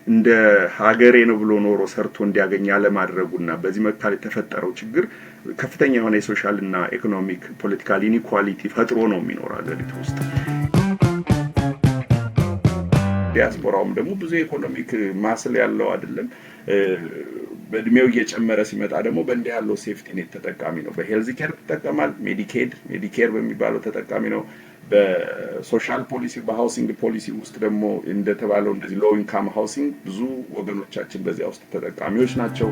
እንደ ሀገሬ ነው ብሎ ኖሮ ሰርቶ እንዲያገኝ ያለማድረጉና በዚህ መካከል የተፈጠረው ችግር ከፍተኛ የሆነ የሶሻል እና ኢኮኖሚክ ፖለቲካል ኢኒኳሊቲ ፈጥሮ ነው የሚኖረው ሀገሪቱ ውስጥ። ዲያስፖራውም ደግሞ ብዙ ኢኮኖሚክ ማስል ያለው አይደለም። በእድሜው እየጨመረ ሲመጣ ደግሞ በእንዲህ ያለው ሴፍቲ ኔት ተጠቃሚ ነው። በሄልዝ ኬር ተጠቀማል። ሜዲኬር በሚባለው ተጠቃሚ ነው። በሶሻል ፖሊሲ በሃውሲንግ ፖሊሲ ውስጥ ደግሞ እንደተባለው እንደዚህ ሎው ኢንካም ሃውሲንግ ብዙ ወገኖቻችን በዚያ ውስጥ ተጠቃሚዎች ናቸው።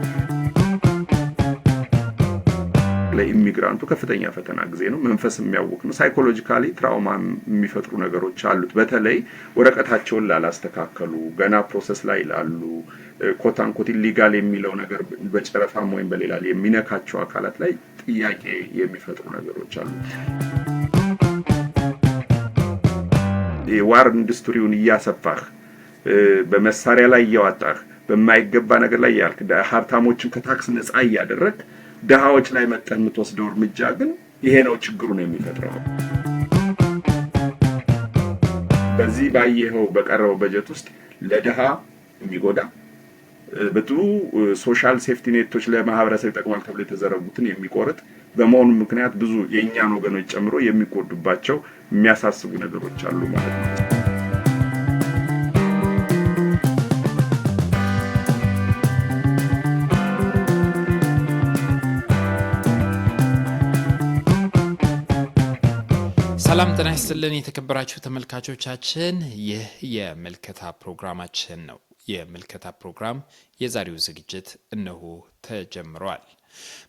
ለኢሚግራንቱ ከፍተኛ ፈተና ጊዜ ነው። መንፈስ የሚያውቅ ነው። ሳይኮሎጂካሊ ትራውማ የሚፈጥሩ ነገሮች አሉት። በተለይ ወረቀታቸውን ላላስተካከሉ ገና ፕሮሰስ ላይ ላሉ ኮታንኮት ኢሊጋል የሚለው ነገር በጨረታም ወይም በሌላ የሚነካቸው አካላት ላይ ጥያቄ የሚፈጥሩ ነገሮች አሉ። የዋር ኢንዱስትሪውን እያሰፋህ በመሳሪያ ላይ እያወጣህ በማይገባ ነገር ላይ ያልክ ሀብታሞችን ከታክስ ነፃ እያደረግ ደሃዎች ላይ መጠን የምትወስደው እርምጃ ግን ይሄ ነው ችግሩን የሚፈጥረው። በዚህ ባየኸው በቀረበው በጀት ውስጥ ለደሃ የሚጎዳ ብዙ ሶሻል ሴፍቲ ኔቶች ለማህበረሰብ ይጠቅማል ተብሎ የተዘረጉትን የሚቆርጥ በመሆኑ ምክንያት ብዙ የኛን ወገኖች ጨምሮ የሚጎዱባቸው የሚያሳስቡ ነገሮች አሉ ማለት ነው። ሰላም ጤና ይስጥልን የተከበራችሁ ተመልካቾቻችን፣ ይህ የምልከታ ፕሮግራማችን ነው። የምልከታ ፕሮግራም የዛሬው ዝግጅት እነሆ ተጀምሯል።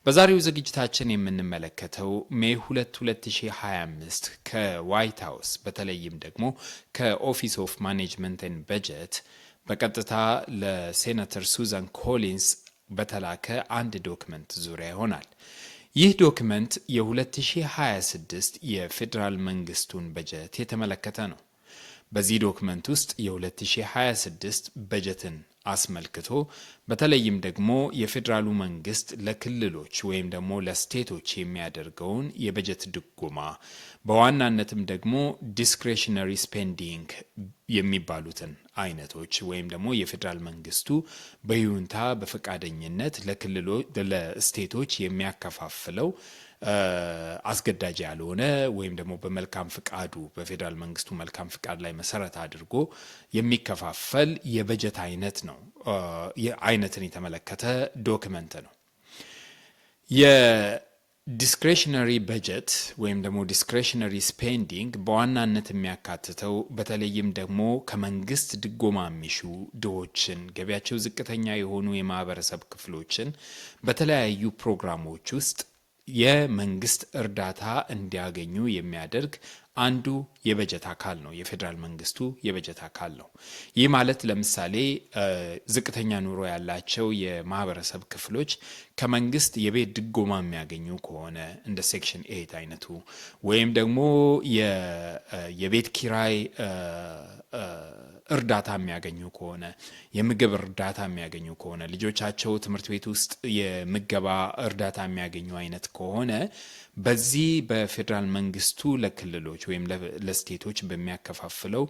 በዛሬው ዝግጅታችን የምንመለከተው ሜይ 2 2025 ከዋይት ሃውስ በተለይም ደግሞ ከኦፊስ ኦፍ ማኔጅመንት ኤንድ በጀት በቀጥታ ለሴናተር ሱዛን ኮሊንስ በተላከ አንድ ዶክመንት ዙሪያ ይሆናል። ይህ ዶክመንት የ2026 የፌዴራል መንግስቱን በጀት የተመለከተ ነው። በዚህ ዶክመንት ውስጥ የ2026 በጀትን አስመልክቶ በተለይም ደግሞ የፌዴራሉ መንግስት ለክልሎች ወይም ደግሞ ለስቴቶች የሚያደርገውን የበጀት ድጎማ በዋናነትም ደግሞ ዲስክሬሽነሪ ስፔንዲንግ የሚባሉትን አይነቶች ወይም ደግሞ የፌዴራል መንግስቱ በይሁንታ በፈቃደኝነት ለስቴቶች የሚያከፋፍለው አስገዳጅ ያልሆነ ወይም ደግሞ በመልካም ፍቃዱ በፌዴራል መንግስቱ መልካም ፍቃድ ላይ መሰረት አድርጎ የሚከፋፈል የበጀት አይነት ነው። የአይነትን የተመለከተ ዶክመንት ነው። የዲስክሬሽነሪ በጀት ወይም ደግሞ ዲስክሬሽነሪ ስፔንዲንግ በዋናነት የሚያካትተው በተለይም ደግሞ ከመንግስት ድጎማ የሚሹ ድሆችን፣ ገቢያቸው ዝቅተኛ የሆኑ የማህበረሰብ ክፍሎችን በተለያዩ ፕሮግራሞች ውስጥ የመንግስት እርዳታ እንዲያገኙ የሚያደርግ አንዱ የበጀት አካል ነው። የፌዴራል መንግስቱ የበጀት አካል ነው። ይህ ማለት ለምሳሌ ዝቅተኛ ኑሮ ያላቸው የማህበረሰብ ክፍሎች ከመንግስት የቤት ድጎማ የሚያገኙ ከሆነ እንደ ሴክሽን 8 አይነቱ ወይም ደግሞ የቤት ኪራይ እርዳታ የሚያገኙ ከሆነ፣ የምግብ እርዳታ የሚያገኙ ከሆነ፣ ልጆቻቸው ትምህርት ቤት ውስጥ የምገባ እርዳታ የሚያገኙ አይነት ከሆነ በዚህ በፌዴራል መንግስቱ ለክልሎች ወይም ለስቴቶች በሚያከፋፍለው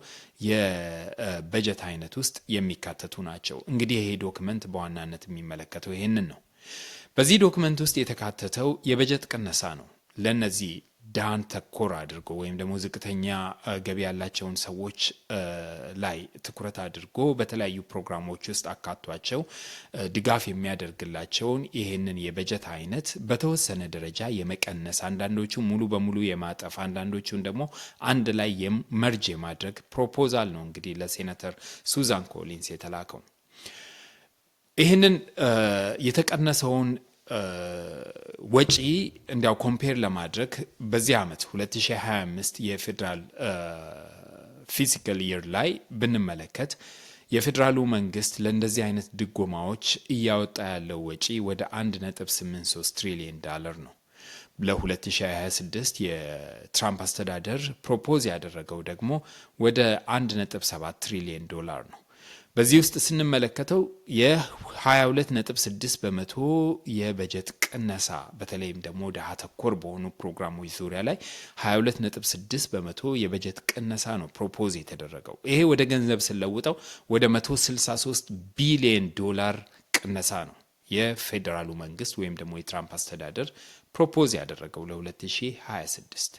የበጀት አይነት ውስጥ የሚካተቱ ናቸው። እንግዲህ ይሄ ዶክመንት በዋናነት የሚመለከተው ይሄንን ነው። በዚህ ዶክመንት ውስጥ የተካተተው የበጀት ቅነሳ ነው። ለነዚህ ዳን ተኮር አድርጎ ወይም ደግሞ ዝቅተኛ ገቢ ያላቸውን ሰዎች ላይ ትኩረት አድርጎ በተለያዩ ፕሮግራሞች ውስጥ አካቷቸው ድጋፍ የሚያደርግላቸውን ይሄንን የበጀት አይነት በተወሰነ ደረጃ የመቀነስ፣ አንዳንዶቹ ሙሉ በሙሉ የማጠፍ፣ አንዳንዶቹን ደግሞ አንድ ላይ መርጅ የማድረግ ፕሮፖዛል ነው እንግዲህ ለሴናተር ሱዛን ኮሊንስ የተላከው። ይህንን የተቀነሰውን ወጪ እንዲያው ኮምፔር ለማድረግ በዚህ ዓመት 2025 የፌዴራል ፊስካል ይር ላይ ብንመለከት የፌዴራሉ መንግስት ለእንደዚህ አይነት ድጎማዎች እያወጣ ያለው ወጪ ወደ 1.83 ትሪሊዮን ዶላር ነው። ለ2026 የትራምፕ አስተዳደር ፕሮፖዝ ያደረገው ደግሞ ወደ 1.7 ትሪሊዮን ዶላር ነው። በዚህ ውስጥ ስንመለከተው የ22.6% የበጀት ቅነሳ በተለይም ደግሞ ድሃ ተኮር በሆኑ ፕሮግራሞች ዙሪያ ላይ 22.6% የበጀት ቅነሳ ነው ፕሮፖዝ የተደረገው። ይሄ ወደ ገንዘብ ስለውጠው ወደ $163 ቢሊዮን ቅነሳ ነው የፌዴራሉ መንግስት ወይም ደግሞ የትራምፕ አስተዳደር ፕሮፖዝ ያደረገው ለ2026።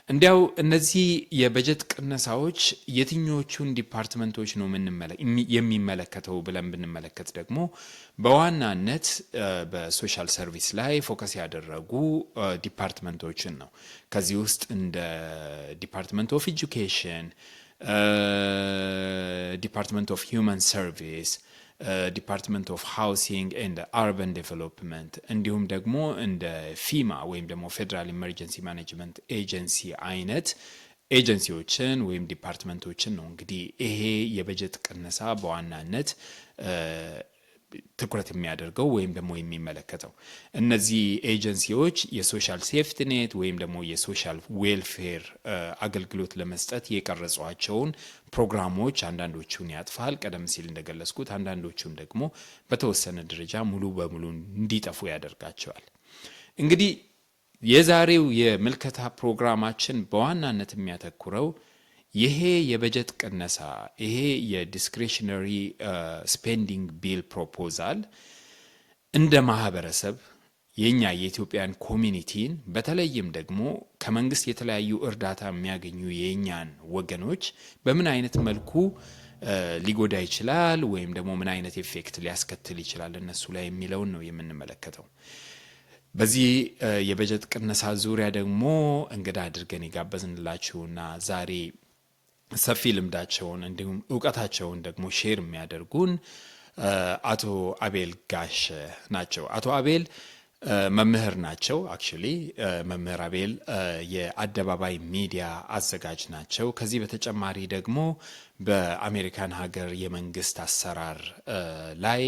እንዲያው እነዚህ የበጀት ቅነሳዎች የትኞቹን ዲፓርትመንቶች ነው የሚመለከተው ብለን ብንመለከት ደግሞ በዋናነት በሶሻል ሰርቪስ ላይ ፎከስ ያደረጉ ዲፓርትመንቶችን ነው። ከዚህ ውስጥ እንደ ዲፓርትመንት ኦፍ ኤጁኬሽን፣ ዲፓርትመንት ኦፍ ሂውማን ሰርቪስ፣ ዲፓርትመንት ኦፍ ሃውሲንግ ኤንድ አርበን ዴቨሎፕመንት እንዲሁም ደግሞ እንደ ፊማ ወይም ደግሞ ፌዴራል ኢመርጀንሲ ማኔጅመንት ኤጀንሲ አይነት ኤጀንሲዎችን ወይም ዲፓርትመንቶችን ነው እንግዲህ ይሄ የበጀት ቅነሳ በዋናነት ትኩረት የሚያደርገው ወይም ደግሞ የሚመለከተው። እነዚህ ኤጀንሲዎች የሶሻል ሴፍቲ ኔት ወይም ደግሞ የሶሻል ዌልፌር አገልግሎት ለመስጠት የቀረጿቸውን ፕሮግራሞች አንዳንዶቹን ያጥፋል፣ ቀደም ሲል እንደገለጽኩት፣ አንዳንዶቹን ደግሞ በተወሰነ ደረጃ ሙሉ በሙሉ እንዲጠፉ ያደርጋቸዋል። እንግዲህ የዛሬው የምልከታ ፕሮግራማችን በዋናነት የሚያተኩረው ይሄ የበጀት ቅነሳ ይሄ የዲስክሬሽነሪ ስፔንዲንግ ቢል ፕሮፖዛል እንደ ማህበረሰብ የኛ የኢትዮጵያን ኮሚኒቲን በተለይም ደግሞ ከመንግስት የተለያዩ እርዳታ የሚያገኙ የኛን ወገኖች በምን አይነት መልኩ ሊጎዳ ይችላል ወይም ደግሞ ምን አይነት ኢፌክት ሊያስከትል ይችላል እነሱ ላይ የሚለውን ነው የምንመለከተው። በዚህ የበጀት ቅነሳ ዙሪያ ደግሞ እንግዳ አድርገን የጋበዝንላችሁና ዛሬ ሰፊ ልምዳቸውን እንዲሁም እውቀታቸውን ደግሞ ሼር የሚያደርጉን አቶ አቤል ጋሽ ናቸው። አቶ አቤል መምህር ናቸው። አክቹሊ መምህር አቤል የአደባባይ ሚዲያ አዘጋጅ ናቸው። ከዚህ በተጨማሪ ደግሞ በአሜሪካን ሀገር የመንግስት አሰራር ላይ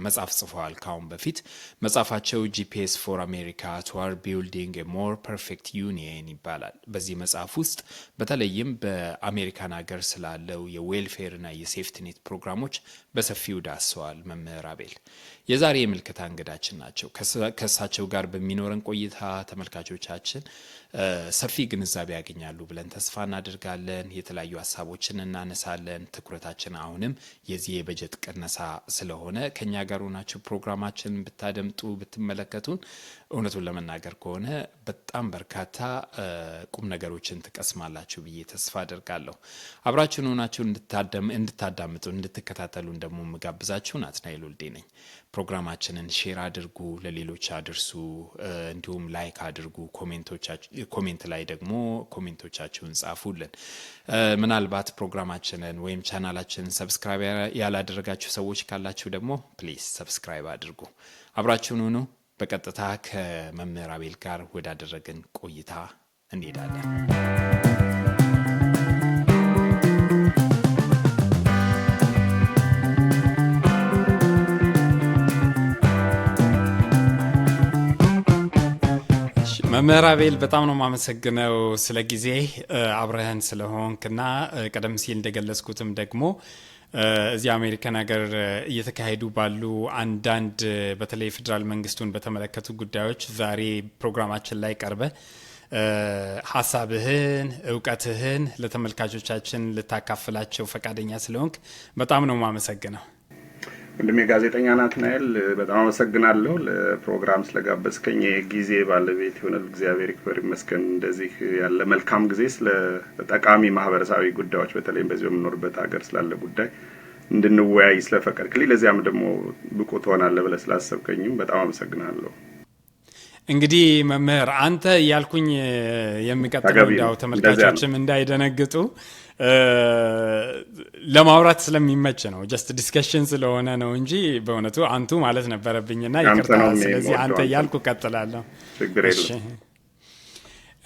መጽሐፍ ጽፈዋል። ካሁን በፊት መጽሐፋቸው ጂፒኤስ ፎር አሜሪካ ቱዋርድ ቢልዲንግ ኤ ሞር ፐርፌክት ዩኒየን ይባላል። በዚህ መጽሐፍ ውስጥ በተለይም በአሜሪካን ሀገር ስላለው የዌልፌር እና የሴፍቲኔት ፕሮግራሞች በሰፊው ዳሰዋል መምህር አቤል። የዛሬ የምልከታ እንግዳችን ናቸው። ከእሳቸው ጋር በሚኖረን ቆይታ ተመልካቾቻችን ሰፊ ግንዛቤ ያገኛሉ ብለን ተስፋ እናደርጋለን። የተለያዩ ሀሳቦችን እናነሳለን። ትኩረታችን አሁንም የዚህ የበጀት ቅነሳ ስለሆነ ከኛ ጋር ሆናችሁ ፕሮግራማችን ብታደምጡ ብትመለከቱን እውነቱን ለመናገር ከሆነ በጣም በርካታ ቁም ነገሮችን ትቀስማላችሁ ብዬ ተስፋ አደርጋለሁ። አብራችሁን ሆናችሁ እንድታዳምጡ እንድትከታተሉን ደግሞ ምጋብዛችሁ ናትናኤል ወልዴ ነኝ። ፕሮግራማችንን ሼር አድርጉ፣ ለሌሎች አድርሱ፣ እንዲሁም ላይክ አድርጉ። ኮሜንት ላይ ደግሞ ኮሜንቶቻችሁን ጻፉልን። ምናልባት ፕሮግራማችንን ወይም ቻናላችንን ሰብስክራይብ ያላደረጋችሁ ሰዎች ካላችሁ ደግሞ ፕሊዝ ሰብስክራይብ አድርጉ። አብራችሁን ሁኑ። በቀጥታ ከመምህር አቤል ጋር ወዳደረግን ቆይታ እንሄዳለን። መምህር አቤል በጣም ነው የማመሰግነው ስለ ጊዜ አብረህን ስለሆንክና ቀደም ሲል እንደገለጽኩትም ደግሞ እዚህ አሜሪካን ሀገር እየተካሄዱ ባሉ አንዳንድ በተለይ ፌደራል መንግስቱን በተመለከቱ ጉዳዮች ዛሬ ፕሮግራማችን ላይ ቀርበ ሐሳብህን እውቀትህን ለተመልካቾቻችን ልታካፍላቸው ፈቃደኛ ስለሆንክ በጣም ነው የማመሰግነው። ወንድሜ ጋዜጠኛ ናትናኤል በጣም አመሰግናለሁ ለፕሮግራም ስለጋበዝከኝ። የጊዜ ባለቤት ይሆናል እግዚአብሔር ይክበር ይመስገን። እንደዚህ ያለ መልካም ጊዜ ስለ ጠቃሚ ማህበረሰባዊ ጉዳዮች በተለይ በዚህ በምኖርበት ሀገር ስላለ ጉዳይ እንድንወያይ ስለፈቀድክልኝ ለዚያም ደግሞ ብቁ ትሆናለህ ብለህ ስላሰብከኝም በጣም አመሰግናለሁ። እንግዲህ መምህር አንተ ያልኩኝ የሚቀጥለው እንዳው ተመልካቾችም እንዳይደነግጡ ለማውራት ስለሚመች ነው። ጀስት ዲስከሽን ስለሆነ ነው እንጂ በእውነቱ አንቱ ማለት ነበረብኝና ይቅርታ። ስለዚህ አንተ ያልኩ ቀጥላለሁ። እሺ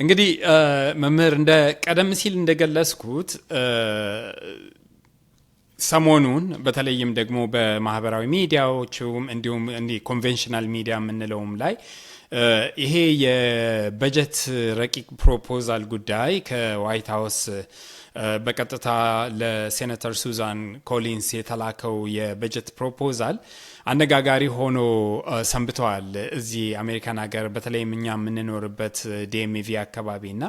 እንግዲህ መምህር እንደ ቀደም ሲል እንደገለጽኩት ሰሞኑን በተለይም ደግሞ በማህበራዊ ሚዲያዎችም እንዲሁም እንዲ ኮንቬንሽናል ሚዲያ የምንለውም ላይ ይሄ የበጀት ረቂቅ ፕሮፖዛል ጉዳይ ከዋይት ሀውስ በቀጥታ ለሴኔተር ሱዛን ኮሊንስ የተላከው የበጀት ፕሮፖዛል አነጋጋሪ ሆኖ ሰንብተዋል። እዚህ አሜሪካን ሀገር በተለይም እኛ የምንኖርበት ዲኤምቪ አካባቢና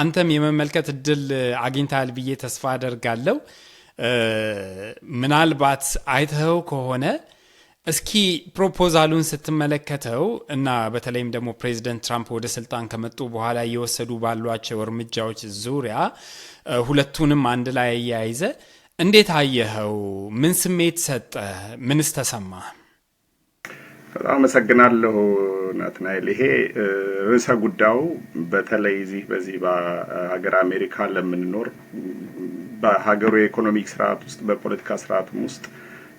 አንተም የመመልከት እድል አግኝታል ብዬ ተስፋ አደርጋለሁ። ምናልባት አይተኸው ከሆነ እስኪ ፕሮፖዛሉን ስትመለከተው እና በተለይም ደግሞ ፕሬዚደንት ትራምፕ ወደ ስልጣን ከመጡ በኋላ እየወሰዱ ባሏቸው እርምጃዎች ዙሪያ ሁለቱንም አንድ ላይ ያይዘ እንዴት አየኸው? ምን ስሜት ሰጠ? ምንስ ተሰማ? በጣም አመሰግናለሁ ናትናኤል። ይሄ ርዕሰ ጉዳዩ በተለይ በዚህ በሀገር አሜሪካ ለምንኖር በሀገሩ የኢኮኖሚክ ስርዓት ውስጥ በፖለቲካ ስርዓቱም ውስጥ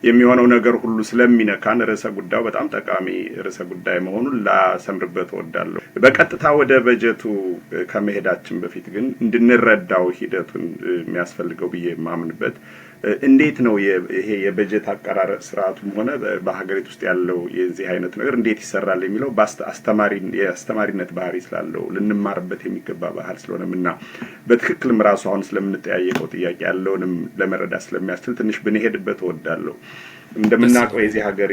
የሚሆነው ነገር ሁሉ ስለሚነካን ርዕሰ ጉዳዩ በጣም ጠቃሚ ርዕሰ ጉዳይ መሆኑን ላሰምርበት እወዳለሁ። በቀጥታ ወደ በጀቱ ከመሄዳችን በፊት ግን እንድንረዳው ሂደቱን የሚያስፈልገው ብዬ የማምንበት እንዴት ነው ይሄ የበጀት አቀራረብ ስርዓቱም ሆነ በሀገሪቱ ውስጥ ያለው የዚህ አይነት ነገር እንዴት ይሰራል የሚለው የአስተማሪነት ባህሪ ስላለው ልንማርበት የሚገባ ባህል ስለሆነምና በትክክልም ራሱ አሁን ስለምንጠያየቀው ጥያቄ ያለውንም ለመረዳት ስለሚያስችል ትንሽ ብንሄድበት እወዳለሁ። እንደምናውቀው የዚህ ሀገር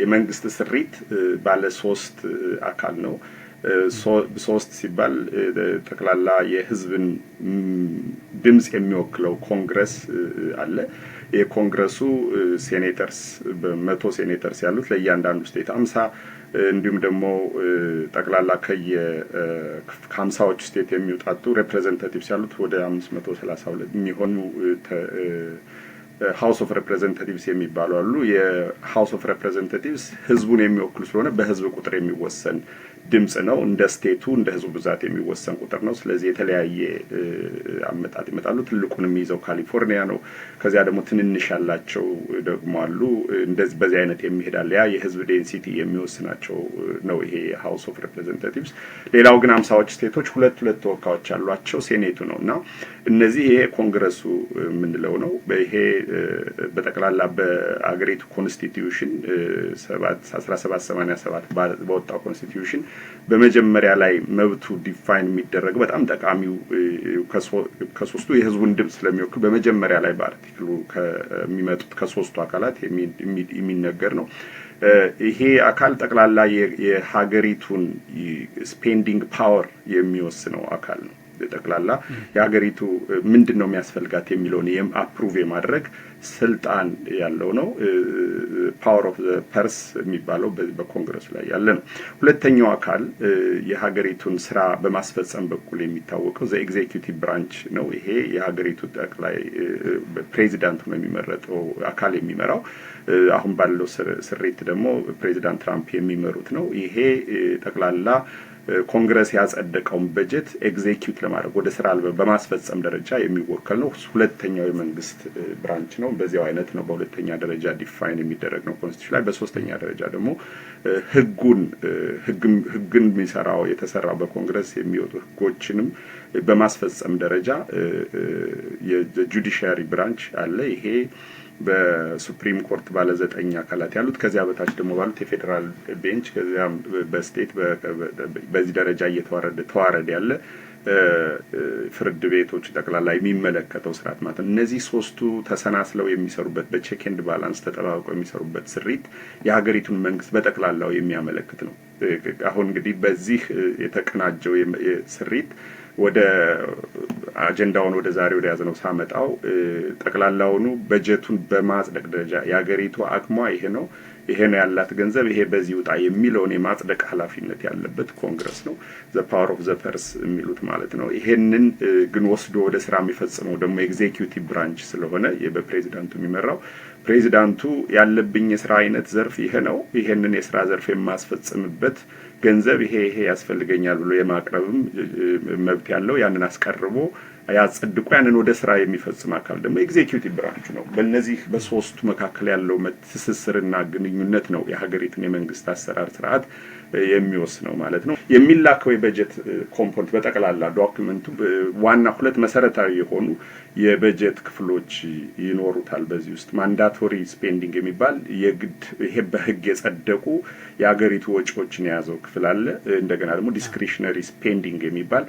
የመንግስት ስሪት ባለ 3 አካል ነው። 3 ሲባል ጠቅላላ የህዝብን ድምጽ የሚወክለው ኮንግረስ አለ። የኮንግረሱ ሴኔተርስ በ100 ሴኔተርስ ያሉት ለእያንዳንዱ ስቴት 50 እንዲሁም ደግሞ ጠቅላላ ከ50ዎቹ ስቴት የሚውጣጡ ሪፕሬዘንታቲቭስ ያሉት ወደ 532 የሚሆኑ ሃውስ ኦፍ ሪፕሬዘንታቲቭስ የሚባሉ አሉ። የሃውስ ኦፍ ሪፕሬዘንታቲቭስ ህዝቡን የሚወክሉ ስለሆነ በህዝብ ቁጥር የሚወሰን ድምጽ ነው። እንደ ስቴቱ እንደ ህዝቡ ብዛት የሚወሰን ቁጥር ነው። ስለዚህ የተለያየ አመጣጥ ይመጣሉ። ትልቁን የሚይዘው ካሊፎርኒያ ነው። ከዚያ ደግሞ ትንንሽ ያላቸው ደግሞ አሉ። እንደዚህ በዚህ አይነት የሚሄዳል። ያ የህዝብ ዴንሲቲ የሚወስናቸው ነው ይሄ ሃውስ ኦፍ ሪፕሬዘንታቲቭስ። ሌላው ግን 50ዎች ስቴቶች ሁለት ተወካዮች ያሏቸው ሴኔቱ ነውና እነዚህ ይሄ ኮንግረሱ የምንለው ነው። ይሄ በጠቅላላ በአገሪቱ ኮንስቲቲዩሽን 1787 በወጣው ኮንስቲቲዩሽን በመጀመሪያ ላይ መብቱ ዲፋይን የሚደረገው በጣም ጠቃሚው ከሶስቱ የህዝቡን ድምጽ ስለሚወክል በመጀመሪያ ላይ በአርቲክሉ ከሚመጡት ከሶስቱ አካላት የሚነገር ነው። ይሄ አካል ጠቅላላ የሀገሪቱን ስፔንዲንግ ፓወር የሚወስነው አካል ነው። ጠቅላላ የሀገሪቱ ምንድነው የሚያስፈልጋት የሚለውን አፕሩቭ የማድረግ ስልጣን ያለው ነው። ፓወር ኦፍ ዘ ፐርስ የሚባለው በኮንግረሱ ላይ ያለ ነው። ሁለተኛው አካል የሀገሪቱን ስራ በማስፈጸም በኩል የሚታወቀው ዘ ኤግዜኪዩቲቭ ብራንች ነው። ይሄ የሀገሪቱ ጠቅላይ ፕሬዚዳንት ነው የሚመረጠው አካል የሚመራው። አሁን ባለው ስሪት ደግሞ ፕሬዚዳንት ትራምፕ የሚመሩት ነው። ይሄ ጠቅላላ ኮንግረስ ያጸደቀውን በጀት ኤግዜኪዩት ለማድረግ ወደ ስራ በማስፈጸም ደረጃ የሚወከል ነው። ሁለተኛው የመንግስት ብራንች ነው። በዚያው አይነት ነው በሁለተኛ ደረጃ ዲፋይን የሚደረግ ነው ኮንስቲቱሽን ላይ። በሶስተኛ ደረጃ ደግሞ ህግን የሚሰራው የተሰራው በኮንግረስ የሚወጡ ህጎችንም በማስፈጸም ደረጃ የጁዲሻሪ ብራንች አለ። ይሄ በሱፕሪም ኮርት ባለ 9 አካላት ያሉት ከዚያ በታች ደግሞ ባሉት የፌደራል ቤንች ከዚያም በስቴት በዚህ ደረጃ ተዋረድ ያለ ፍርድ ቤቶች ጠቅላላ የሚመለከተው ስርዓት ማለት ነው። እነዚህ ሶስቱ ተሰናስለው የሚሰሩበት በቼክ ኤንድ ባላንስ ተጠባብቀው የሚሰሩበት ስሪት የሀገሪቱን መንግስት በጠቅላላው የሚያመለክት ነው። አሁን እንግዲህ በዚህ የተቀናጀው ስሪት ወደ አጀንዳውን ወደ ዛሬ ወደ ያዝነው ሳመጣው ጠቅላላውኑ በጀቱን በማጽደቅ ደረጃ የሀገሪቱ አቅሟ ይሄ ነው ያላት ገንዘብ ይሄ በዚህ ውጣ የሚለውን የማጽደቅ ኃላፊነት ያለበት ኮንግረስ ነው። ዘ ፓወር ኦፍ ዘ ፐርስ የሚሉት ማለት ነው። ይሄንን ግን ወስዶ ወደ ስራ የሚፈጽመው ደግሞ ኤግዜኪዩቲቭ ብራንች ስለሆነ በፕሬዚዳንቱ የሚመራው ፕሬዚዳንቱ ያለብኝ የስራ አይነት ዘርፍ ይሄ ነው፣ ይሄንን የስራ ዘርፍ የማስፈጽምበት ገንዘብ ይሄ ያስፈልገኛል ብሎ የማቅረብም መብት ያለው ያንን አስቀርቦ ያጸድቁ ያንን ወደ ስራ የሚፈጽም አካል ደግሞ ኤግዜኪዩቲቭ ብራንች ነው። በእነዚህ በሶስቱ መካከል ያለው ትስስርና ግንኙነት ነው የሀገሪቱን የመንግስት አሰራር ስርዓት የሚወስነው ማለት ነው። የሚላከው የበጀት ኮምፖነንት በጠቅላላ ዶክመንቱ ዋና ሁለት መሰረታዊ የሆኑ የበጀት ክፍሎች ይኖሩታል። በዚህ ውስጥ ማንዳቶሪ ስፔንዲንግ የሚባል የግድ ይሄ በህግ የጸደቁ የሀገሪቱ ወጪዎችን የያዘው ክፍል አለ። እንደገና ደግሞ ዲስክሪሽነሪ ስፔንዲንግ የሚባል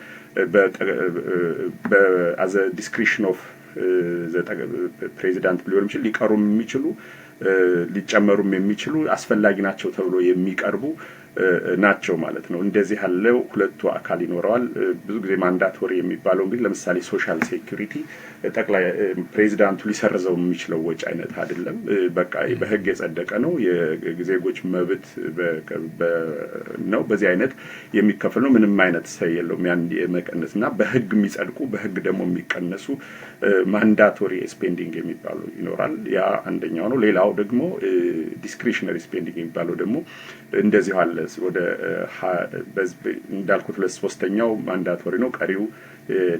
በአዘ ዲስክሪሽን ኦፍ ፕሬዚዳንት ሊሆን ይችላል ሊቀሩም የሚችሉ ሊጨመሩም የሚችሉ አስፈላጊ ናቸው ተብሎ የሚቀርቡ ናቸው ማለት ነው። እንደዚህ ያለው ሁለቱ አካል ይኖረዋል። ብዙ ጊዜ ማንዳቶሪ የሚባለው እንግዲህ ለምሳሌ ሶሻል ሴኩሪቲ ጠቅላይ ፕሬዚዳንቱ ሊሰርዘው የሚችለው ወጪ አይነት አይደለም። በቃ በህግ የጸደቀ ነው። የዜጎች መብት ነው። በዚህ አይነት የሚከፈል ነው። ምንም አይነት ሰይ የለውም ያን የመቀነስና በህግ የሚጸድቁ በህግ ደግሞ የሚቀነሱ ማንዳቶሪ ስፔንዲንግ የሚባለው ይኖራል። ያ አንደኛው ነው። ሌላው ደግሞ ዲስክሪሽነሪ ስፔንዲንግ የሚባለው ደግሞ እንደዚህ አለ። ወደ እንዳልኩት 2/3 ማንዳቶሪ ነው። ቀሪው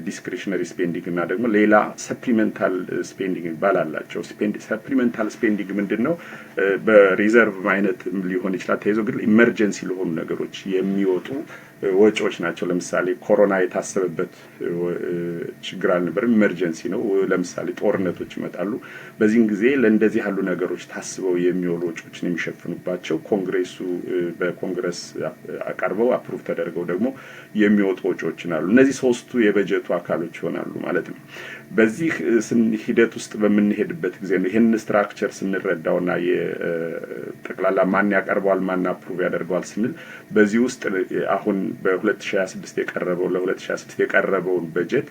ዲስክሪሽነሪ ስፔንዲንግ እና ደግሞ ሌላ ሰፕሊመንታል ስፔንዲንግ ይባላልላቸው። ሰፕሊመንታል ስፔንዲንግ ምንድነው? በሪዘርቭ አይነት ሊሆን ይችላል ተይዞ ግን ኢመርጀንሲ ለሆኑ ነገሮች የሚወጡ ወጪዎች ናቸው። ለምሳሌ ኮሮና የታሰበበት ችግር አልነበረም፣ ኢመርጀንሲ ነው። ለምሳሌ ጦርነቶች ይመጣሉ። በዚህን ጊዜ ለእንደዚህ ያሉ ነገሮች ታስበው የሚወሉ ወጪዎችን የሚሸፍኑባቸው ኮንግሬሱ በኮንግረስ አቀርበው አፕሩቭ ተደርገው ደግሞ የሚወጡ ወጪዎችን አሉ። እነዚህ ሶስቱ የበጀቱ አካሎች ይሆናሉ ማለት ነው። በዚህ ሂደት ውስጥ በምንሄድበት ጊዜ ነው ይሄን ስትራክቸር ስንረዳውና የጠቅላላ ማን ያቀርበዋል ማን አፕሩቭ ያደርገዋል ስንል በዚህ ውስጥ አሁን በ2026 የቀረበው ለ2026 የቀረበውን በጀት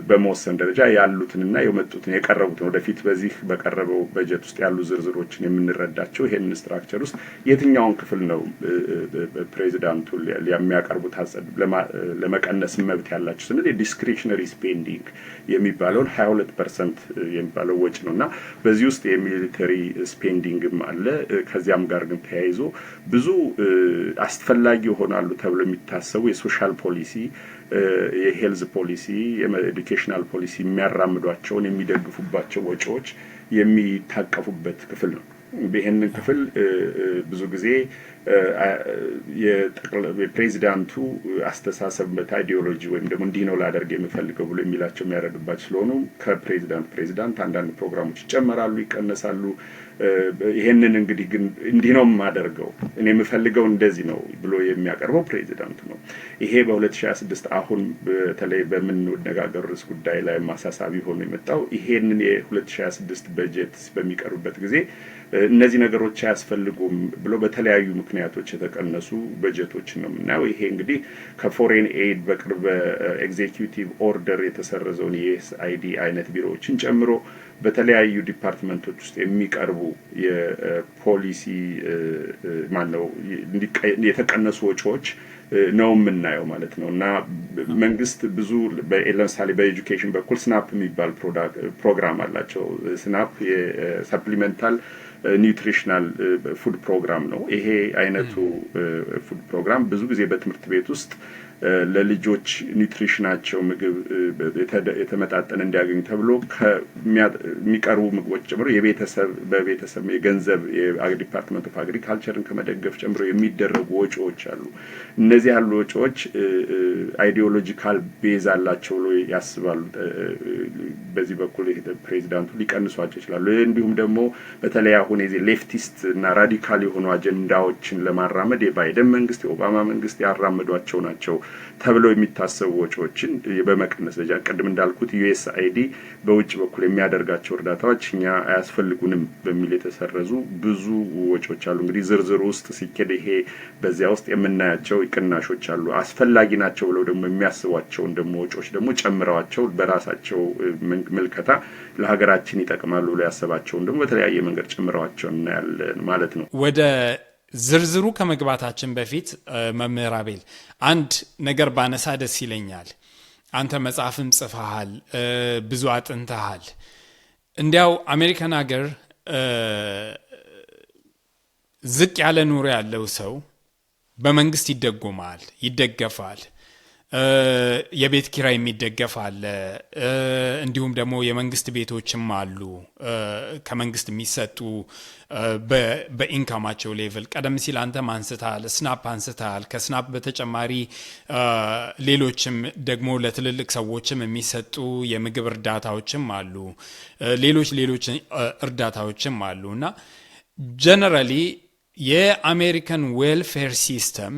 በመወሰን ደረጃ ያሉትንና የመጡትን የቀረቡትን ወደፊት በዚህ በቀረበው በጀት ውስጥ ያሉ ዝርዝሮችን የምንረዳቸው ይሄን ስትራክቸር ውስጥ የትኛውን ክፍል ነው ፕሬዚዳንቱ የሚያቀርቡት ለመቀነስ መብት ያላቸው ስንል የዲስክሪሽነሪ ስፔንዲንግ የሚባለውን 22% የሚባለው ወጪ ነውና በዚህ ውስጥ የሚሊተሪ ስፔንዲንግም አለ። ከዚያም ጋር ግን ተያይዞ ብዙ አስፈላጊ ይሆናሉ ተብሎ የሚታሰቡ የሶሻል ፖሊሲ የሄልዝ ፖሊሲ የኤዱኬሽናል ፖሊሲ የሚያራምዷቸውን የሚደግፉባቸው ወጪዎች የሚታቀፉበት ክፍል ነው። ይሄንን ክፍል ብዙ ጊዜ የፕሬዚዳንቱ አስተሳሰብበት አይዲዮሎጂ ወይም ደግሞ እንዲህ ነው ላደርግ የምፈልገው ብሎ የሚላቸው የሚያደርግባቸው ስለሆኑ ከፕሬዚዳንት አንዳንድ ፕሮግራሞች ይጨመራሉ፣ ይቀነሳሉ። ይሄንን እንግዲህ ግን እንዲህ ነው የማደርገው እኔ የምፈልገው እንደዚህ ነው ብሎ የሚያቀርበው ፕሬዚዳንቱ ነው። ይሄ በ2026 አሁን በተለይ በምንነጋገር ርዕስ ጉዳይ ላይ ማሳሳቢ ሆኖ የመጣው ይሄንን የ2026 በጀት በሚቀርብበት ጊዜ እነዚህ ነገሮች አያስፈልጉም ብሎ በተለያዩ ምክንያቶች የተቀነሱ በጀቶችን ነው የምናየው። ይሄ እንግዲህ ከፎሬን ኤድ በቅርብ ኤግዜኪዩቲቭ ኦርደር የተሰረዘውን የዩኤስአይዲ አይነት ቢሮዎችን ጨምሮ በተለያዩ ዲፓርትመንቶች ውስጥ የሚቀርቡ የፖሊሲ የተቀነሱ ወጪዎች ነው የምናየው ማለት ነው። እና መንግስት ብዙ ለምሳሌ በኤጁኬሽን በኩል ስናፕ የሚባል ፕሮግራም አላቸው። ስናፕ የሰፕሊመንታል ኒውትሪሽናል ፉድ ፕሮግራም ነው። ይሄ አይነቱ ፉድ ፕሮግራም ብዙ ጊዜ በትምህርት ቤት ውስጥ ለልጆች ኒውትሪሽናቸው ምግብ የተመጣጠነ እንዲያገኙ ተብሎ የሚቀርቡ ምግቦች ጨምሮ በቤተሰብ የገንዘብ የዲፓርትመንት ኦፍ አግሪካልቸርን ከመደገፍ ጨምሮ የሚደረጉ ወጪዎች አሉ። እነዚህ ያሉ ወጪዎች አይዲዮሎጂካል ቤዝ አላቸው ብሎ ያስባሉ። በዚህ በኩል ፕሬዚዳንቱ ሊቀንሷቸው ይችላሉ። እንዲሁም ደግሞ በተለይ አሁን የዚህ ሌፍቲስት እና ራዲካል የሆኑ አጀንዳዎችን ለማራመድ የባይደን መንግስት የኦባማ መንግስት ያራመዷቸው ናቸው ተብለው የሚታሰቡ ወጪዎችን በመቀነስ ደረጃ ቅድም እንዳልኩት ዩኤስአይዲ በውጭ በኩል የሚያደርጋቸው እርዳታዎች እኛ አያስፈልጉንም በሚል የተሰረዙ ብዙ ወጪዎች አሉ። እንግዲህ ዝርዝሩ ውስጥ ሲኬድ ይሄ በዚያ ውስጥ የምናያቸው ቅናሾች አሉ። አስፈላጊ ናቸው ብለው ደግሞ የሚያስቧቸውን ደግሞ ወጪዎች ደግሞ ጨምረዋቸው በራሳቸው ምልከታ ለሀገራችን ይጠቅማሉ ብለው ያሰባቸውን ደግሞ በተለያየ መንገድ ጨምረዋቸው እናያለን ማለት ነው። ወደ ዝርዝሩ ከመግባታችን በፊት መምህር አቤል አንድ ነገር ባነሳ ደስ ይለኛል። አንተ መጽሐፍም ጽፈሃል፣ ብዙ አጥንተሃል። እንዲያው አሜሪካን ሀገር ዝቅ ያለ ኑሮ ያለው ሰው በመንግስት ይደጎማል፣ ይደገፋል። የቤት ኪራይ የሚደገፍ አለ። እንዲሁም ደግሞ የመንግስት ቤቶችም አሉ ከመንግስት የሚሰጡ በኢንካማቸው ሌቭል። ቀደም ሲል አንተም አንስተሃል፣ ስናፕ አንስተሃል። ከስናፕ በተጨማሪ ሌሎችም ደግሞ ለትልልቅ ሰዎችም የሚሰጡ የምግብ እርዳታዎችም አሉ፣ ሌሎች እርዳታዎችም አሉ እና ጀነራሊ የአሜሪካን ዌልፌር ሲስተም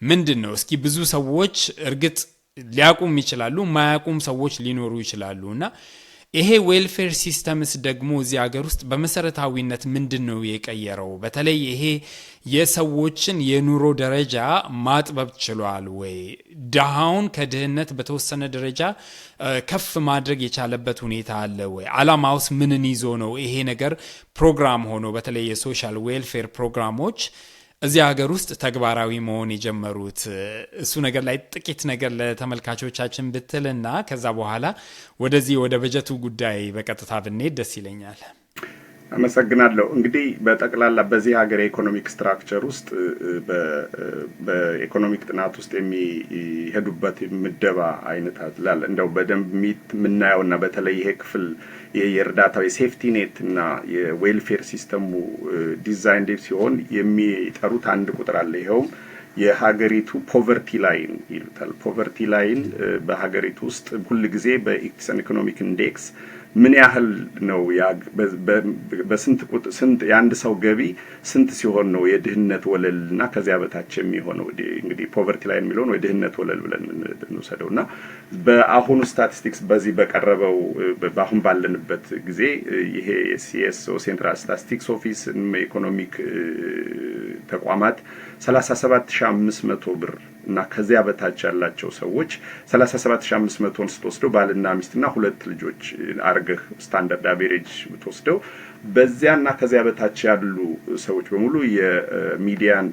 ምንድን ነው? እስኪ ብዙ ሰዎች እርግጥ ሊያቁም ይችላሉ፣ ማያቁም ሰዎች ሊኖሩ ይችላሉ እና ይሄ ዌልፌር ሲስተምስ ደግሞ እዚህ ሀገር ውስጥ በመሰረታዊነት ምንድን ነው የቀየረው? በተለይ ይሄ የሰዎችን የኑሮ ደረጃ ማጥበብ ችሏል ወይ? ድሃውን ከድህነት በተወሰነ ደረጃ ከፍ ማድረግ የቻለበት ሁኔታ አለ ወይ? አላማውስ ምንን ይዞ ነው ይሄ ነገር ፕሮግራም ሆኖ በተለይ የሶሻል ዌልፌር ፕሮግራሞች እዚህ ሀገር ውስጥ ተግባራዊ መሆን የጀመሩት? እሱ ነገር ላይ ጥቂት ነገር ለተመልካቾቻችን ብትልና ከዛ በኋላ ወደዚህ ወደ በጀቱ ጉዳይ በቀጥታ ብንሄድ ደስ ይለኛል። አመሰግናለሁ። እንግዲህ በጠቅላላ በዚህ ሀገር የኢኮኖሚክ ስትራክቸር ውስጥ በኢኮኖሚክ ጥናት ውስጥ የሚሄዱበት ምደባ አይነት አለ። እንደው በደንብ የምናየውና በተለይ ይሄ ክፍል የእርዳታው የሴፍቲ ኔት እና የዌልፌር ሲስተሙ ዲዛይን ሲሆን የሚጠሩት አንድ ቁጥር አለ። ይኸውም የሀገሪቱ ፖቨርቲ ላይን ይሉታል። ፖቨርቲ ላይን በሀገሪቱ ውስጥ ሁል ጊዜ በኢኮኖሚክ ኢኮኖሚክ ኢንዴክስ ምን ያህል ነው በስንት ቁጥር ስንት የአንድ ሰው ገቢ ስንት ሲሆን ነው የድህነት ወለልና ከዚያ በታች የሚሆነው? እንግዲህ ፖቨርቲ ላይን የሚለውን ወይ ድህነት ወለል ብለን እንውሰደውና በአሁኑ ስታቲስቲክስ በዚህ በቀረበው በአሁን ባለንበት ጊዜ ይሄ ሲኤስኦ ሴንትራል ስታቲስቲክስ ኦፊስ ኢኮኖሚክ ተቋማት 37500 ብር እና ከዚያ በታች ያላቸው ሰዎች 37500ን ስትወስደው ባልና ሚስትና ሁለት ልጆች አርገህ ስታንዳርድ አቨሬጅ ብትወስደው በዚያና ከዚያ በታች ያሉ ሰዎች በሙሉ የሚዲያን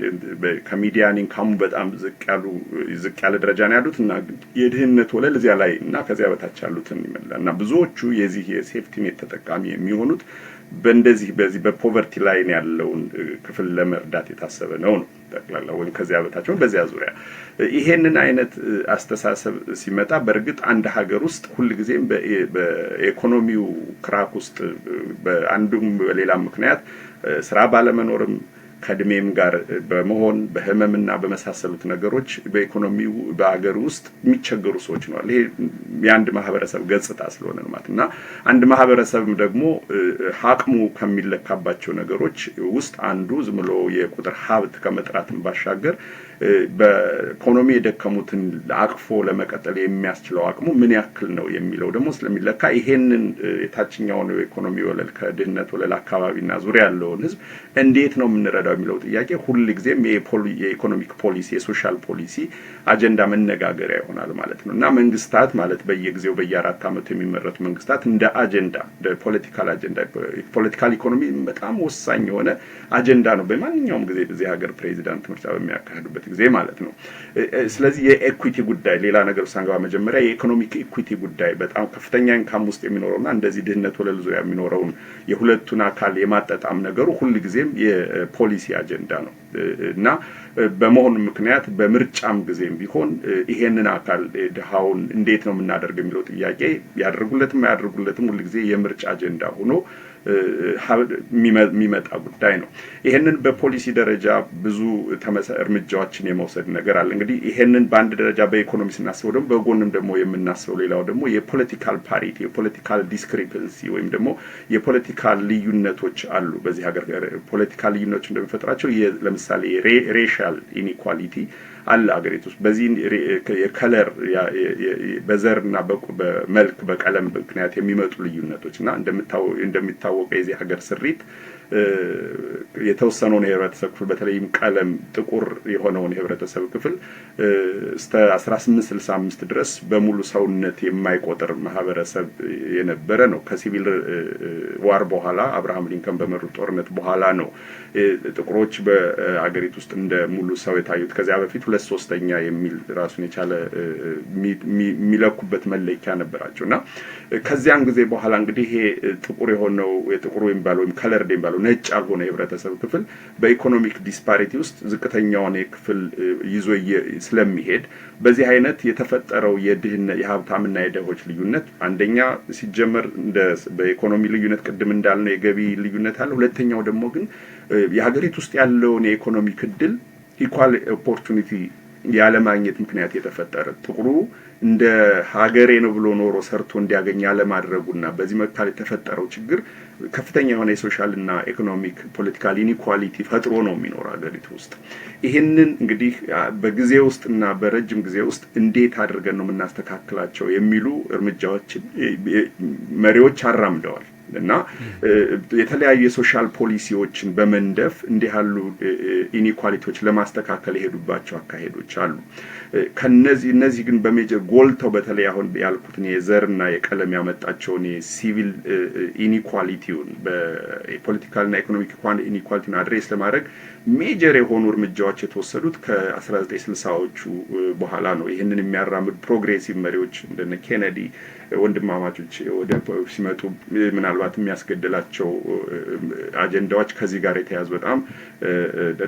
ከሚዲያን ኢንካሙ በጣም ዝቅ ያለ ደረጃ ነው ያሉት እና የድህነት ወለል እዚያ ላይ እና ከዚያ በታች ያሉትን ይመላል እና ብዙዎቹ የዚህ የሴፍቲ ኔት ተጠቃሚ የሚሆኑት በእንደዚህ በዚህ በፖቨርቲ ላይን ያለውን ክፍል ለመርዳት የታሰበ ነው ጠቅላላ ወይም ከዚያ በታቸው በዚያ ዙሪያ ይሄንን አይነት አስተሳሰብ ሲመጣ በእርግጥ አንድ ሀገር ውስጥ ሁሉ ጊዜም በኢኮኖሚው ክራክ ውስጥ በአንዱም በሌላ ምክንያት ስራ ባለመኖርም ከድሜም ጋር በመሆን በህመምና በመሳሰሉት ነገሮች በኢኮኖሚው በአገር ውስጥ የሚቸገሩ ሰዎች ነው። ይሄ የአንድ ማህበረሰብ ገጽታ ስለሆነ ነው ማለትና አንድ ማህበረሰብም ደግሞ አቅሙ ከሚለካባቸው ነገሮች ውስጥ አንዱ ዝም ብሎ የቁጥር ሀብት ከመጥራትን ባሻገር በኢኮኖሚ የደከሙትን አቅፎ ለመቀጠል የሚያስችለው አቅሙ ምን ያክል ነው የሚለው ደግሞ ስለሚለካ ይሄንን የታችኛውን ኢኮኖሚ ወለል ከድህነት ወለል አካባቢና ዙሪያ ያለውን ህዝብ እንዴት ነው የምንረዳው የሚለው ጥያቄ ሁሉ ጊዜም የኢኮኖሚክ ፖሊሲ የሶሻል ፖሊሲ አጀንዳ መነጋገሪያ ይሆናል ማለት ነው እና መንግስታት ማለት በየጊዜው በየ4 አመቱ የሚመረጡ መንግስታት እንደ አጀንዳ እንደ ፖለቲካል አጀንዳ ፖለቲካል ኢኮኖሚ በጣም ወሳኝ የሆነ አጀንዳ ነው በማንኛውም ጊዜ በዚህ ሀገር ፕሬዚዳንት ምርጫ በሚያካሂዱበት ጊዜ ማለት ነው። ስለዚህ የኢኩዊቲ ጉዳይ ሌላ ነገር ሳንገባ መጀመሪያ የኢኮኖሚክ ኢኩዊቲ ጉዳይ በጣም ከፍተኛ ኢንካም ውስጥ የሚኖረውና እንደዚህ ድህነት ወለል ዙሪያ የሚኖረውን የሁለቱን አካል የማጣጣም ነገሩ ሁሉ ጊዜም የፖሊሲ አጀንዳ ነው እና በመሆኑ ምክንያት በምርጫም ጊዜም ቢሆን ይሄንን አካል ድሃውን እንዴት ነው የምናደርገው የሚለው ጥያቄ ያደርጉለትም ያደርጉለትም ሁሉ ጊዜ የምርጫ አጀንዳ ሆኖ የሚመጣ ጉዳይ ነው። ይሄንን በፖሊሲ ደረጃ ብዙ እርምጃዎችን የመውሰድ ነገር አለ። እንግዲህ ይሄንን በአንድ ደረጃ በኢኮኖሚ ስናስበው ደግሞ በጎንም ደግሞ የምናስበው ሌላው ደግሞ የፖለቲካል ፓሪቲ የፖለቲካል ዲስክሪፐንሲ ወይም ደግሞ የፖለቲካል ልዩነቶች አሉ። በዚህ ሀገር ፖለቲካል ልዩነቶች እንደሚፈጥራቸው ለምሳሌ ሬሻል ኢኒኳሊቲ አለ ሀገሪቱ ውስጥ በዚህ የከለር በዘርና በመልክ በቀለም ምክንያት የሚመጡ ልዩነቶች እና እንደሚታወቀው የዚህ ሀገር ስሪት የተወሰነውን የህብረተሰብ ክፍል በተለይም ቀለም ጥቁር የሆነውን የህብረተሰብ ክፍል እስከ 1865 ድረስ በሙሉ ሰውነት የማይቆጥር ማህበረሰብ የነበረ ነው። ከሲቪል ዋር በኋላ አብርሃም ሊንከን በመሩት ጦርነት በኋላ ነው ጥቁሮች በአገሪቱ ውስጥ እንደ ሙሉ ሰው የታዩት። ከዚያ በፊት 2/3 የሚል ራሱን የቻለ የሚለኩበት መለኪያ ነበራቸውና ከዚያን ጊዜ በኋላ እንግዲህ ይሄ ጥቁር የሆነው የጥቁር የሚባለው ወይም ከለርድ የሚባለው ነጭ ያልሆነ የህብረተሰብ ክፍል በኢኮኖሚክ ዲስፓሪቲ ውስጥ ዝቅተኛውን ክፍል ይዞ ስለሚሄድ በዚህ አይነት የተፈጠረው የሀብታምና የደሆች ልዩነት አንደኛ ሲጀመር በኢኮኖሚ ልዩነት ቅድም እንዳልነው የገቢ ልዩነት አለ። ሁለተኛው ደግሞ ግን የሀገሪቱ ውስጥ ያለውን የኢኮኖሚ ክድል ኢኳል ኦፖርቹኒቲ ያለማግኘት ምክንያት የተፈጠረ ጥቁሩ እንደ ሀገሬ ነው ብሎ ኖሮ ሰርቶ እንዲያገኝ ያለማድረጉና በዚህ መካከል የተፈጠረው ችግር ከፍተኛ የሆነ የሶሻል እና ኢኮኖሚክ ፖለቲካል ኢኒኳሊቲ ፈጥሮ ነው የሚኖረው ሀገሪቱ ውስጥ። ይሄንን እንግዲህ በጊዜ ውስጥና በረጅም ጊዜ ውስጥ እንዴት አድርገን ነው የምናስተካክላቸው የሚሉ እርምጃዎችን መሪዎች አራምደዋል እና የተለያዩ የሶሻል ፖሊሲዎችን በመንደፍ እንዲህ ያሉ ኢኒኳሊቲዎች ለማስተካከል የሄዱባቸው አካሄዶች አሉ። እነዚህ ግን በሜጀር ጎልተው በተለይ አሁን ያልኩትን የዘርና የቀለም ያመጣቸውን የሲቪል ኢኒኳሊቲውን በፖለቲካልና ኢኮኖሚክ ኢኒኳሊቲውን አድሬስ ለማድረግ ሜጀር የሆኑ እርምጃዎች የተወሰዱት ከ1960ዎቹ በኋላ ነው። ይህንን የሚያራምዱ ፕሮግሬሲቭ መሪዎች እንደነ ኬነዲ ወንድማማቾች ወደ ሲመጡ ምናልባት የሚያስገድላቸው አጀንዳዎች ከዚህ ጋር የተያዙ በጣም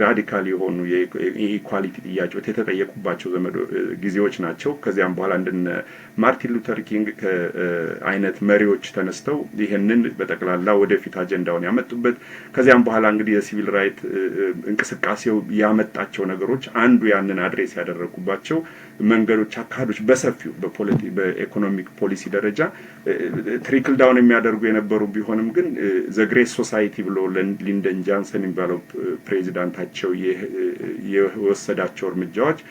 ራዲካል የሆኑ የኢኳሊቲ ጥያቄዎች የተጠየቁባቸው ጊዜዎች ናቸው። ከዚያም በኋላ እንደነ ማርቲን ሉተር ኪንግ አይነት መሪዎች ተነስተው ይህንን በጠቅላላ ወደፊት አጀንዳውን ያመጡበት ከዚያም በኋላ እንግዲህ የሲቪል ራይት እንቅስቃሴው ያመጣቸው ነገሮች አንዱ ያንን አድሬስ ያደረጉባቸው መንገዶች አካሄዶች በሰፊው በኢኮኖሚክ ፖሊሲ ደረጃ ትሪክል ዳውን የሚያደርጉ የነበሩ ቢሆንም ግን ዘ ግሬት ሶሳይቲ ብሎ ሊንደን ጆንሰን የሚባለው ፕሬዚዳንታቸው የወሰዳቸው እርምጃዎች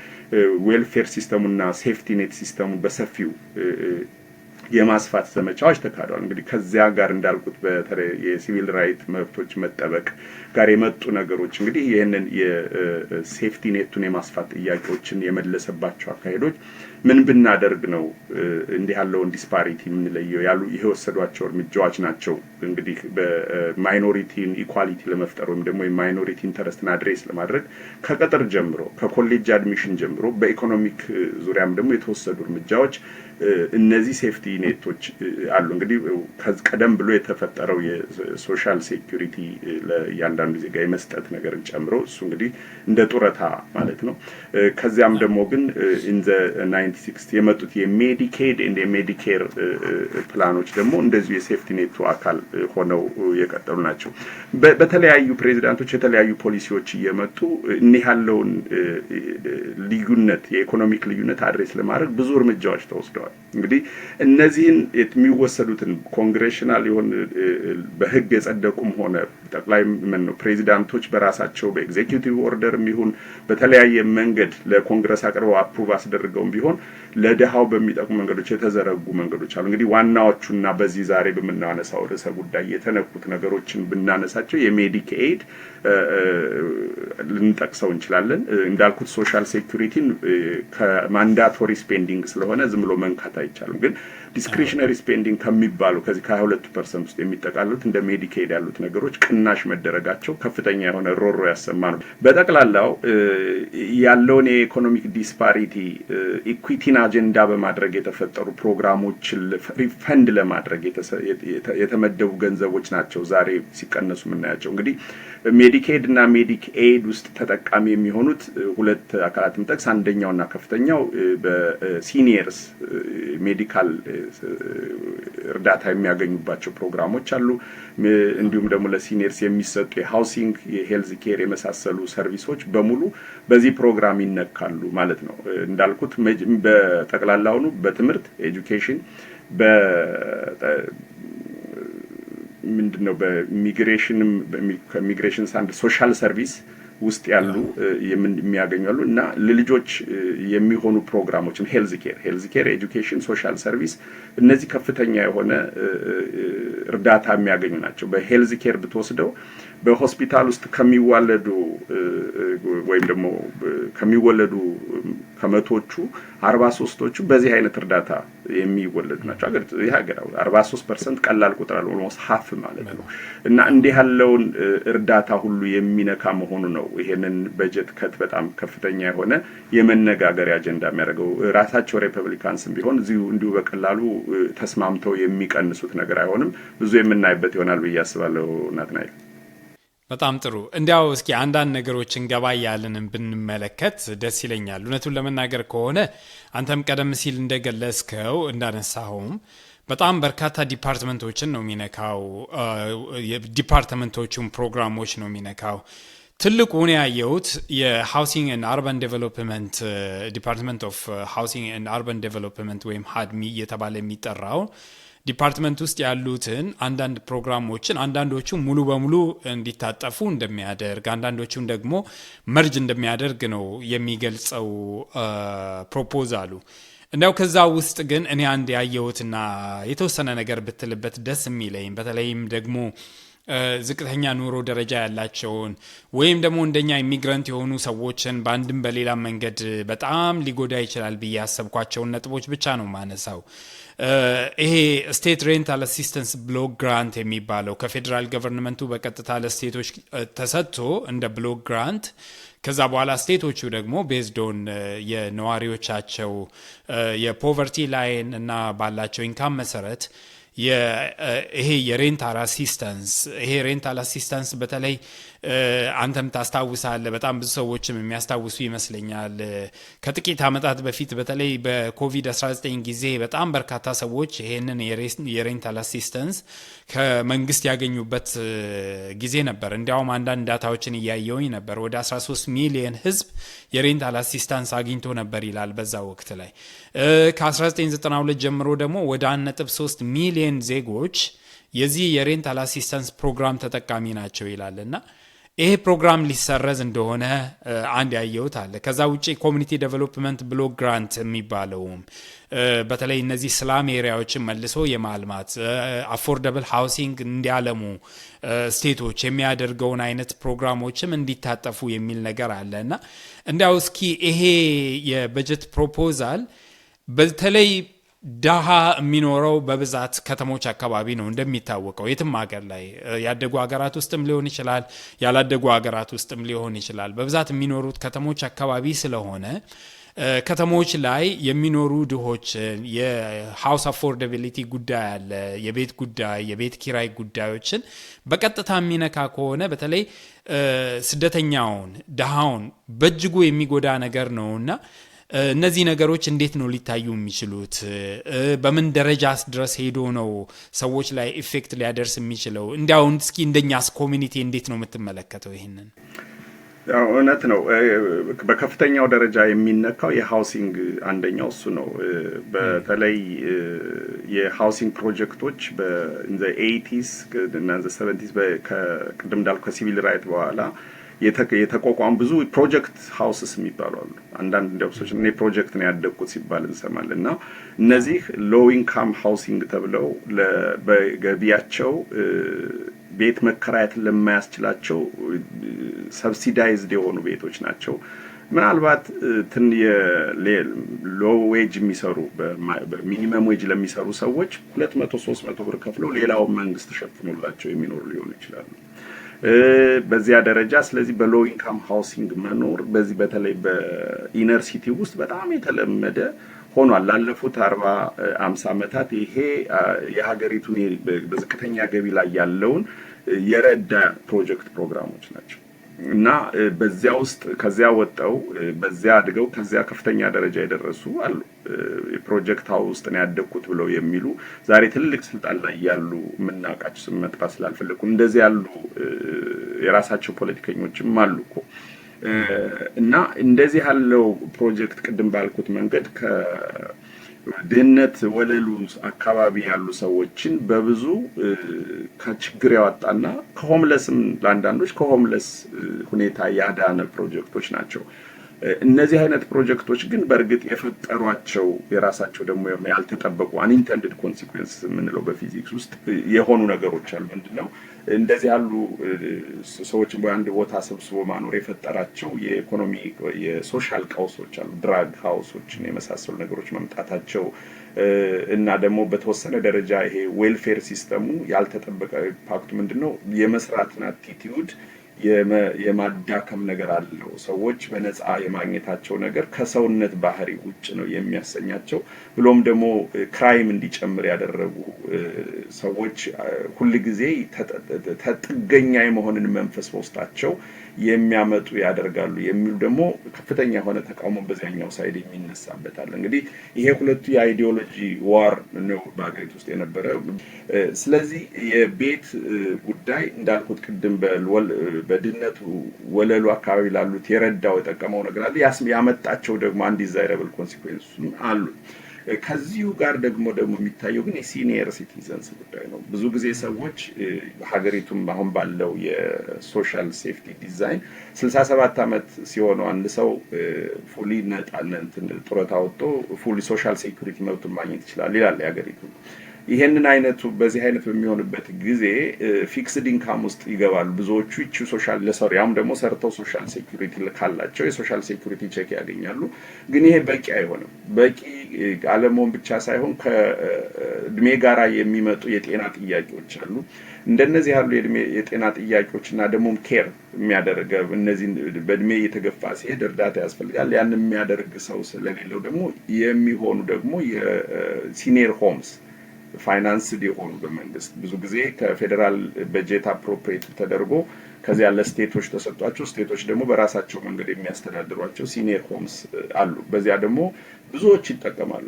ዌልፌር ሲስተሙና ሴፍቲ ኔት ሲስተሙን በሰፊው የማስፋት ዘመቻዎች ተካሂደዋል። እንግዲህ ከዚያ ጋር እንዳልኩት በተለይ የሲቪል ራይት መብቶች መጠበቅ ጋር የመጡ ነገሮች እንግዲህ ይህንን የሴፍቲ ኔቱን የማስፋት ጥያቄዎችን የመለሰባቸው አካሄዶች ምን ብናደርግ ነው እንዲህ ያለውን ዲስፓሪቲ የምንለየው ያሉ የወሰዷቸው እርምጃዎች ናቸው። እንግዲህ በማይኖሪቲን ኢኳሊቲ ለመፍጠር ወይም ደግሞ የማይኖሪቲ ኢንተረስትን አድሬስ ለማድረግ ከቅጥር ጀምሮ ከኮሌጅ አድሚሽን ጀምሮ በኢኮኖሚክ ዙሪያም ደግሞ የተወሰዱ እርምጃዎች እነዚህ ሴፍቲ ኔቶች አሉ። እንግዲህ ቀደም ብሎ የተፈጠረው የሶሻል ሴኩሪቲ ለእያንዳንዱ ዜጋ የመስጠት ነገርን ጨምሮ እሱ እንግዲህ እንደ ጡረታ ማለት ነው። ከዚያም ደግሞ ግን ኢን ዘ 96 የመጡት የሜዲኬድ እና የሜዲኬር ፕላኖች ደግሞ እንደዚህ የሴፍቲ ኔቱ አካል ሆነው የቀጠሉ ናቸው። በተለያዩ ፕሬዚዳንቶች የተለያዩ ፖሊሲዎች እየመጡ እኒህ ያለውን ልዩነት የኢኮኖሚክ ልዩነት አድሬስ ለማድረግ ብዙ እርምጃዎች ተወስደዋል። እንግዲህ እነዚህን የሚወሰዱትን ኮንግሬሽናል የሆነ በህግ የጸደቁም ሆነ ጠቅላይ ፕሬዚዳንቶች በራሳቸው በኤግዜኪዩቲቭ ኦርደርም ይሁን በተለያየ መንገድ ለኮንግረስ አቅርበው አፕሩቭ አስደርገውም ቢሆን ለደሃው በሚጠቅሙ መንገዶች የተዘረጉ መንገዶች አሉ። እንግዲህ ዋናዎቹና በዚህ ዛሬ በመናነሳው ርዕሰ ጉዳይ የተነኩት ነገሮችን ብናነሳቸው የሜዲኬድ ልንጠቅሰው እንችላለን። እንዳልኩት ሶሻል ሴኩሪቲን ከማንዳቶሪ ስፔንዲንግ ስለሆነ ዝም ብሎ መንካት አይቻልም። ግን ዲስክሪሽነሪ ስፔንዲንግ ከሚባሉ ከዚህ ከ22% ውስጥ የሚጠቃልሉት እንደ ሜዲኬድ ያሉት ነገሮች ቅናሽ መደረጋቸው ከፍተኛ የሆነ ሮሮ ያሰማ ነው። በጠቅላላው ያለውን የኢኮኖሚክ ዲስፓሪቲ ኢኩዊቲን አጀንዳ በማድረግ የተፈጠሩ ፕሮግራሞችን ሪፈንድ ለማድረግ የተመደቡ ገንዘቦች ናቸው ዛሬ ሲቀነሱ የምናያቸው። እንግዲህ ሜዲኬድ እና ሜዲኬድ ውስጥ ተጠቃሚ የሚሆኑት ሁለት አካላትን ጠቅስ አንደኛውና ከፍተኛው በሲኒየርስ ሜዲካል እርዳታ የሚያገኙባቸው ፕሮግራሞች አሉ። እንዲሁም ደግሞ ለሲኒየርስ የሚሰጡ የሃውሲንግ የሄልዝ ኬር የመሳሰሉ ሰርቪሶች በሙሉ በዚህ ፕሮግራም ይነካሉ ማለት ነው። እንዳልኩት በጠቅላላውኑ በትምህርት ኤጁኬሽን ምንድነው በሚግሬሽንም ከሚግሬሽን ሳንድ ሶሻል ሰርቪስ ውስጥ ያሉ የሚያገኙሉ እና ለልጆች የሚሆኑ ፕሮግራሞችን ሄልዝ ኬር ኤጁኬሽን ሶሻል ሰርቪስ እነዚህ ከፍተኛ የሆነ እርዳታ የሚያገኙ ናቸው። በሄልዝ ኬር ብትወስደው በሆስፒታል ውስጥ ከሚወለዱ ወይም ደግሞ ከሚወለዱ ከመቶቹ 43ቶቹ በዚህ አይነት እርዳታ የሚወለዱ ናቸው። ሀገራዊ 43% ቀላል ቁጥር አለ፣ ኦልሞስት ሀፍ ማለት ነው። እና እንዲህ ያለውን እርዳታ ሁሉ የሚነካ መሆኑ ነው ይሄንን በጀት ከት በጣም ከፍተኛ የሆነ የመነጋገሪያ አጀንዳ የሚያደርገው። ራሳቸው ሪፐብሊካንስም ቢሆን እንዲሁ በቀላሉ ተስማምተው የሚቀንሱት ነገር አይሆንም። ብዙ የምናይበት ይሆናል ብዬ አስባለሁ። ናትናኤል በጣም ጥሩ። እንዲያው እስኪ አንዳንድ ነገሮችን ገባ ያለንን ብንመለከት ደስ ይለኛል። እውነቱን ለመናገር ከሆነ አንተም ቀደም ሲል እንደገለጽከው እንዳነሳኸውም በጣም በርካታ ዲፓርትመንቶችን ነው የሚነካው። ዲፓርትመንቶቹም ፕሮግራሞች ነው የሚነካው። ትልቁን ያየሁት የሃውሲንግ ኤንድ አርባን ዴቨሎፕመንት ዲፓርትመንት ኦፍ ሃውሲንግ ኤንድ አርባን ዴቨሎፕመንት ወይም ሀድሚ እየተባለ የሚጠራው ዲፓርትመንት ውስጥ ያሉትን አንዳንድ ፕሮግራሞችን አንዳንዶቹ ሙሉ በሙሉ እንዲታጠፉ እንደሚያደርግ አንዳንዶቹን ደግሞ መርጅ እንደሚያደርግ ነው የሚገልጸው ፕሮፖዛሉ። እንዲያው ከዛ ውስጥ ግን እኔ አንድ ያየሁትና የተወሰነ ነገር ብትልበት ደስ የሚለኝ በተለይም ደግሞ ዝቅተኛ ኑሮ ደረጃ ያላቸውን ወይም ደግሞ እንደኛ ኢሚግራንት የሆኑ ሰዎችን በአንድም በሌላ መንገድ በጣም ሊጎዳ ይችላል ብዬ ያሰብኳቸውን ነጥቦች ብቻ ነው ማነሳው። ይሄ ስቴት ሬንታል አሲስተንስ ብሎክ ግራንት የሚባለው ከፌዴራል ገቨርንመንቱ በቀጥታ ለስቴቶች ተሰጥቶ እንደ ብሎክ ግራንት ከዛ በኋላ ስቴቶቹ ደግሞ ቤዝዶን የነዋሪዎቻቸው የፖቨርቲ ላይን እና ባላቸው ኢንካም መሰረት ይሄ የሬንታል አሲስታንስ በተለይ አንተም ታስታውሳለህ፣ በጣም ብዙ ሰዎችም የሚያስታውሱ ይመስለኛል። ከጥቂት ዓመታት በፊት በተለይ በኮቪድ-19 ጊዜ በጣም በርካታ ሰዎች ይሄንን የሬንታል አሲስታንስ ከመንግስት ያገኙበት ጊዜ ነበር። እንዲያውም አንዳንድ ዳታዎችን እያየውኝ ነበር። ወደ 13 ሚሊዮን ህዝብ የሬንታል አሲስታንስ አግኝቶ ነበር ይላል በዛ ወቅት ላይ። ከ1992 ጀምሮ ደግሞ ወደ 1.3 ሚሊዮን ዜጎች የዚህ የሬንታል አሲስታንስ ፕሮግራም ተጠቃሚ ናቸው ይላልና ይሄ ፕሮግራም ሊሰረዝ እንደሆነ አንድ ያየሁት አለ። ከዛ ውጪ ኮሚኒቲ ዴቨሎፕመንት ብሎክ ግራንት የሚባለውም በተለይ እነዚህ ስላም ኤሪያዎችን መልሶ የማልማት አፎርደብል ሃውሲንግ እንዲያለሙ ስቴቶች የሚያደርገውን አይነት ፕሮግራሞችም እንዲታጠፉ የሚል ነገር አለና እንዲያው እስኪ ይሄ የበጀት ፕሮፖዛል በተለይ ዳሃ የሚኖረው በብዛት ከተሞች አካባቢ ነው እንደሚታወቀው። የትም ሀገር ላይ ያደጉ ሀገራት ውስጥም ሊሆን ይችላል፣ ያላደጉ ሀገራት ውስጥም ሊሆን ይችላል። በብዛት የሚኖሩት ከተሞች አካባቢ ስለሆነ ከተሞች ላይ የሚኖሩ ድሆችን የሃውስ አፎርደቢሊቲ ጉዳይ አለ፣ የቤት ጉዳይ፣ የቤት ኪራይ ጉዳዮችን በቀጥታ የሚነካ ከሆነ በተለይ ስደተኛውን ድሃውን በእጅጉ የሚጎዳ ነገር ነውና እነዚህ ነገሮች እንዴት ነው ሊታዩ የሚችሉት? በምን ደረጃ ድረስ ሄዶ ነው ሰዎች ላይ ኢፌክት ሊያደርስ የሚችለው? እንዲያው እስኪ እንደኛስ ኮሚኒቲ እንዴት ነው የምትመለከተው ይሄንን? እውነት ነው። በከፍተኛው ደረጃ የሚነካው የሃውሲንግ አንደኛው እሱ ነው። በተለይ የሃውሲንግ ፕሮጀክቶች በኢን ዘ 80s እና 70s ከቅድም እንዳልኩ ከሲቪል ራይት በኋላ የተቋቋሙ ብዙ ፕሮጀክት ሃውስስ የሚባሉ አሉ። አንዳንድ እንደውሶች እኔ ፕሮጀክት ነው ያደግኩት ሲባል እንሰማለን። እና እነዚህ ሎው ኢንካም ሃውሲንግ ተብለው በገቢያቸው ቤት መከራየት ለማያስችላቸው ሰብሲዳይዝድ የሆኑ ቤቶች ናቸው። ምናልባት ሎው ዌጅ የሚሰሩ በሚኒመም ዌጅ ለሚሰሩ ሰዎች 200-300 ብር ከፍለው ሌላው መንግስት ሸፍኖላቸው የሚኖሩ ሊሆኑ ይችላሉ። በዚያ ደረጃ ስለዚህ በሎው ኢንካም ሃውሲንግ መኖር በዚህ በተለይ በኢነር ሲቲ ውስጥ በጣም የተለመደ ሆኗል። ላለፉት 40-50 ዓመታት ይሄ የሀገሪቱን በዝቅተኛ ገቢ ላይ ያለውን የረዳ ፕሮጀክት ፕሮግራሞች ናቸው እና በዚያ ውስጥ ከዚያ ወጣው በዚያ አድገው ከዚያ ከፍተኛ ደረጃ የደረሱ አሉ። ፕሮጀክት ውስጥ ነው ያደግኩት ብለው የሚሉ ዛሬ ትልቅ ስልጣን ላይ ያሉ ምናቃቸው ስም መጥራት ስላልፈለኩ እንደዚህ ያሉ የራሳቸው ፖለቲከኞችም አሉ እኮ እና እንደዚህ ያለው ፕሮጀክት ቅድም ባልኩት መንገድ ከድህነት ወለሉ አካባቢ ያሉ ሰዎችን በብዙ ከችግር ያወጣና ከሆምለስም ለአንዳንዶች ከሆምለስ ሁኔታ ያዳነ ፕሮጀክቶች ናቸው። እነዚህ አይነት ፕሮጀክቶች ግን በእርግጥ የፈጠሯቸው የራሳቸው ደግሞ ያልተጠበቁ አንኢንተንድድ ኮንሲኩዌንስ የምንለው በፊዚክስ ውስጥ የሆኑ ነገሮች አሉ። ምንድነው እንደዚህ ያሉ ሰዎችን በአንድ ቦታ ሰብስቦ ማኖር የፈጠራቸው የኢኮኖሚ የሶሻል ቀውሶች አሉ። ድራግ ሃውሶችን የመሳሰሉ ነገሮች መምጣታቸው እና ደግሞ በተወሰነ ደረጃ ይሄ ዌልፌር ሲስተሙ ያልተጠበቀ ኢምፓክቱ ምንድነው የመስራትን አቲቲዩድ የማዳከም ነገር አለው። ሰዎች በነፃ የማግኘታቸው ነገር ከሰውነት ባህሪ ውጭ ነው የሚያሰኛቸው። ብሎም ደግሞ ክራይም እንዲጨምር ያደረጉ ሰዎች ሁልጊዜ ጥገኛ የመሆንን መንፈስ በውስጣቸው የሚያመጡ ያደርጋሉ የሚሉ ደግሞ ከፍተኛ የሆነ ተቃውሞ በዚያኛው ሳይድ የሚነሳበታል። እንግዲህ ይሄ ሁለቱ የአይዲዮሎጂ ዋር ነው በሀገሪቱ ውስጥ የነበረ። ስለዚህ የቤት ጉዳይ እንዳልኩት ቅድም በድህነቱ ወለሉ አካባቢ ላሉት የረዳው የጠቀመው ነገር አለ። ያመጣቸው ደግሞ አንዲዛይረብል ኮንሲኩዌንስ አሉ። ከዚሁ ጋር ደግሞ የሚታየው ግን የሲኒየር ሲቲዘንስ ጉዳይ ነው። ብዙ ጊዜ ሰዎች ሀገሪቱም አሁን ባለው የሶሻል ሴፍቲ ዲዛይን 67 ዓመት ሲሆነው አንድ ሰው ፉሊ ጡረታ ወጥቶ ፉሊ ሶሻል ሴኩሪቲ መብቱን ማግኘት ይችላል ይላል የሀገሪቱ። ይሄንን አይነቱ በዚህ አይነት በሚሆንበት ጊዜ ፊክስድ ኢንካም ውስጥ ይገባሉ ብዙዎቹ። እቺ ሶሻል ለሰር ያም ደግሞ ሰርተው ሶሻል ሴኩሪቲ ካላቸው የሶሻል ሴኩሪቲ ቼክ ያገኛሉ። ግን ይሄ በቂ አይሆንም። በቂ አለመሆን ብቻ ሳይሆን ከእድሜ ጋራ የሚመጡ የጤና ጥያቄዎች አሉ። እንደነዚህ ያሉ የጤና ጥያቄዎችና ደግሞ ኬር የሚያደርግ እነዚህ በእድሜ እየተገፋ ሲሄድ እርዳታ ያስፈልጋል። ያን የሚያደርግ ሰው ስለሌለው ደግሞ የሚሆኑ ደግሞ የሲኒየር ሆምስ ፋይናንስድ የሆኑ በመንግስት ብዙ ጊዜ ከፌዴራል በጀት አፕሮፕሪየት ተደርጎ ከዚያ ለስቴቶች ተሰጥቷቸው ስቴቶች ደግሞ በራሳቸው መንገድ የሚያስተዳድሯቸው ሲኒየር ሆምስ አሉ። በዚያ ደግሞ ብዙዎች ይጠቀማሉ።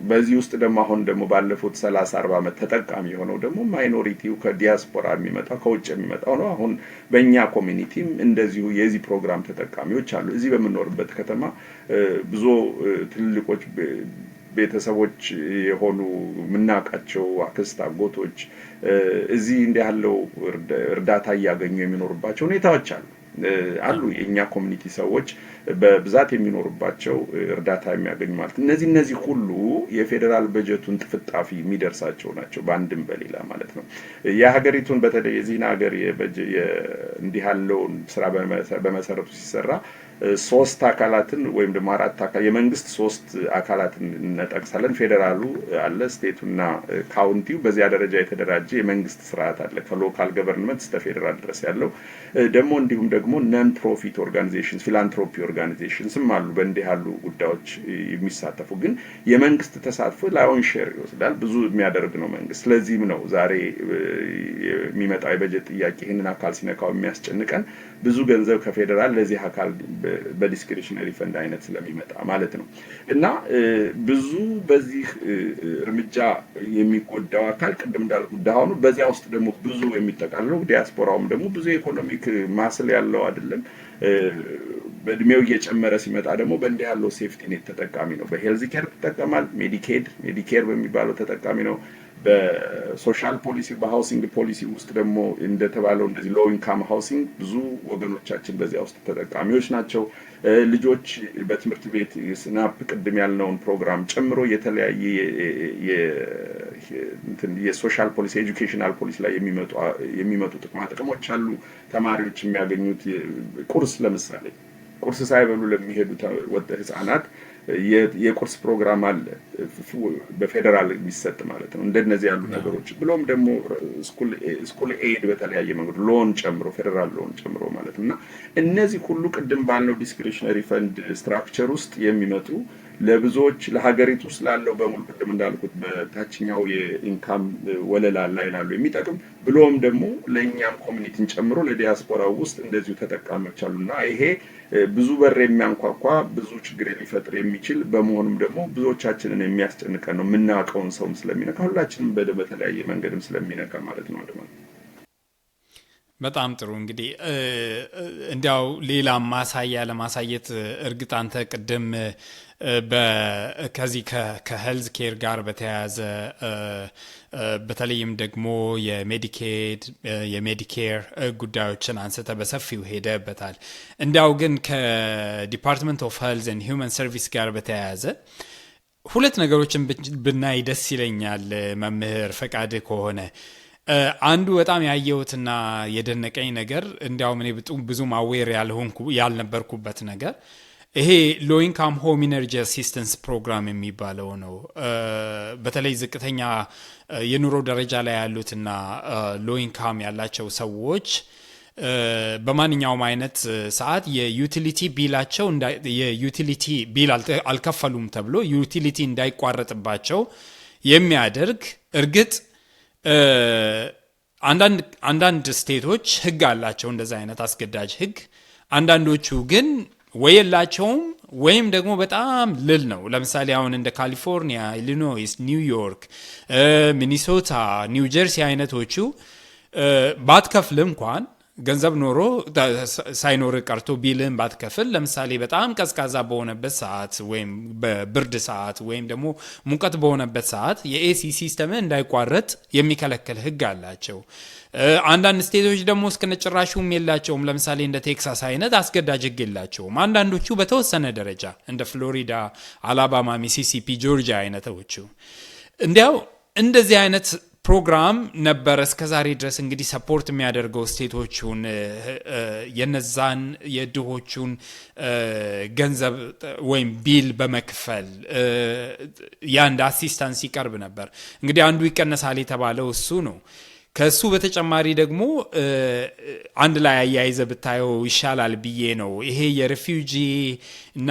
በዚህ ውስጥ ደግሞ አሁን ደግሞ ባለፉት 30-40 ዓመት ተጠቃሚ የሆነው ደግሞ ማይኖሪቲው ከዲያስፖራ የሚመጣው ከውጭ የሚመጣው ነው። አሁን በእኛ ኮሚኒቲም እንደዚሁ የዚህ ፕሮግራም ተጠቃሚዎች አሉ። እዚህ በምንኖርበት ከተማ ብዙ ትልልቆች ቤተሰቦች የሆኑ የምናውቃቸው አክስት አጎቶች እዚህ እንዲህ ያለው እርዳታ እያገኙ የሚኖሩባቸው ሁኔታዎች አሉ። የእኛ ኮሚኒቲ ሰዎች በብዛት የሚኖሩባቸው እርዳታ የሚያገኙ ማለት እነዚህ ሁሉ የፌዴራል በጀቱን ጥፍጣፊ የሚደርሳቸው ናቸው በአንድም በሌላ ማለት ነው። የሀገሪቱን በተለይ የዚህን ሀገር እንዲህ ያለውን ስራ በመሰረቱ ሲሰራ 3 አካላትን ወይም ደግሞ 4 አካላት የመንግስት 3 አካላትን እንጠቅሳለን። ፌዴራሉ አለ፣ ስቴቱና ካውንቲው በዚያ ደረጃ የተደራጀ የመንግስት ስርዓት አለ ከሎካል ገቨርንመንት እስከ ፌዴራል ድረስ ያለው ደግሞ እንዲሁም ደግሞ ነን ፕሮፊት ኦርጋናይዜሽንስ ፊላንትሮፒ ኦርጋናይዜሽንስም አሉ በእንዲህ ያሉ ጉዳዮች የሚሳተፉ። ግን የመንግስት ተሳትፎ ላይሆን ሼር ይወስዳል ብዙ የሚያደርግ ነው መንግስት። ስለዚህም ነው ዛሬ የሚመጣው የበጀት ጥያቄ ይህንን አካል ሲነካው የሚያስጨንቀን ብዙ ገንዘብ ከፌዴራል ለዚህ አካል በዲስክሪሽነሪ ፈንድ አይነት ስለሚመጣ ማለት ነው። እና ብዙ በዚህ እርምጃ የሚጎዳው አካል ቅድም እንዳልኩት ድሃው ነው። በዚያ ውስጥ ደግሞ ብዙ የሚጠቃልለው ዲያስፖራውም ደግሞ ብዙ ኢኮኖሚክ ማስል ያለው አይደለም። በእድሜው እየጨመረ ሲመጣ ደግሞ በእንዲህ ያለው ሴፍቲ ኔት ተጠቃሚ ነው። በሄልዝ ኬር ይጠቀማል። ሜዲኬር በሚባለው ተጠቃሚ ነው። በሶሻል ፖሊሲ በሃውሲንግ ፖሊሲ ውስጥ ደግሞ እንደተባለው እንደዚህ ሎው ኢንካም ሃውሲንግ ብዙ ወገኖቻችን በዚያ ውስጥ ተጠቃሚዎች ናቸው። ልጆች በትምህርት ቤት ስናፕ ቅድም ያልነውን ፕሮግራም ጨምሮ የተለያየ የሶሻል ፖሊሲ ኤጁኬሽናል ፖሊሲ ላይ የሚመጡ ጥቅሞች አሉ። ተማሪዎች የሚያገኙት ቁርስ ለምሳሌ ቁርስ ሳይበሉ ለሚሄዱ ህፃናት የቁርስ ፕሮግራም አለ በፌደራል የሚሰጥ ማለት ነው። እንደነዚህ ያሉ ነገሮች ብሎም ደግሞ ስኩል ኤድ በተለያየ መንገድ ሎን ጨምሮ ፌደራል ሎን ጨምሮ ማለት እና እነዚህ ሁሉ ቅድም ባልነው ዲስክሪሽነሪ ፈንድ ስትራክቸር ውስጥ የሚመጡ ለብዙዎች ለሀገሪቱ ውስጥ ላለው በሙሉ ቅድም እንዳልኩት በታችኛው የኢንካም ወለላ ላይ ላሉ የሚጠቅም ብሎም ደግሞ ለእኛም ኮሚኒቲን ጨምሮ ለዲያስፖራው ውስጥ እንደዚሁ ተጠቃሚዎች አሉና ይሄ ብዙ በር የሚያንኳኳ ብዙ ችግር ሊፈጥር የሚችል በመሆኑም ደግሞ ብዙዎቻችንን የሚያስጨንቀን ነው። የምናውቀውን ሰውም ስለሚነካ ሁላችንም በተለያየ መንገድም ስለሚነካ ማለት ነው። በጣም ጥሩ እንግዲህ እንዲያው ሌላ ማሳያ ለማሳየት እርግጥ አንተ ቅድም ከዚህ ከሄልዝ ኬር ጋር በተያያዘ በተለይም ደግሞ የሜዲኬድ የሜዲኬር ጉዳዮችን አንስተ በሰፊው ሄደበታል። እንዲያው ግን ከዲፓርትመንት ኦፍ ሄልዝ ኤንድ ሂውመን ሰርቪስ ጋር በተያያዘ ሁለት ነገሮችን ብናይ ደስ ይለኛል መምህር ፈቃድ ከሆነ። አንዱ በጣም ያየሁትና የደነቀኝ ነገር እንዲያውም እኔ ብዙም አዌር ያልነበርኩበት ነገር ይሄ ሎ ኢንካም ሆም ኢነርጂ አሲስተንስ ፕሮግራም የሚባለው ነው። በተለይ ዝቅተኛ የኑሮ ደረጃ ላይ ያሉትና ሎ ኢንካም ያላቸው ሰዎች በማንኛውም አይነት ሰዓት የዩቲሊቲ ቢላቸው የዩቲሊቲ ቢል አልከፈሉም ተብሎ ዩቲሊቲ እንዳይቋረጥባቸው የሚያደርግ እርግጥ አንዳንድ ስቴቶች ህግ አላቸው እንደዛ አይነት አስገዳጅ ህግ። አንዳንዶቹ ግን ወይ የላቸውም ወይም ደግሞ በጣም ልል ነው። ለምሳሌ አሁን እንደ ካሊፎርኒያ፣ ኢሊኖይስ፣ ኒውዮርክ፣ ሚኒሶታ፣ ኒው ጀርሲ አይነቶቹ ባትከፍል እንኳን ገንዘብ ኖሮ ሳይኖር ቀርቶ ቢልን ባትከፍል ለምሳሌ በጣም ቀዝቃዛ በሆነበት ሰዓት ወይም በብርድ ሰዓት ወይም ደግሞ ሙቀት በሆነበት ሰዓት የኤሲ ሲስተም እንዳይቋረጥ የሚከለክል ህግ አላቸው። አንዳንድ ስቴቶች ደግሞ እስከነጭራሹም የላቸውም። ለምሳሌ እንደ ቴክሳስ አይነት አስገዳጅ ህግ የላቸውም። አንዳንዶቹ በተወሰነ ደረጃ እንደ ፍሎሪዳ፣ አላባማ፣ ሚሲሲፒ፣ ጆርጂያ አይነቶቹ እንዲያው እንደዚህ አይነት ፕሮግራም ነበር እስከዛሬ ድረስ እንግዲህ ሰፖርት የሚያደርገው ስቴቶቹን የነዛን የድሆቹን ገንዘብ ወይም ቢል በመክፈል ያንድ አሲስታንስ ይቀርብ ነበር። እንግዲህ አንዱ ይቀነሳል የተባለው እሱ ነው። ከሱ በተጨማሪ ደግሞ አንድ ላይ አያይዘ ብታየው ይሻላል ብዬ ነው። ይሄ የሪፊውጂ እና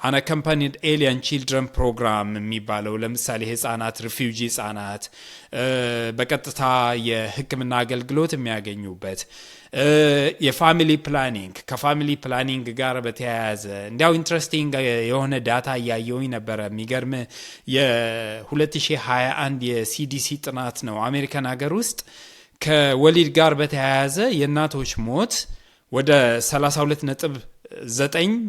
አንአካምፓኒድ ኤሊየን ቺልድረን ፕሮግራም የሚባለው ለምሳሌ ህፃናት ሪፊውጂ ህፃናት በቀጥታ የህክምና አገልግሎት የሚያገኙበት የፋሚሊ ፕላኒንግ ከፋሚሊ ፕላኒንግ ጋር በተያያዘ እንዲያው ኢንትረስቲንግ የሆነ ዳታ እያየሁኝ ነበረ። የሚገርም የ2021 የሲዲሲ ጥናት ነው። አሜሪካን ሀገር ውስጥ ከወሊድ ጋር በተያያዘ የእናቶች ሞት ወደ 32.9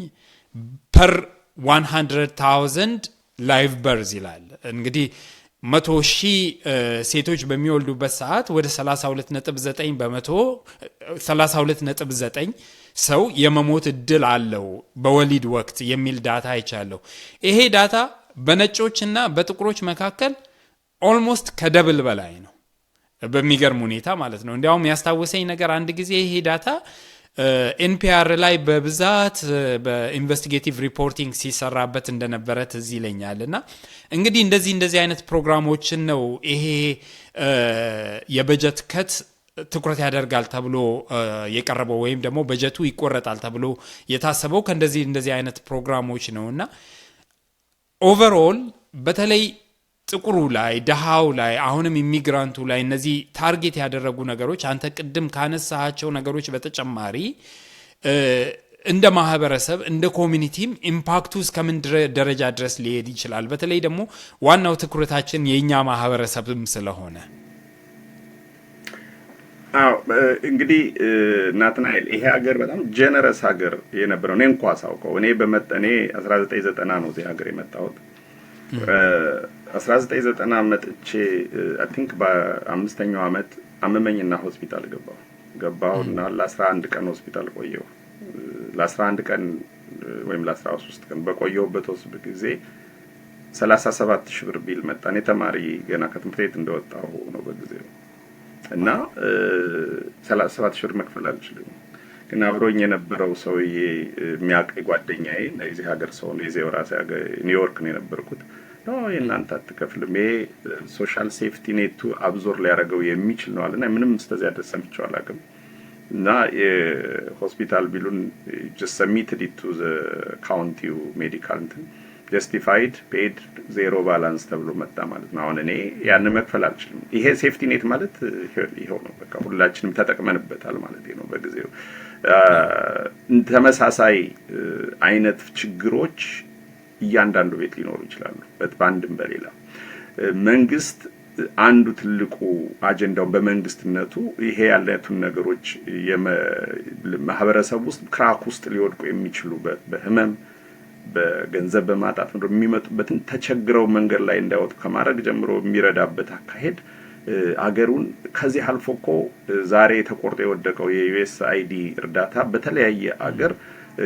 ፐር 100,000 ላይቭ በርዝ ይላል። እንግዲህ 100,000 ሴቶች በሚወልዱበት ሰዓት ወደ 32.9 በመቶ 32.9 ሰው የመሞት እድል አለው በወሊድ ወቅት የሚል ዳታ አይቻለሁ። ይሄ ዳታ በነጮችና በጥቁሮች መካከል ኦልሞስት ከደብል በላይ ነው በሚገርም ሁኔታ ማለት ነው። እንዲያውም ያስታወሰኝ ነገር አንድ ጊዜ ይሄ ዳታ ኤንፒአር ላይ በብዛት በኢንቨስቲጌቲቭ ሪፖርቲንግ ሲሰራበት እንደነበረ ትዝ ይለኛልና እንግዲህ እንደዚህ አይነት ፕሮግራሞችን ነው ይሄ የበጀት ከት ትኩረት ያደርጋል ተብሎ የቀረበው ወይም ደግሞ በጀቱ ይቆረጣል ተብሎ የታሰበው ከእንደዚህ አይነት ፕሮግራሞች ነውና ኦቨርኦል በተለይ ጥቁሩ ላይ ደሃው ላይ አሁንም ኢሚግራንቱ ላይ እነዚህ ታርጌት ያደረጉ ነገሮች አንተ ቅድም ካነሳቸው ነገሮች በተጨማሪ እንደ ማህበረሰብ እንደ ኮሚኒቲም ኢምፓክቱ እስከምን ደረጃ ድረስ ሊሄድ ይችላል? በተለይ ደግሞ ዋናው ትኩረታችን የኛ ማህበረሰብም ስለሆነ እንግዲህ ናትናኤል ይሄ ሀገር በጣም ጀነረስ ሀገር የነበረው እኔ እንኳን ሳውቀው እኔ 1990 ነው እዚህ ሀገር የመጣሁት 1990 መጥቼ አይ ቲንክ በአምስተኛው አመት አመመኝና ሆስፒታል ገባሁና ለ11 ቀን ሆስፒታል ቆየሁ። ለ11 ቀን ወይም ለ13 ቀን በቆየሁበት ጊዜ 37,000 ብር ቢል መጣ። እኔ ተማሪ ገና ከትምህርት ቤት እንደወጣሁ ነው በጊዜው እና 37,000 ብር መክፈል አልችልም። ግን አብሮኝ የነበረው ሰውዬ የሚያውቀኝ ጓደኛዬ እዚህ ሀገር ሰው ነው የዚህ ራሴ ሀገር ኒውዮርክ ነው የነበርኩት ነው የእናንተ አትከፍልም ይሄ ሶሻል ሴፍቲ ኔቱ አብዞር ሊያደርገው የሚችል ነው አለና ምንምስተዚያ ድረስ ሰምቼው አላውቅም። እና የሆስፒታል ቢሉን just submitted it to the county medical justified paid zero balance ተብሎ መጣ ማለት ነው። አሁን እኔ ያን መክፈል አልችልም። ይሄ ሴፍቲ ኔት ማለት ይሄው ነው በቃ ሁላችንም ተጠቅመንበታል ማለት ነው በጊዜው። ተመሳሳይ አይነት ችግሮች እያንዳንዱ ቤት ሊኖሩ ይችላሉ በአንድም በሌላ። መንግስት አንዱ ትልቁ አጀንዳው በመንግስትነቱ ይሄ ያለቱን ነገሮች ማህበረሰብ ውስጥ ክራክ ውስጥ ሊወድቁ የሚችሉ በህመም በገንዘብ በማጣት የሚመጡበትን ተቸግረው መንገድ ላይ እንዳይወጡ ከማድረግ ጀምሮ የሚረዳበት አካሄድ አገሩን ከዚህ አልፎ እኮ ዛሬ ተቆርጦ የወደቀው የዩኤስአይዲ እርዳታ በተለያየ አገር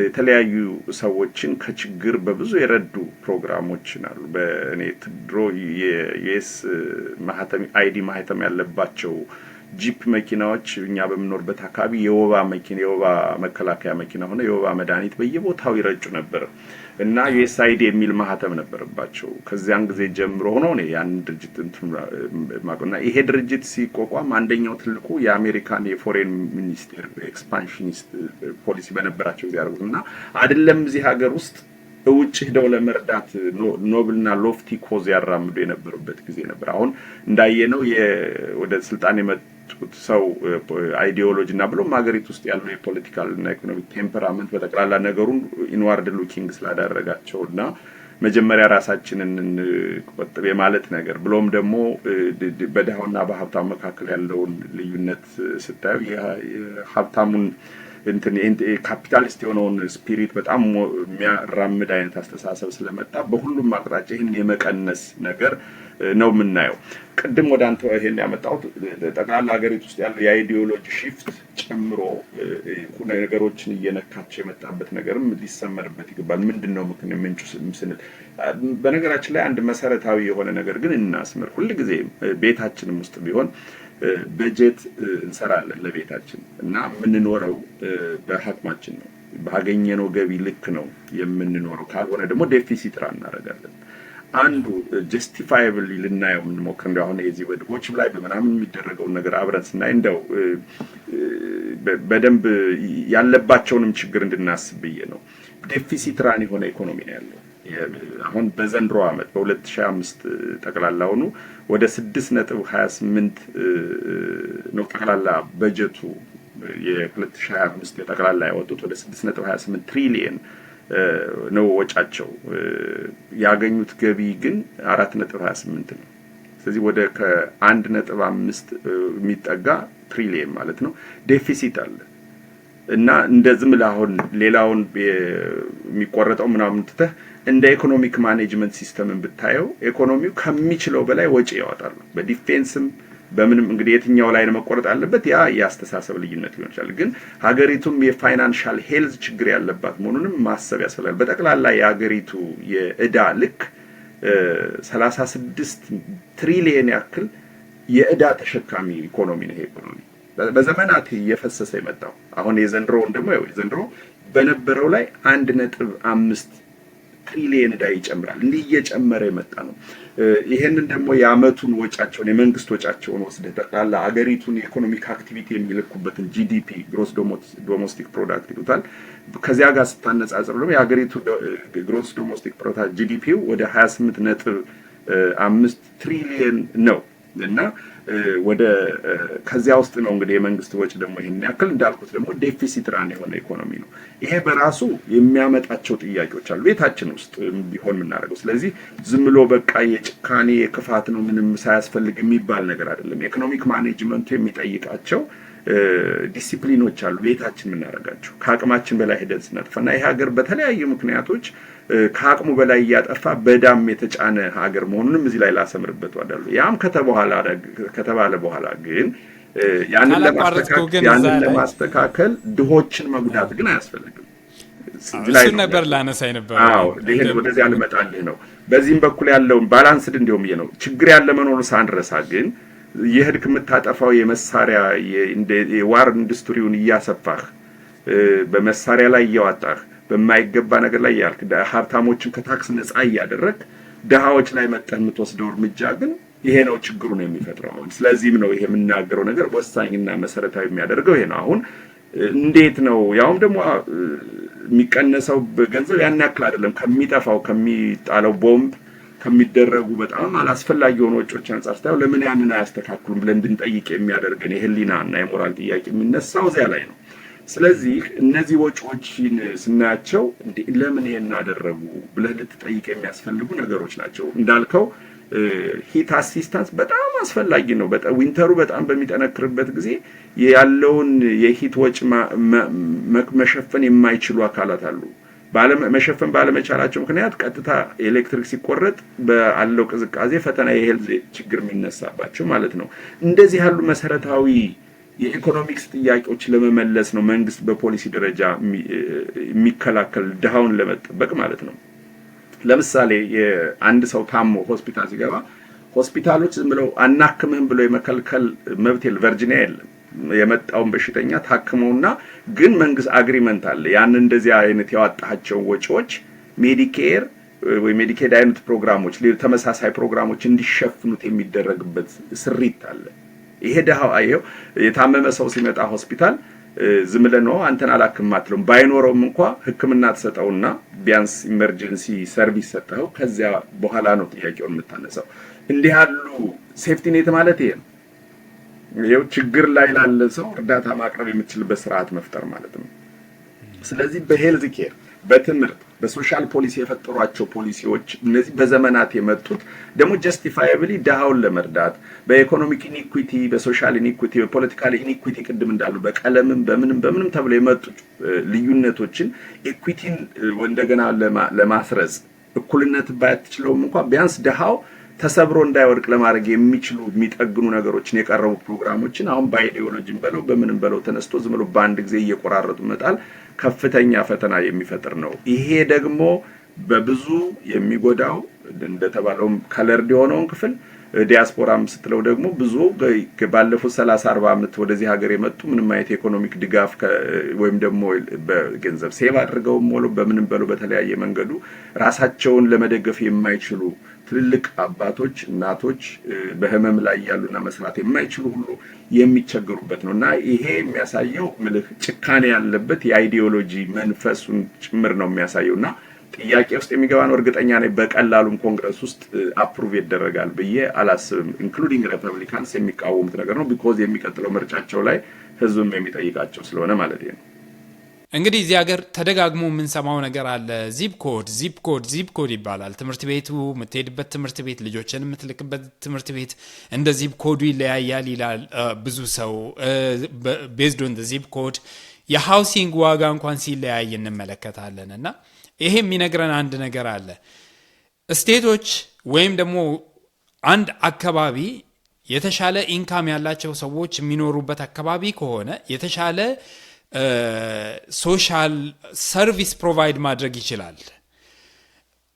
የተለያዩ ሰዎችን ከችግር በብዙ የረዱ ፕሮግራሞች አሉ። በእኔ ድሮ የዩኤስ ማህተም አይዲ ማህተም ያለባቸው ጂፕ መኪናዎች እኛ በምኖርበት አካባቢ የወባ መከላከያ መኪና ሆነ የወባ መድኃኒት በየቦታው ይረጩ ነበር እና ዩኤስአይዲ የሚል ማህተም ነበረባቸው። ከዚያን ጊዜ ጀምሮ ነው ያን ድርጅት ማቆና ይሄ ድርጅት ሲቋቋም አንደኛው ትልቁ የአሜሪካን የፎሬን ሚኒስቴር ኤክስፓንሽኒስት ፖሊሲ በነበራቸው ጊዜ ያደርጉና አይደለም እዚህ ሀገር ውስጥ ውጭ ሄደው ለመርዳት ኖብልና ሎፍቲ ኮዝ ያራምዱ የነበሩበት ጊዜ ነበር። አሁን እንዳየነው ወደ ስልጣን የመጡት ሰው አይዲዮሎጂና ብሎ ሀገሪቱ ውስጥ ያለው የፖለቲካል እና ኢኮኖሚክ ቴምፐራመንት በጠቅላላ ነገሩን ኢንዋርድ ሉኪንግ ስላደረጋቸውና መጀመሪያ ራሳችንን ቆጥብ የማለት ነገር ብሎም ደግሞ በደሃውና በሀብታሙ መካከል ያለውን ልዩነት ስታዩ ሀብታሙን ካፒታሊስት የሆነውን ስፒሪት በጣም የሚያራምድ አይነት አስተሳሰብ ስለመጣ በሁሉም አቅጣጫ ይህን የመቀነስ ነገር ነው የምናየው። ቅድም ወደ አንተ ይሄን ያመጣሁት ጠቅላላ ሀገሪቱ ውስጥ ያለው የአይዲዮሎጂ ሺፍት ጨምሮ ነገሮችን እየነካቸው የመጣበት ነገርም ሊሰመርበት ይገባል። ምንድነው ምንጩ ስንል በነገራችን ላይ አንድ መሰረታዊ የሆነ ነገር ግን እናስምር። ሁልጊዜ ቤታችንም ውስጥ ቢሆን በጀት እንሰራለን ለቤታችን እና የምንኖረው በአቅማችን ነው። ባገኘነው ገቢ ልክ ነው የምንኖረው። ካልሆነ ደግሞ ዴፊሲት እናደርጋለን። አንዱ ጀስቲፋይብል ልናየው የምንሞክር እንደው አሁን የዚህ ወድቦች ላይ በመናምን የሚደረገውን ነገር አብረን ስናይ እንደው በደንብ ያለባቸውንም ችግር እንድናስብ ብዬ ነው። ዴፊሲት ራን የሆነ ኢኮኖሚ ነው ያለው። አሁን በዘንድሮ ዓመት በ2005 ጠቅላላውኑ ወደ 6.28 ነው ጠቅላላ በጀቱ የ2025 የጠቅላላ ያወጡት ወደ 6.28 ትሪሊየን ነው ወጫቸው። ያገኙት ገቢ ግን 4.28 ነው። ስለዚህ ወደ ከ1.5 የሚጠጋ ትሪሊየን ማለት ነው ዴፊሲት አለ እና እንደዝም ለአሁን ሌላውን የሚቆረጠው ምናምን ትተህ እንደ ኢኮኖሚክ ማኔጅመንት ሲስተምን ብታየው ኢኮኖሚው ከሚችለው በላይ ወጪ ያወጣል። በዲፌንስም በምንም እንግዲህ የትኛው ላይ ነው መቆረጥ አለበት ያ የአስተሳሰብ ልዩነት ሊሆን ይችላል። ግን ሀገሪቱም የፋይናንሻል ሄልዝ ችግር ያለባት መሆኑንም ማሰብ ያስፈልጋል። በጠቅላላ የሀገሪቱ የዕዳ ልክ 36 ትሪሊየን ያክል የዕዳ ተሸካሚ ኢኮኖሚ ነው። ይሄ ኢኮኖሚ በዘመናት እየፈሰሰ የመጣው አሁን የዘንድሮውን ደግሞ የዘንድሮ በነበረው ላይ 1.5 ትሪሊየን ዕዳ ይጨምራል። እንዲህ እየጨመረ የመጣ ነው። ይሄንን ደግሞ የአመቱን ወጫቸውን የመንግስት ወጫቸውን ወስደህ ጠቅላላ ሀገሪቱን የኢኮኖሚክ አክቲቪቲ የሚለኩበትን ጂዲፒ ግሮስ ዶሜስቲክ ፕሮዳክት ይሉታል። ከዚያ ጋር ስታነጻጽር ደግሞ የሀገሪቱ ግሮስ ዶሜስቲክ ፕሮዳክት ጂዲፒው ወደ 28.5 ትሪሊየን ነው እና ወደ ከዚያ ውስጥ ነው እንግዲህ የመንግስት ወጪ ደግሞ ይሄን ያክል እንዳልኩት ደግሞ ዴፊሲት ራን የሆነ ኢኮኖሚ ነው። ይሄ በራሱ የሚያመጣቸው ጥያቄዎች አሉ ቤታችን ውስጥ ቢሆን የምናደርገው። ስለዚህ ዝም ብሎ በቃ የጭካኔ የክፋት ነው ምንም ሳያስፈልግ የሚባል ነገር አይደለም። ኢኮኖሚክ ማኔጅመንቱ የሚጠይቃቸው ዲሲፕሊኖች አሉ ቤታችን የምናደርጋቸው ከአቅማችን በላይ ሄደን ስናጠፋና ይሄ ሀገር በተለያዩ ምክንያቶች ከአቅሙ በላይ እያጠፋ በዳም የተጫነ ሀገር መሆኑንም እዚህ ላይ ላሰምርበት ወዳለሁ። ያም ከተባለ በኋላ ግን ያንን ለማስተካከል ድሆችን መጉዳት ግን አያስፈልግም። እሱ ነበር ላነሳይ ነበር። አዎ ይሄን ወደዚያ ልመጣልህ ነው። በዚህም በኩል ያለውን ባላንስድ እንዲሁም ነው ችግር ያለ መኖሩ ሳንረሳ ግን የህድክ የምታጠፋው የመሳሪያ የዋር ኢንዱስትሪውን እያሰፋህ በመሳሪያ ላይ እያወጣህ በማይገባ ነገር ላይ ያልክ ሀብታሞችን ከታክስ ነፃ እያደረግ ደሃዎች ላይ መጠን የምትወስደው እርምጃ ግን ይሄ ነው ችግሩን የሚፈጥረው። ስለዚህም ነው ይሄ የምናገረው ነገር ወሳኝና መሰረታዊ የሚያደርገው ይሄ ነው። አሁን እንዴት ነው ያውም ደግሞ የሚቀነሰው በገንዘብ ያን ያክል አይደለም ከሚጠፋው ከሚጣለው ቦምብ ከሚደረጉ በጣም አላስፈላጊ የሆኑ ወጪዎች አንፃር ስታየው ለምን ያንን አያስተካክሉም ብለን እንድንጠይቅ የሚያደርገን የህሊና እና የሞራል ጥያቄ የሚነሳው እዚያ ላይ ነው። ስለዚህ እነዚህ ወጪዎችን ስናያቸው ለምን ይሄን አደረጉ ብለህ ልትጠይቅ የሚያስፈልጉ ነገሮች ናቸው። እንዳልከው ሂት አሲስታንስ በጣም አስፈላጊ ነው። ዊንተሩ በጣም በሚጠነክርበት ጊዜ ያለውን የሂት ወጪ መሸፈን የማይችሉ አካላት አሉ። መሸፈን ባለመቻላቸው ምክንያት ቀጥታ ኤሌክትሪክ ሲቆረጥ ባለው ቅዝቃዜ ፈተና የሄልዝ ችግር የሚነሳባቸው ማለት ነው። እንደዚህ ያሉ መሰረታዊ የኢኮኖሚክስ ጥያቄዎች ለመመለስ ነው መንግስት በፖሊሲ ደረጃ የሚከላከል ድሃውን ለመጠበቅ ማለት ነው። ለምሳሌ አንድ ሰው ታሞ ሆስፒታል ሲገባ ሆስፒታሎች ዝም ብለው አናክምህም ብለው የመከልከል መብት ቨርጂኒያ የለም። የመጣውን በሽተኛ ታክመውና ግን መንግስት አግሪመንት አለ ያን እንደዚህ አይነት ያወጣቸው ወጪዎች ሜዲኬር ወይ ሜዲኬድ አይነት ፕሮግራሞች ተመሳሳይ ፕሮግራሞች እንዲሸፍኑት የሚደረግበት ስሪት አለ። ይሄ ደሃው አየው የታመመ ሰው ሲመጣ ሆስፒታል ዝም ብለህ ነው አንተን አላክም አትለውም። ባይኖረውም እንኳን ህክምና ተሰጠውና ቢያንስ ኢመርጀንሲ ሰርቪስ ሰጠው ከዚያ በኋላ ነው ጥያቄውን የምታነሳው። እንዲህ ያሉ ሴፍቲ ኔት ማለት ይሄ ነው። ይሄው ችግር ላይ ላለ ሰው እርዳታ ማቅረብ የምትችልበት ስርዓት መፍጠር ማለት ነው። ስለዚህ በሄልዝ ኬር፣ በትምህርት፣ በሶሻል ፖሊሲ የፈጠሯቸው ፖሊሲዎች እነዚህ በዘመናት የመጡት ደግሞ ጀስቲፋያብሊ ድሃውን ለመርዳት በኢኮኖሚክ ኢኒኩዊቲ፣ በሶሻል ኢኒኩዊቲ፣ በፖለቲካል ኢኒኩዊቲ ቅድም እንዳሉ በቀለምም በምንም ተብሎ የመጡ ልዩነቶችን ኢኩዊቲን እንደገና ለማስረጽ እኩልነት ባይችለውም እንኳን ቢያንስ ድሃው ተሰብሮ እንዳይወድቅ ለማድረግ የሚችሉ የሚጠግኑ ነገሮችን የቀረቡ ፕሮግራሞችን አሁን በአይዲዮሎጂም በለው በምንም በለው ተነስቶ ዝም ብሎ በአንድ ጊዜ እየቆራረጡ መጣል ከፍተኛ ፈተና የሚፈጥር ነው። ይሄ ደግሞ በብዙ የሚጎዳው እንደተባለውም ከለርድ የሆነውን ክፍል ዲያስፖራም ስትለው ደግሞ ብዙ ባለፉት 30-40 ዓመት ወደዚህ ሀገር የመጡ ምንም አይነት ኢኮኖሚክ ድጋፍ ወይም ደግሞ በገንዘብ ሴቭ አድርገው ሞሎ በምንም በለው በተለያየ መንገዱ ራሳቸውን ለመደገፍ የማይችሉ ትልልቅ አባቶች እናቶች በህመም ላይ ያሉና መስራት የማይችሉ ሁሉ የሚቸገሩበት ነውና ይሄ የሚያሳየው ምልህ ጭካኔ ያለበት የአይዲዮሎጂ መንፈሱን ጭምር ነው የሚያሳየውና ጥያቄ ውስጥ የሚገባ ነው። እርግጠኛ ነኝ በቀላሉም ኮንግረስ ውስጥ አፕሩቭ ይደረጋል ብዬ አላስብም። ኢንክሉዲንግ ሪፐብሊካንስ የሚቃወሙት ነገር ነው ቢኮዝ የሚቀጥለው ምርጫቸው ላይ ህዝብም የሚጠይቃቸው ስለሆነ ማለት ነው። እንግዲህ እዚህ ሀገር ተደጋግሞ የምንሰማው ነገር አለ። ዚፕ ኮድ ይባላል። ትምህርት ቤቱ የምትሄድበት ትምህርት ቤት ልጆችን የምትልክበት ትምህርት ቤት እንደ ዚፕ ኮዱ ይለያያል ይላል ብዙ ሰው። ቤዝድ ኦን ዚፕ ኮድ የሃውሲንግ ዋጋ እንኳን ሲለያይ እንመለከታለን። እና ይሄ የሚነግረን አንድ ነገር አለ። ስቴቶች ወይም ደግሞ አንድ አካባቢ የተሻለ ኢንካም ያላቸው ሰዎች የሚኖሩበት አካባቢ ከሆነ የተሻለ ሶሻል ሰርቪስ ፕሮቫይድ ማድረግ ይችላል።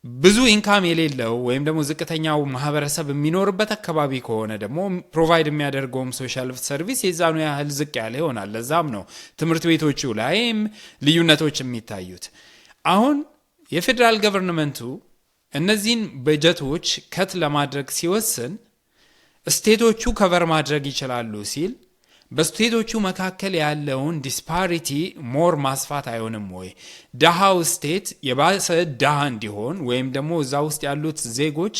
ብዙ ኢንካም የሌለው ወይም ደግሞ ዝቅተኛው ማህበረሰብ የሚኖርበት አካባቢ ከሆነ ደግሞ ፕሮቫይድ የሚያደርገውም ሶሻል ሰርቪስ የዛኑ ያህል ዝቅ ያለ ይሆናል። ለዛም ነው ትምህርት ቤቶቹ ላይም ልዩነቶች የሚታዩት። አሁን የፌዴራል ገቨርንመንቱ እነዚህን በጀቶች ከት ለማድረግ ሲወስን ስቴቶቹ ከቨር ማድረግ ይችላሉ ሲል በስቴቶቹ መካከል ያለውን ዲስፓሪቲ ሞር ማስፋት አይሆንም ወይ? ደሃው ስቴት የባሰ ደሃ እንዲሆን ወይም ደግሞ እዛ ውስጥ ያሉት ዜጎች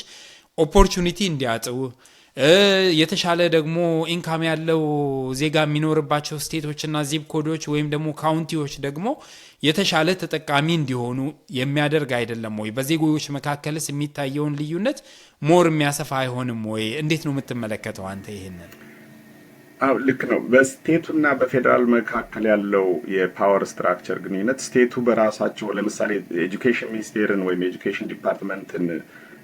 ኦፖርቹኒቲ እንዲያጡ የተሻለ ደግሞ ኢንካም ያለው ዜጋ የሚኖርባቸው ስቴቶችና ዚፕ ኮዶች ወይም ደግሞ ካውንቲዎች ደግሞ የተሻለ ተጠቃሚ እንዲሆኑ የሚያደርግ አይደለም ወይ? በዜጎች መካከልስ የሚታየውን ልዩነት ሞር የሚያሰፋ አይሆንም ወይ? እንዴት ነው የምትመለከተው አንተ ይሄንን? ልክ ነው። በስቴቱና በፌዴራል መካከል ያለው የፓወር ስትራክቸር ግንኙነት ስቴቱ በራሳቸው ለምሳሌ ኤጁኬሽን ሚኒስቴርን ወይም ኤጁኬሽን ዲፓርትመንትን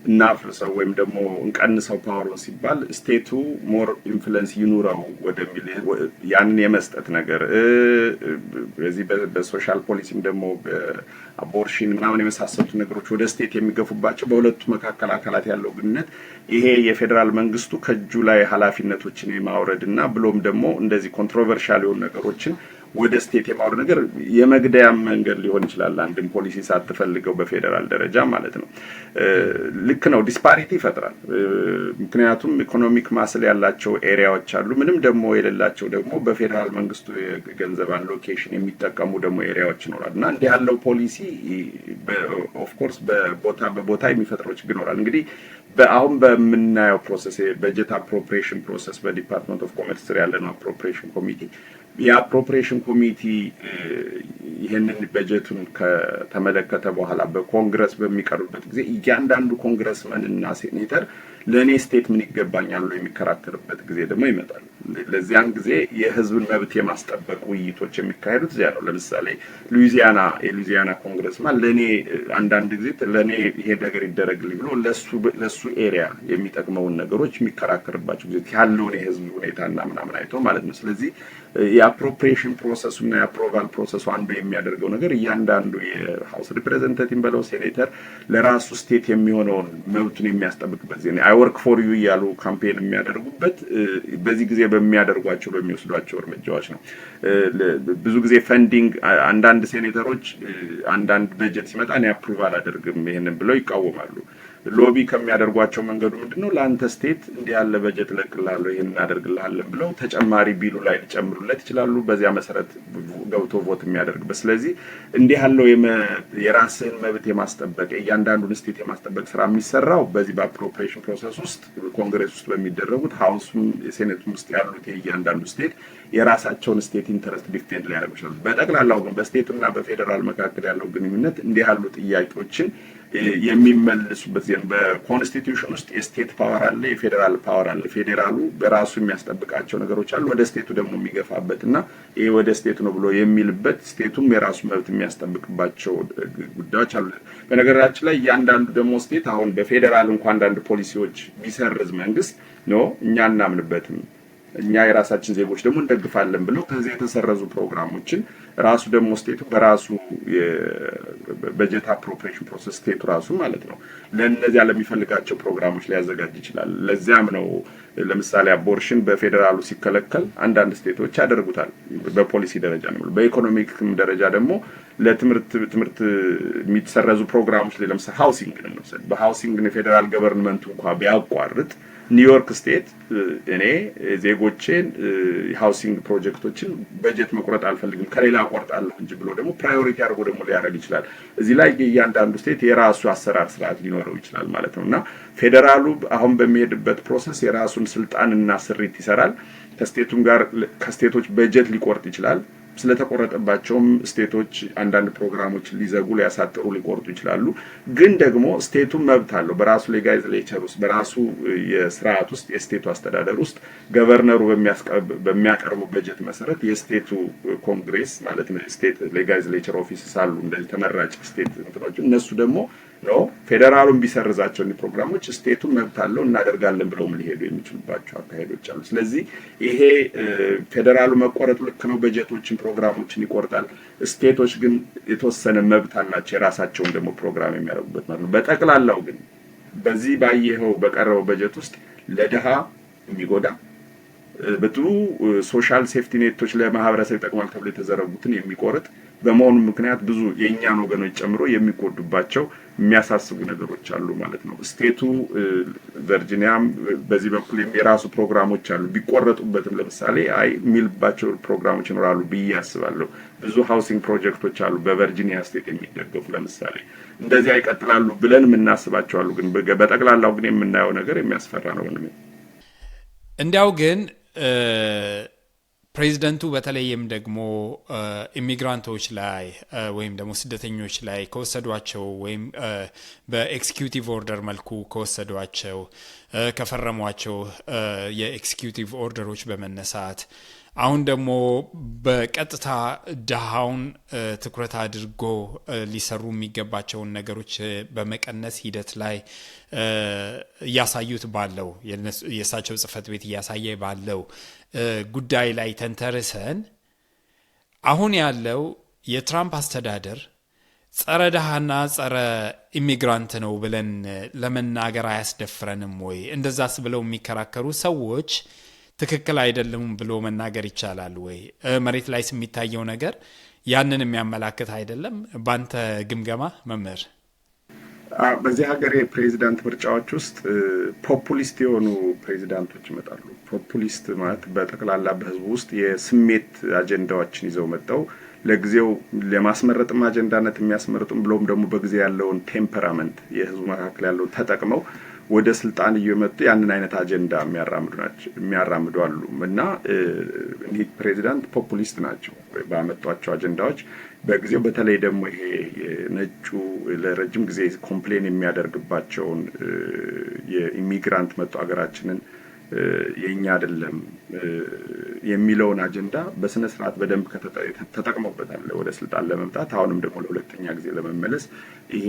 እናፍርሰው ወይም ደግሞ እንቀንሰው ፓወሩን ሲባል ስቴቱ ሞር ኢንፍሉዌንስ ይኑረው ወደሚል ያንን የመስጠት ነገር በዚህ በሶሻል ፖሊሲም ደግሞ በአቦርሽን ምናምን የመሳሰሉት ነገሮች ወደ ስቴት የሚገፉባቸው በሁለቱ መካከል አካላት ያለው ግንኙነት ይሄ የፌዴራል መንግስቱ ከእጁ ላይ ኃላፊነቶችን የማውረድ እና ብሎም ደግሞ እንደዚህ ኮንትሮቨርሻል የሆኑ ነገሮችን ወደ ስቴት የማውረድ ነገር የመግደያ መንገድ ሊሆን ይችላል። አንድም ፖሊሲ ሳትፈልገው በፌዴራል ደረጃ ማለት ነው። ልክ ነው፣ ዲስፓሪቲ ይፈጥራል። ምክንያቱም ኢኮኖሚክ ማስል ያላቸው ኤሪያዎች አሉ፣ ምንም ደግሞ የሌላቸው ደግሞ በፌዴራል መንግስቱ የገንዘብ አሎኬሽን የሚጠቀሙ ደግሞ ኤሪያዎች ይኖራል እና እንዲህ ያለው ፖሊሲ ኦፍኮርስ በቦታ የሚፈጥረው ችግር ይኖራል። እንግዲህ አሁን በምናየው ፕሮሰስ በጀት አፕሮፕሪዬሽን ፕሮሰስ በዲፓርትመንት ኦፍ ኮመርስ ስር ያለነው አፕሮፕሪዬሽን ኮሚቴ የአፕሮፕሪዬሽን ኮሚቲ ይህንን በጀቱን ከተመለከተ በኋላ በኮንግረስ በሚቀርብበት ጊዜ እያንዳንዱ ኮንግረስመን እና ሴኔተር ለእኔ ስቴት ምን ይገባኛል ብሎ የሚከራከርበት ጊዜ ደግሞ ይመጣል። ለዚያን ጊዜ የህዝብን መብት የማስጠበቅ ውይይቶች የሚካሄዱት እዚያ ነው። ለምሳሌ የሉዊዚያና ኮንግረስማን ለእኔ አንዳንድ ጊዜ ለእኔ ይሄ ነገር ይደረግልኝ ብሎ ለሱ ኤሪያ የሚጠቅመውን ነገሮች የሚከራከርባቸው ጊዜ ያለውን የህዝብ ሁኔታና ምናምን አይቶ ማለት ነው። ስለዚህ የአፕሮፕሪዬሽን ፕሮሰሱ እና የአፕሮቫል ፕሮሰሱ አንዱ የሚያደርገው ነገር እያንዳንዱ የሀውስ ሪፕሬዘንታቲቭ በለው ሴኔተር ለራሱ ስቴት የሚሆነውን መብቱን የሚያስጠብቅበት ጊዜ አይ ወርክ ፎር ዩ እያሉ ካምፔን የሚያደርጉበት በዚህ ጊዜ በሚወስዷቸው እርምጃዎች ነው። ብዙ ጊዜ ፈንዲንግ አንዳንድ ሴኔተሮች አንዳንድ በጀት ሲመጣ እኔ አፕሩቭ አላደርግም ይሄንን ብለው ይቃወማሉ። ሎቢ ከሚያደርጓቸው መንገዱ ምንድነው? ለአንተ ስቴት እንዲህ ያለ በጀት እለቅልሃለሁ ይሄን እናደርግልሃለን ብለው ተጨማሪ ቢሉ ላይ ሊጨምሩለት ይችላሉ። በዚያ መሰረት ገብቶ ቮት የሚያደርግበት። ስለዚህ እንዲህ ያለው የራስህን መብት የማስጠበቅ እያንዳንዱን ስቴት የማስጠበቅ ስራ የሚሰራው በዚህ በአፕሮፕሪዬሽን ፕሮሰስ ውስጥ ኮንግሬስ ውስጥ በሚደረጉት ሀውስም የሴኔቱም ውስጥ ያሉት የእያንዳንዱ ስቴት የራሳቸውን ስቴት ኢንተረስት ዲፌንድ ሊያደርጉ ይችላሉ። በጠቅላላው ግን በስቴቱና በፌዴራል መካከል ያለው ግንኙነት እንዲህ ያሉ ጥያቄዎችን የሚመልሱበት ዜን በኮንስቲትዩሽን ውስጥ የስቴት ፓወር አለ፣ የፌዴራል ፓወር አለ። ፌዴራሉ በራሱ የሚያስጠብቃቸው ነገሮች አሉ፣ ወደ ስቴቱ ደግሞ የሚገፋበትና ይሄ ወደ ስቴቱ ነው ብሎ የሚልበት ስቴቱም የራሱ መብት የሚያስጠብቅባቸው ጉዳዮች አሉ። በነገራችን ላይ እያንዳንዱ ደግሞ ስቴት አሁን በፌዴራል እንኳን አንዳንድ ፖሊሲዎች ቢሰርዝ መንግስት ነው እኛ እናምንበትም እኛ የራሳችን ዜጎች ደግሞ እንደግፋለን ብለው ከዚህ የተሰረዙ ፕሮግራሞችን ራሱ ደግሞ ስቴቱ በራሱ በጀት አፕሮፕሪዬሽን ፕሮሰስ ስቴቱ ራሱ ማለት ነው ለነዚያ ለሚፈልጋቸው ፕሮግራሞች ሊያዘጋጅ ይችላል። ለዚያም ነው ለምሳሌ አቦርሽን በፌዴራሉ ሲከለከል አንዳንድ ስቴቶች ያደርጉታል በፖሊሲ ደረጃ ነው። በኢኮኖሚክም ደረጃ ደግሞ ለትምህርት የሚሰረዙ ፕሮግራሞች ለምሳሌ ሃውሲንግ ነው። በሃውሲንግ የፌዴራል ገቨርንመንቱ እንኳን ቢያቋርጥ ኒውዮርክ ስቴት እኔ ዜጎቼን ሃውሲንግ ፕሮጀክቶችን በጀት መቁረጥ አልፈልግም ከሌላ አቆርጣለሁ እንጂ ብሎ ደግሞ ፕራዮሪቲ አድርጎ ደግሞ ሊያደርግ ይችላል። እዚህ ላይ እያንዳንዱ ስቴት የራሱ አሰራር ስርዓት ሊኖረው ይችላል ማለት ነው እና ፌዴራሉ አሁን በሚሄድበት ፕሮሰስ የራሱን ስልጣንና ስሪት ይሰራል። ከስቴቶች በጀት ሊቆርጥ ይችላል። ስለተቆረጠባቸውም ስቴቶች አንዳንድ ፕሮግራሞች ሊዘጉ ሊያሳጥሩ ሊቆርጡ ይችላሉ። ግን ደግሞ ስቴቱ መብት አለው በራሱ ሌጋይዝሌቸር ውስጥ በራሱ የስርዓት ውስጥ የስቴቱ አስተዳደር ውስጥ ገቨርነሩ በሚያቀርቡ በጀት መሰረት የስቴቱ ኮንግሬስ ማለት ነው ስቴት ሌጋይዝሌቸር ኦፊስስ አሉ እንደዚህ ተመራጭ ስቴት እንትኖች እነሱ ደግሞ ነው ፌዴራሉን ቢሰርዛቸው እኒ ፕሮግራሞች ስቴቱ መብት አለው እናደርጋለን ብለው ሊሄዱ የሚችሉባቸው አካሄዶች አሉ። ስለዚህ ይሄ ፌዴራሉ መቆረጥ ልክ ነው፣ በጀቶችን ፕሮግራሞችን ይቆርጣል። ስቴቶች ግን የተወሰነ መብት አላቸው የራሳቸውን ደግሞ ፕሮግራም የሚያደርጉበት ማለት ነው። በጠቅላላው ግን በዚህ ባየኸው በቀረበው በጀት ውስጥ ለድሃ የሚጎዳ ብዙ ሶሻል ሴፍቲ ኔቶች ለማህበረሰብ ይጠቅማል ተብሎ የተዘረጉትን የሚቆርጥ በመሆኑ ምክንያት ብዙ የእኛን ወገኖች ጨምሮ የሚጎዱባቸው የሚያሳስቡ ነገሮች አሉ ማለት ነው። ስቴቱ ቨርጂኒያም በዚህ በኩል የራሱ ፕሮግራሞች አሉ። ቢቆረጡበትም ለምሳሌ አይ የሚልባቸው ፕሮግራሞች ይኖራሉ ብዬ አስባለሁ። ብዙ ሃውሲንግ ፕሮጀክቶች አሉ በቨርጂኒያ ስቴት የሚደገፉ ለምሳሌ እንደዚያ ይቀጥላሉ ብለን የምናስባቸው አሉ። ግን በጠቅላላው ግን የምናየው ነገር የሚያስፈራ ነው። እንዲያው ግን ፕሬዚደንቱ በተለይም ደግሞ ኢሚግራንቶች ላይ ወይም ደግሞ ስደተኞች ላይ ከወሰዷቸው ወይም በኤክስኪዩቲቭ ኦርደር መልኩ ከወሰዷቸው ከፈረሟቸው የኤክስኪዩቲቭ ኦርደሮች በመነሳት አሁን ደግሞ በቀጥታ ድሃውን ትኩረት አድርጎ ሊሰሩ የሚገባቸውን ነገሮች በመቀነስ ሂደት ላይ እያሳዩት ባለው የእሳቸው ጽህፈት ቤት እያሳየ ባለው ጉዳይ ላይ ተንተርሰን አሁን ያለው የትራምፕ አስተዳደር ጸረ ድሃና ጸረ ኢሚግራንት ነው ብለን ለመናገር አያስደፍረንም ወይ? እንደዛስ ብለው የሚከራከሩ ሰዎች ትክክል አይደለም ብሎ መናገር ይቻላል ወይ? መሬት ላይ የሚታየው ነገር ያንን የሚያመላክት አይደለም? ባንተ ግምገማ መምህር። በዚህ ሀገር የፕሬዚዳንት ምርጫዎች ውስጥ ፖፑሊስት የሆኑ ፕሬዚዳንቶች ይመጣሉ። ፖፑሊስት ማለት በጠቅላላ በህዝቡ ውስጥ የስሜት አጀንዳዎችን ይዘው መጥተው ለጊዜው ለማስመረጥም አጀንዳነት የሚያስመርጡም ብሎም ደግሞ በጊዜ ያለውን ቴምፐራመንት የህዝቡ መካከል ያለውን ተጠቅመው ወደ ስልጣን እየመጡ ያንን አይነት አጀንዳ የሚያራምዱ አሉ እና እኒህ ፕሬዚዳንት ፖፑሊስት ናቸው ባመጧቸው አጀንዳዎች በጊዜው። በተለይ ደግሞ ይሄ ነጩ ለረጅም ጊዜ ኮምፕሌን የሚያደርግባቸውን የኢሚግራንት መጡ ሀገራችንን የኛ አይደለም የሚለውን አጀንዳ በስነ ስርዓት በደንብ ተጠቅመውበታል ወደ ስልጣን ለመምጣት። አሁንም ደግሞ ለሁለተኛ ጊዜ ለመመለስ ይሄ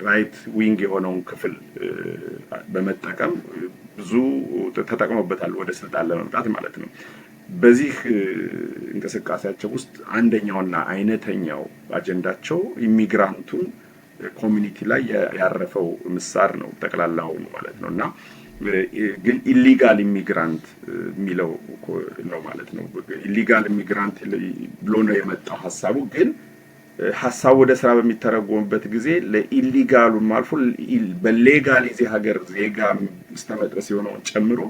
ራይት ዊንግ የሆነውን ክፍል በመጠቀም ብዙ ተጠቅመውበታል ወደ ስልጣን ለመምጣት ማለት ነው። በዚህ እንቅስቃሴያቸው ውስጥ አንደኛውና አይነተኛው አጀንዳቸው ኢሚግራንቱን ኮሚኒቲ ላይ ያረፈው ምሳር ነው ጠቅላላው ማለት ነው። እና ግን ኢሊጋል ኢሚግራንት የሚለው ነው ማለት ነው። ኢሊጋል ኢሚግራንት ብሎ ነው የመጣው ሐሳቡ። ግን ሐሳቡ ወደ ስራ በሚተረጎምበት ጊዜ ለኢሊጋሉም አልፎ በሌጋል የዚህ ሀገር ዜጋ እስከመድረስ የሆነውን ጨምሮ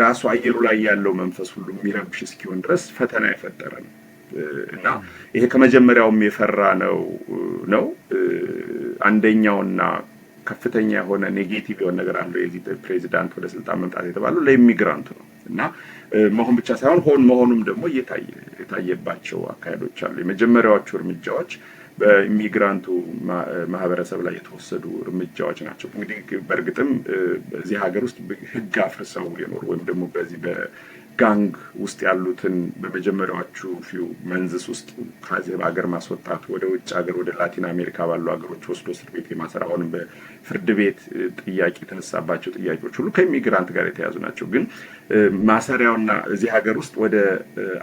ራሱ አየሩ ላይ ያለው መንፈስ ሁሉ የሚረብሽ እስኪሆን ድረስ ፈተና የፈጠረ ነው እና ይሄ ከመጀመሪያውም የፈራ ነው። አንደኛውና ከፍተኛ የሆነ ኔጌቲቭ የሆነ ነገር አለው የዚህ ፕሬዚዳንት ወደ ስልጣን መምጣት የተባለው ለኢሚግራንቱ ነው እና መሆን ብቻ ሳይሆን መሆኑም ደግሞ የታየባቸው አካሄዶች አሉ። የመጀመሪያዎቹ እርምጃዎች በኢሚግራንቱ ማህበረሰብ ላይ የተወሰዱ እርምጃዎች ናቸው። እንግዲህ በእርግጥም በዚህ ሀገር ውስጥ ህግ አፍርሰው የኖሩ ወይም ደግሞ በዚህ በጋንግ ውስጥ ያሉትን በመጀመሪያዎቹ ፊው መንዝስ ውስጥ ከዚህ ሀገር ማስወጣት ወደ ውጭ ሀገር ወደ ላቲን አሜሪካ ባሉ ሀገሮች ወስዶ እስር ቤት የማሰር አሁንም በፍርድ ቤት ጥያቄ የተነሳባቸው ጥያቄዎች ሁሉ ከኢሚግራንት ጋር የተያዙ ናቸው። ግን ማሰሪያውና እዚህ ሀገር ውስጥ ወደ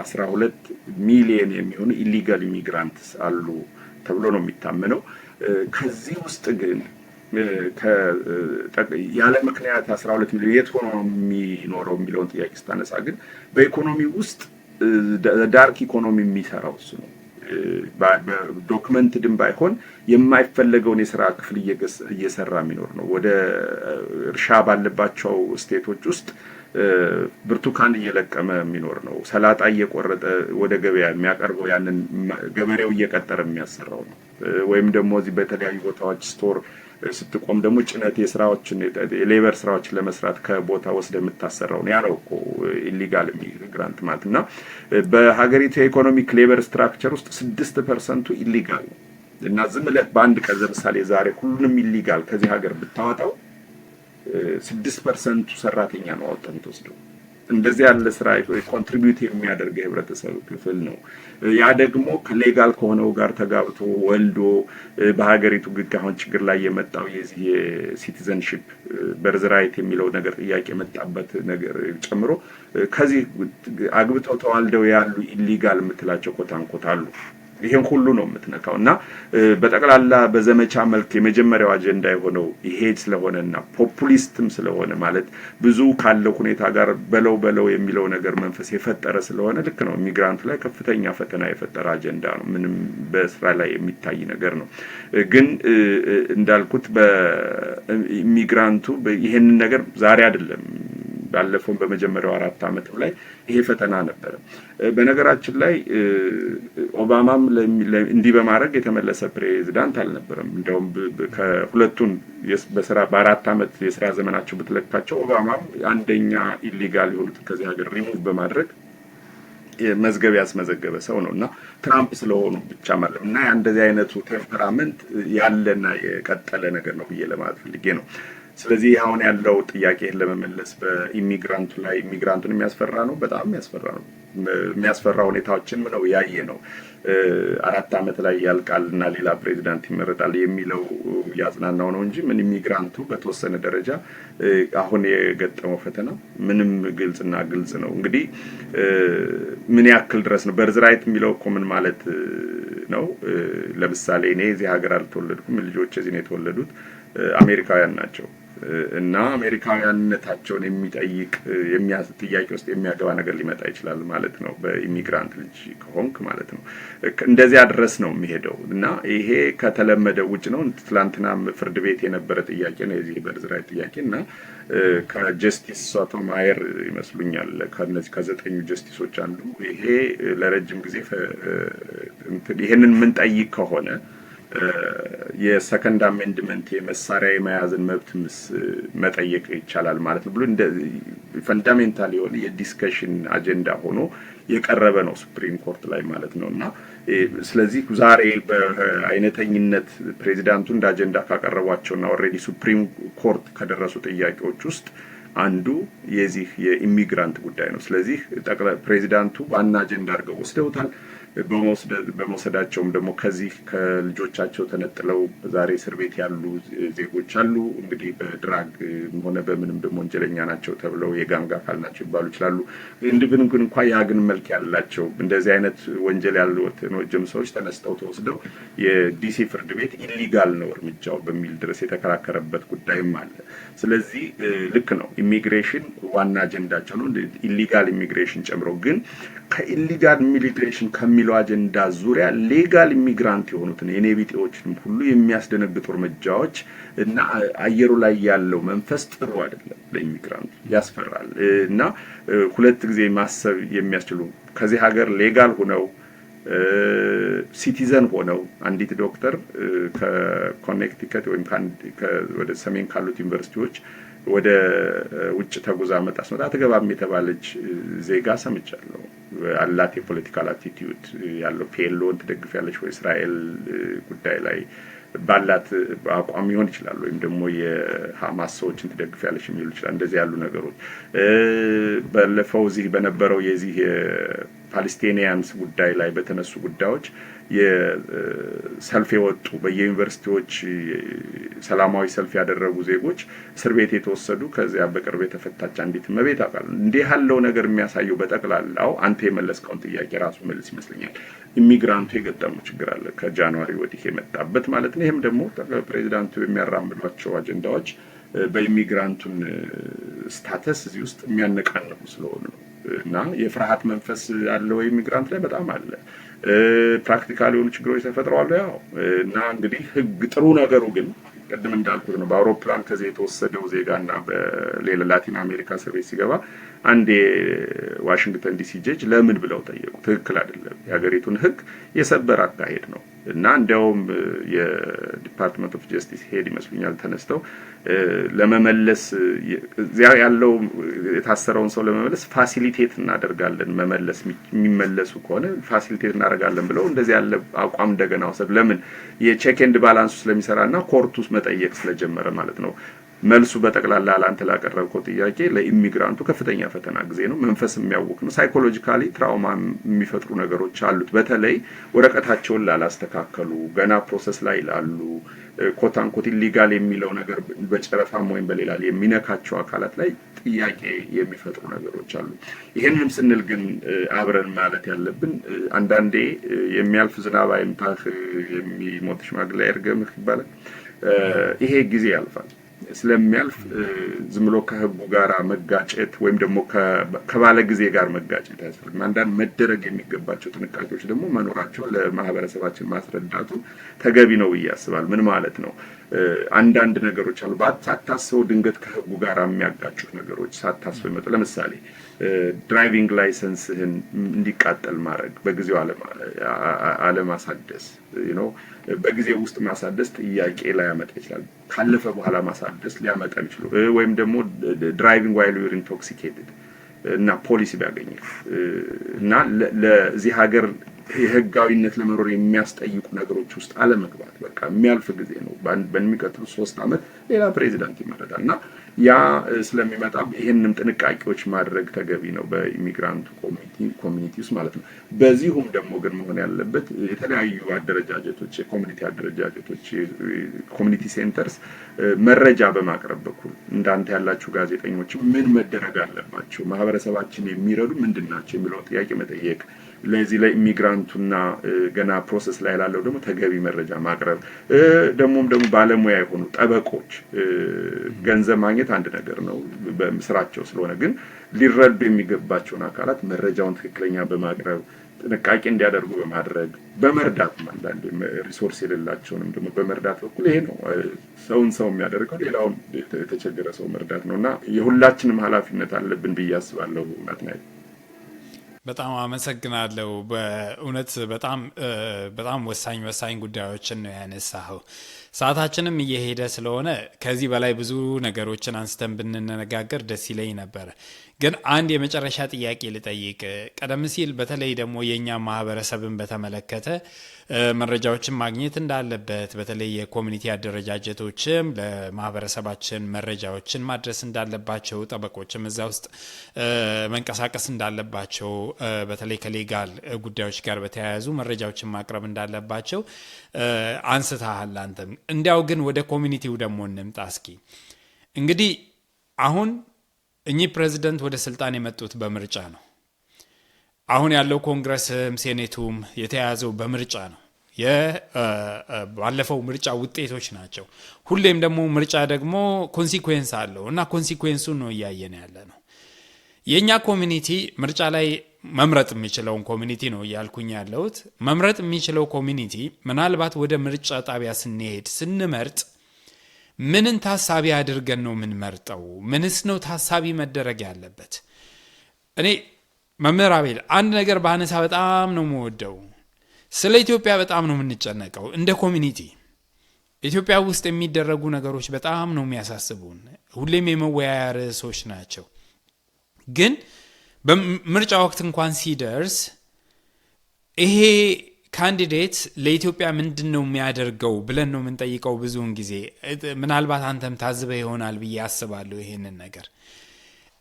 12 ሚሊዮን የሚሆኑ ኢሊጋል ኢሚግራንት አሉ ተብሎ ነው የሚታመነው። ከዚህ ውስጥ ግን ያለ ምክንያት 12 ሚሊዮን የት ሆኖ የሚኖረው የሚለውን ጥያቄ ስታነሳ ግን በኢኮኖሚ ውስጥ ዳርክ ኢኮኖሚ የሚሰራው እሱ ነው። በዶክመንትድም ባይሆን የማይፈለገውን የስራ ክፍል እየሰራ የሚኖር ነው። ወደ እርሻ ባለባቸው ስቴቶች ውስጥ ብርቱካን እየለቀመ የሚኖር ነው። ሰላጣ እየቆረጠ ወደ ገበያ የሚያቀርበው ያንን ገበሬው እየቀጠረ የሚያሰራው ነው። ወይም ደግሞ እዚህ በተለያዩ ቦታዎች ስቶር ስትቆም ደግሞ ጭነት የስራዎችን የሌበር ስራዎችን ለመስራት ከቦታ ወስደ የምታሰራው ነው። ያ ነው እኮ ኢሊጋል ኢሚግራንት ማለት እና በሀገሪቱ የኢኮኖሚክ ሌበር ስትራክቸር ውስጥ 6% ኢሊጋል ነው እና ዝም ብለህ በአንድ ቀን ለምሳሌ ዛሬ ሁሉንም ኢሊጋል ከዚህ ሀገር ብታወጣው 6% ሰራተኛ ነው አውጥተህ የምትወስደው። እንደዚህ ያለ ስራ ኮንትሪቢዩት የሚያደርግ የህብረተሰብ ክፍል ነው። ያ ደግሞ ከሌጋል ከሆነው ጋር ተጋብቶ ወልዶ በሀገሪቱ ግግ አሁን ችግር ላይ የመጣው የዚህ የሲቲዘንሺፕ በርዝራይት የሚለው ነገር ጥያቄ የመጣበት ነገር ጨምሮ ከዚህ አግብተው ተዋልደው ያሉ ኢሊጋል የምትላቸው ኮታንኮት አሉ። ይሄን ሁሉ ነው የምትነካው እና በጠቅላላ በዘመቻ መልክ የመጀመሪያው አጀንዳ የሆነው ይሄ ስለሆነና ፖፑሊስትም ስለሆነ ማለት ብዙ ካለው ሁኔታ ጋር በለው የሚለው ነገር መንፈስ የፈጠረ ስለሆነ ልክ ነው። ኢሚግራንቱ ላይ ከፍተኛ ፈተና የፈጠረ አጀንዳ ነው። ምንም በስራ ላይ የሚታይ ነገር ነው። ግን እንዳልኩት በኢሚግራንቱ ይሄንን ነገር ዛሬ አይደለም ባለፈው በመጀመሪያው 4 ዓመት ላይ ይሄ ፈተና ነበር። በነገራችን ላይ ኦባማም እንዲህ በማድረግ የተመለሰ ፕሬዝዳንት አልነበረም። እንደውም ከሁለቱን በስራ በ4 ዓመት የስራ ዘመናቸው ብትለካቸው ኦባማም አንደኛ ኢሊጋል የሆኑት ከዚህ ሀገር ሪሙቭ በማድረግ መዝገብ ያስመዘገበ ሰው ነው እና ትራምፕ ስለሆኑ ብቻ ማለት እና እንደዚህ አይነቱ ቴምፐራመንት ያለና የቀጠለ ነገር ነው ብዬ ለማለት ፈልጌ ነው። ስለዚህ አሁን ያለው ጥያቄ ለመመለስ በኢሚግራንቱ ላይ ኢሚግራንቱን የሚያስፈራ ነው፣ በጣም የሚያስፈራ ነው። የሚያስፈራ ሁኔታዎችን ነው ያየ ነው። 4 ዓመት ላይ ያልቃልና ሌላ ፕሬዚዳንት ይመረጣል የሚለው ያጽናናው ነው እንጂ ምን ኢሚግራንቱ በተወሰነ ደረጃ አሁን የገጠመው ፈተና ምንም ግልጽ ነው። እንግዲህ ምን ያክል ድረስ ነው በርዝራይት የሚለው እኮ ምን ማለት ነው? ለምሳሌ እኔ እዚህ ሀገር አልተወለድኩም፣ ልጆቼ እዚህ ነው የተወለዱት፣ አሜሪካውያን ናቸው እና አሜሪካውያንነታቸውን የሚጠይቅ ጥያቄ ውስጥ የሚያገባ ነገር ሊመጣ ይችላል ማለት ነው። በኢሚግራንት ልጅ ከሆንክ ማለት ነው። እንደዚያ ድረስ ነው የሚሄደው እና ይሄ ከተለመደ ውጭ ነው። ትላንትናም ፍርድ ቤት የነበረ ጥያቄ ነው የዚህ በርዝራይት ጥያቄ እና ከጀስቲስ ሶቶማየር ይመስሉኛል ከነዚህ ከ9 ጀስቲሶች አንዱ ይሄ ለረጅም ጊዜ ይሄንን ምን ጠይቅ ከሆነ የሰከንድ አሜንድመንት የመሳሪያ የመያዝን መብት መጠየቅ ይቻላል ማለት ነው ብሎ እንደ ፈንዳሜንታል የሆነ የዲስከሽን አጀንዳ ሆኖ የቀረበ ነው ሱፕሪም ኮርት ላይ ማለት ነው። እና ስለዚህ ዛሬ በአይነተኝነት ፕሬዚዳንቱ እንደ አጀንዳ ካቀረቧቸውና ኦልሬዲ ሱፕሪም ኮርት ከደረሱ ጥያቄዎች ውስጥ አንዱ የዚህ የኢሚግራንት ጉዳይ ነው። ስለዚህ ፕሬዚዳንቱ ዋና አጀንዳ አድርገው ወስደውታል። በመውሰዳቸውም ደግሞ ከዚህ ከልጆቻቸው ተነጥለው ዛሬ እስር ቤት ያሉ ዜጎች አሉ። እንግዲህ በድራግ ሆነ በምንም ደግሞ ወንጀለኛ ናቸው ተብለው የጋንግ አካል ናቸው ይባሉ ይችላሉ። እንዲሁም ግን እንኳን የአግን መልክ ያላቸው እንደዚህ አይነት ወንጀል ያልወነጀሉ ሰዎች ተነስተው ተወስደው የዲሲ ፍርድ ቤት ኢሊጋል ነው እርምጃው በሚል ድረስ የተከራከረበት ጉዳይም አለ። ስለዚህ ልክ ነው ኢሚግሬሽን ዋና አጀንዳቸው ነው ኢሊጋል ኢሚግሬሽን ጨምሮ። ግን ከኢሊጋል ኢሚግሬሽን ከሚለው አጀንዳ ዙሪያ ሌጋል ኢሚግራንት የሆኑትን የኔ ቢጤዎችንም ሁሉ የሚያስደነግጡ እርምጃዎች እና አየሩ ላይ ያለው መንፈስ ጥሩ አይደለም፣ ለኢሚግራንት ያስፈራል። እና ሁለት ጊዜ ማሰብ የሚያስችሉ ከዚህ ሀገር ሌጋል ሆነው ሲቲዘን ሆነው አንዲት ዶክተር ከኮኔክቲከት ወይም ወደ ሰሜን ካሉት ዩኒቨርሲቲዎች ወደ ውጭ ተጉዛ መጣስመጣ ተገባም የተባለች ዜጋ ሰምቻለሁ። አላት የፖለቲካል አቲቲዩድ ያለው ፒኤልኦን ትደግፊያለሽ ወይ እስራኤል ጉዳይ ላይ ባላት አቋም ይሆን ይችላል፣ ወይም ደግሞ የሐማስ ሰዎችን ትደግፊያለሽ የሚሉ ይችላል። እንደዚህ ያሉ ነገሮች ባለፈው እዚህ በነበረው የዚህ ፓለስቲኒያንስ ጉዳይ ላይ በተነሱ ጉዳዮች የሰልፍ የወጡ በየዩኒቨርሲቲዎች ሰላማዊ ሰልፍ ያደረጉ ዜጎች እስር ቤት የተወሰዱ ከዚያ በቅርብ የተፈታች አንዲት መቤት አቃል እንዲህ ያለው ነገር የሚያሳየው በጠቅላላው አንተ የመለስከውን ጥያቄ ራሱ መልስ ይመስለኛል። ኢሚግራንቱ የገጠመው ችግር አለ ከጃንዋሪ ወዲህ የመጣበት ማለት ነው። ይሄም ደግሞ ፕሬዚዳንቱ የሚያራምዷቸው አጀንዳዎች በኢሚግራንቱን ስታተስ እዚህ ውስጥ የሚያነቃንቁ ስለሆኑ ነው። እና የፍርሃት መንፈስ ያለው ኢሚግራንት ላይ በጣም አለ። ፕራክቲካል የሆኑ ችግሮች ተፈጥረዋል። ያው እና እንግዲህ ህግ ጥሩ ነገሩ ግን ቀደም እንዳልኩት ነው። በአውሮፕላን ከዚህ የተወሰደው ዜጋና በሌላ ላቲን አሜሪካ እስር ቤት ሲገባ አንድ የዋሽንግተን ዲሲ ጀጅ ለምን ብለው ጠየቁ። ትክክል አይደለም፣ የሀገሪቱን ህግ የሰበር አካሄድ ነው። እና እንዲያውም የዲፓርትመንት ኦፍ ጀስቲስ ሄድ ይመስሉኛል ተነስተው ለመመለስ እዚያ ያለው የታሰረውን ሰው ለመመለስ ፋሲሊቴት እናደርጋለን፣ መመለስ የሚመለሱ ከሆነ ፋሲሊቴት እናደርጋለን ብለው እንደዚህ ያለ አቋም እንደገና ወሰድ። ለምን የቼክ ኤንድ ባላንሱ ስለሚሰራና ኮርቱ ውስጥ መጠየቅ ስለጀመረ ማለት ነው። መልሱ በጠቅላላ ላንተ ላቀረብከው ጥያቄ ለኢሚግራንቱ ከፍተኛ ፈተና ጊዜ ነው። መንፈስ የሚያውቅ ነው። ሳይኮሎጂካሊ ትራውማ የሚፈጥሩ ነገሮች አሉት። በተለይ ወረቀታቸውን ላላስተካከሉ ገና ፕሮሰስ ላይ ላሉ ኮታንኮት ኢሊጋል የሚለው ነገር በጨረፋም ወይም በሌላ የሚነካቸው አካላት ላይ ጥያቄ የሚፈጥሩ ነገሮች አሉ። ይሄንንም ስንል ግን አብረን ማለት ያለብን አንዳንዴ የሚያልፍ ዝናብ አይምታህ የሚሞት ሽማግሌ አይርገምህ ይባላል። ይሄ ጊዜ ያልፋል። ስለሚያልፍ ዝም ብሎ ከህጉ ጋር መጋጨት ወይም ደግሞ ከባለ ጊዜ ጋር መጋጨት ያስፈልጋል። አንዳንድ መደረግ የሚገባቸው ጥንቃቄዎች ደግሞ መኖራቸው ለማህበረሰባችን ማስረዳቱ ተገቢ ነው ብዬ አስባለሁ። ምን ማለት ነው? አንዳንድ ነገሮች አሉ ሳታስበው ድንገት ከህጉ ጋር የሚያጋጩ ነገሮች ሳታስበው ይመጣሉ። ለምሳሌ ድራይቪንግ ላይሰንስህን እንዲቃጠል ማድረግ፣ በጊዜው አለማሳደስ ነው። በጊዜ ውስጥ ማሳደስ ጥያቄ ላይ ያመጣ ይችላል። ካለፈ በኋላ ማሳደስ ሊያመጣ ይችላል። ወይም ደግሞ ድራይቪንግ ዋይል ዩር ኢንቶክሲኬትድ እና ፖሊስ ቢያገኝ እና ለዚህ ሀገር የህጋዊነት ለመኖር የሚያስጠይቁ ነገሮች ውስጥ አለመግባት በቃ የሚያልፍ ጊዜ ነው። በሚቀጥሉት 3 ዓመት ሌላ ፕሬዚዳንት ይመረጣል እና ያ ስለሚመጣ ይሄንንም ጥንቃቄዎች ማድረግ ተገቢ ነው በኢሚግራንት ኮሚኒቲ ውስጥ ማለት ነው። በዚሁም ደግሞ ግን መሆን ያለበት የተለያዩ አደረጃጀቶች፣ የኮሚኒቲ አደረጃጀቶች፣ ኮሚኒቲ ሴንተርስ መረጃ በማቅረብ በኩል እንዳንተ ያላችሁ ጋዜጠኞች ምን መደረግ አለባቸው፣ ማህበረሰባችን የሚረዱ ምንድናቸው የሚለው ጥያቄ መጠየቅ፣ ለዚህ ለኢሚግራንቱና ገና ፕሮሰስ ላይ ላለው ደግሞ ተገቢ መረጃ ማቅረብ፣ ደግሞ ባለሙያ የሆኑ ጠበቆች ገንዘብ ማግኘት አንድ ነገር ነው በስራቸው ስለሆነ፣ ግን ሊረዱ የሚገባቸውን አካላት መረጃውን ትክክለኛ በማቅረብ ጥንቃቄ እንዲያደርጉ በማድረግ በመርዳት አንዳንድ ሪሶርስ የሌላቸውንም ደግሞ በመርዳት በኩል ይሄ ነው ሰውን ሰው የሚያደርገው፣ ሌላውን የተቸገረ ሰው መርዳት ነውና የሁላችንም ኃላፊነት አለብን ብዬ አስባለሁ። ናትናኤል በጣም አመሰግናለሁ። በእውነት በጣም ወሳኝ ጉዳዮችን ነው ያነሳኸው። ሰዓታችንም እየሄደ ስለሆነ ከዚህ በላይ ብዙ ነገሮችን አንስተን ብንነጋገር ደስ ይለኝ ነበር። ግን አንድ የመጨረሻ ጥያቄ ልጠይቅ። ቀደም ሲል በተለይ ደግሞ የእኛ ማህበረሰብን በተመለከተ መረጃዎችን ማግኘት እንዳለበት፣ በተለይ የኮሚኒቲ አደረጃጀቶችም ለማህበረሰባችን መረጃዎችን ማድረስ እንዳለባቸው፣ ጠበቆችም እዛ ውስጥ መንቀሳቀስ እንዳለባቸው፣ በተለይ ከሌጋል ጉዳዮች ጋር በተያያዙ መረጃዎችን ማቅረብ እንዳለባቸው አንስተሃል አንተም። እንዲያው ግን ወደ ኮሚኒቲው ደግሞ እንምጣ እስኪ። እንግዲህ አሁን እኚህ ፕሬዝደንት ወደ ስልጣን የመጡት በምርጫ ነው። አሁን ያለው ኮንግረስም ሴኔቱም የተያዘው በምርጫ ነው። ባለፈው ምርጫ ውጤቶች ናቸው። ሁሌም ደግሞ ምርጫ ደግሞ ኮንሲኩዌንስ አለው እና ኮንሲኩዌንሱን ነው እያየን ያለ ነው። የኛ ኮሚኒቲ ምርጫ ላይ መምረጥ የሚችለውን ኮሚኒቲ ነው እያልኩኝ ያለሁት። መምረጥ የሚችለው ኮሚኒቲ ምናልባት ወደ ምርጫ ጣቢያ ስንመርጥ ምንን ታሳቢ አድርገን ነው የምንመርጠው? ምንስ ነው ታሳቢ መደረግ ያለበት? እኔ መምህር አቤል አንድ ነገር ባነሳ በጣም ነው የምወደው። ስለ ኢትዮጵያ በጣም ነው የምንጨነቀው እንደ ኮሚኒቲ። ኢትዮጵያ ውስጥ የሚደረጉ ነገሮች በጣም ነው የሚያሳስቡን። ሁሌም የመወያያ ርዕሶች ናቸው። ግን በምርጫ ወቅት እንኳን ሲደርስ ይሄ ካንዲዴት ለኢትዮጵያ ምንድነው የሚያደርገው ብለን ነው የምንጠይቀው ብዙውን ጊዜ። ምናልባት አንተም ታዝበህ ይሆናል ብዬ አስባለሁ ይሄንን ነገር።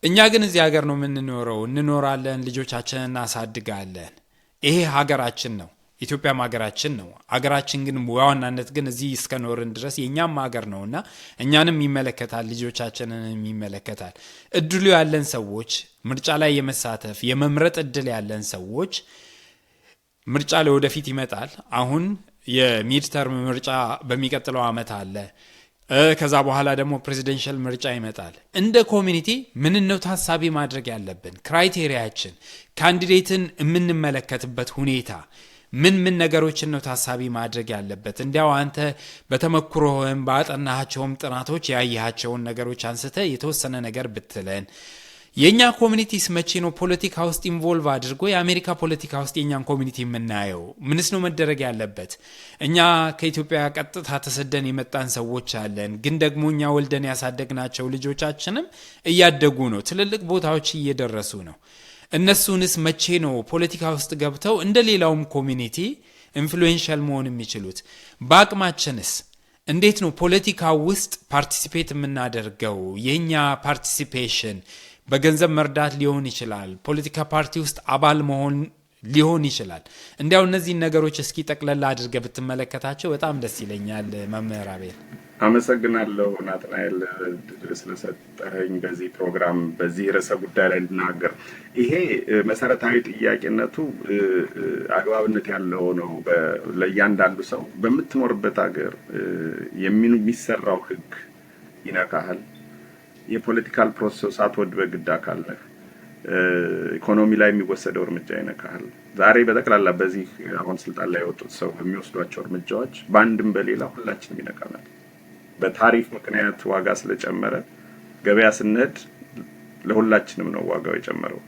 እኛ ግን እዚህ ሀገር ነው የምንኖረው፣ እንኖራለን፣ ልጆቻችንን እናሳድጋለን። ይሄ ሀገራችን ነው፣ ኢትዮጵያም ሀገራችን ነው። ሀገራችን ግን በዋናነት ግን እዚህ እስከኖርን ድረስ የኛም ሀገር ነውና እኛንም ይመለከታል፣ ልጆቻችንንም ይመለከታል። እድሉ ያለን ሰዎች፣ ምርጫ ላይ የመሳተፍ የመምረጥ እድል ያለን ሰዎች ምርጫ ለወደፊት ይመጣል። አሁን የሚድተርም ምርጫ በሚቀጥለው ዓመት አለ። ከዛ በኋላ ደግሞ ፕሬዚደንሻል ምርጫ ይመጣል። እንደ ኮሚኒቲ ምን ነው ታሳቢ ማድረግ ያለብን? ክራይቴሪያችን ካንዲዴትን የምንመለከትበት ሁኔታ ምን ነገሮችን ነው ታሳቢ ማድረግ ያለበት? እንዲያው አንተ በተመክሮህም ባጠናሃቸውም ጥናቶች ያያቸውን ነገሮች አንስተ የተወሰነ ነገር ብትለን። የኛ ኮሚኒቲስ መቼ ነው ፖለቲካ ውስጥ ኢንቮልቭ አድርጎ የአሜሪካ ፖለቲካ ውስጥ የኛን ኮሚኒቲ የምናየው? ምንስ ነው መደረግ ያለበት? እኛ ከኢትዮጵያ ቀጥታ ተሰደን የመጣን ሰዎች አለን። ግን ደግሞ እኛ ወልደን ያሳደግናቸው ልጆቻችንም እያደጉ ነው፣ ትልልቅ ቦታዎች እየደረሱ ነው። እነሱንስ መቼ ነው ፖለቲካ ውስጥ ገብተው እንደ ሌላውም ኮሚኒቲ ኢንፍሉዌንሻል መሆን የሚችሉት? በአቅማችንስ እንዴት ነው ፖለቲካ ውስጥ ፓርቲሲፔት የምናደርገው? የኛ ፓርቲሲፔሽን በገንዘብ መርዳት ሊሆን ይችላል፣ ፖለቲካ ፓርቲ ውስጥ አባል መሆን ሊሆን ይችላል። እንዲያው እነዚህን ነገሮች እስኪ ጠቅለላ አድርገህ ብትመለከታቸው በጣም ደስ ይለኛል። መምህር አቤል አመሰግናለሁ። ናትናኤል ስለሰጠኸኝ በዚህ ፕሮግራም በዚህ ርዕሰ ጉዳይ ላይ እንድናገር። ይሄ መሰረታዊ ጥያቄነቱ አግባብነት ያለው ነው። ለእያንዳንዱ ሰው በምትኖርበት ሀገር የሚሰራው ህግ ይነካሃል። የፖለቲካል ፕሮሰስ አትወድ በግድ አካል ነህ። ኢኮኖሚ ላይ የሚወሰደው እርምጃ ይነካሃል። ዛሬ በጠቅላላ በዚህ አሁን ስልጣን ላይ የወጡት ሰው የሚወስዷቸው እርምጃዎች በአንድም በሌላ ሁላችንም ይነካናል። በታሪፍ ምክንያት ዋጋ ስለጨመረ ገበያ ስንሄድ ለሁላችንም ነው ዋጋው የጨመረው።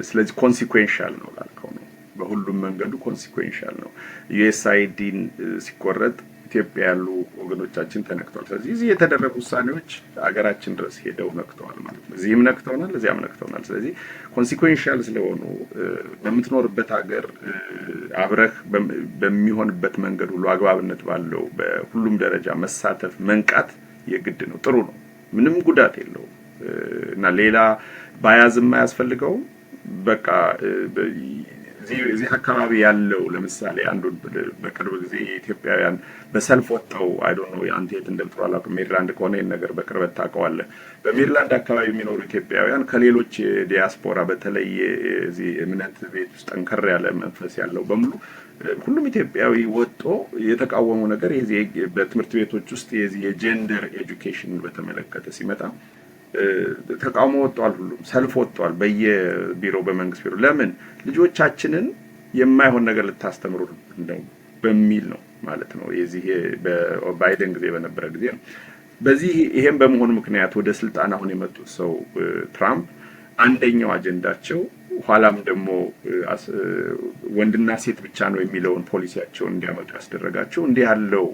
ስለዚህ ኮንሲኩዌንሻል ነው ላልከው ነው። በሁሉም መንገዱ ኮንሲኩዌንሻል ነው። ዩኤስአይዲን ሲቆረጥ ኢትዮጵያ ያሉ ወገኖቻችን ተነክተዋል። ስለዚህ እዚህ የተደረጉ ውሳኔዎች አገራችን ድረስ ሄደው ነክተዋል ማለት ነው። እዚህም ነክተውናል፣ እዚያም ነክተውናል። ስለዚህ ኮንሲኩዌንሻል ስለሆኑ በምትኖርበት ሀገር አብረህ በሚሆንበት መንገድ ሁሉ አግባብነት ባለው በሁሉም ደረጃ መሳተፍ መንቃት የግድ ነው። ጥሩ ነው፣ ምንም ጉዳት የለውም እና ሌላ ባያዝም አያስፈልገውም። በቃ እዚህ አካባቢ ያለው ለምሳሌ አንዱ በቅርብ ጊዜ ኢትዮጵያውያን በሰልፍ ወጣው አይ ዶንት ኖ አንተ የት እንደምትኖር አላውቅም። ሜሪላንድ ከሆነ ይሄን ነገር በቅርበት ታውቀዋለህ። በሜሪላንድ አካባቢ የሚኖሩ ኢትዮጵያውያን ከሌሎች ዲያስፖራ በተለይ እዚህ እምነት ቤት ውስጥ ጠንከር ያለ መንፈስ ያለው በሙሉ ሁሉም ኢትዮጵያዊ ወጥቶ የተቃወሙ ነገር የዚህ በትምህርት ቤቶች ውስጥ የዚህ የጀንደር ኤጁኬሽን በተመለከተ ሲመጣ ተቃውሞ ወጥቷል። ሁሉም ሰልፍ ወጥቷል በየቢሮው በመንግስት ቢሮ። ለምን ልጆቻችንን የማይሆን ነገር ልታስተምሩ እንደው በሚል ነው ማለት ነው። የዚህ በባይደን ጊዜ በነበረ ጊዜ ነው። በዚህ ይሄን በመሆኑ ምክንያት ወደ ስልጣን አሁን የመጡት ሰው ትራምፕ አንደኛው አጀንዳቸው ኋላም ደግሞ ወንድና ሴት ብቻ ነው የሚለውን ፖሊሲያቸውን እንዲያመጡ ያስደረጋቸው እንዲህ ያለው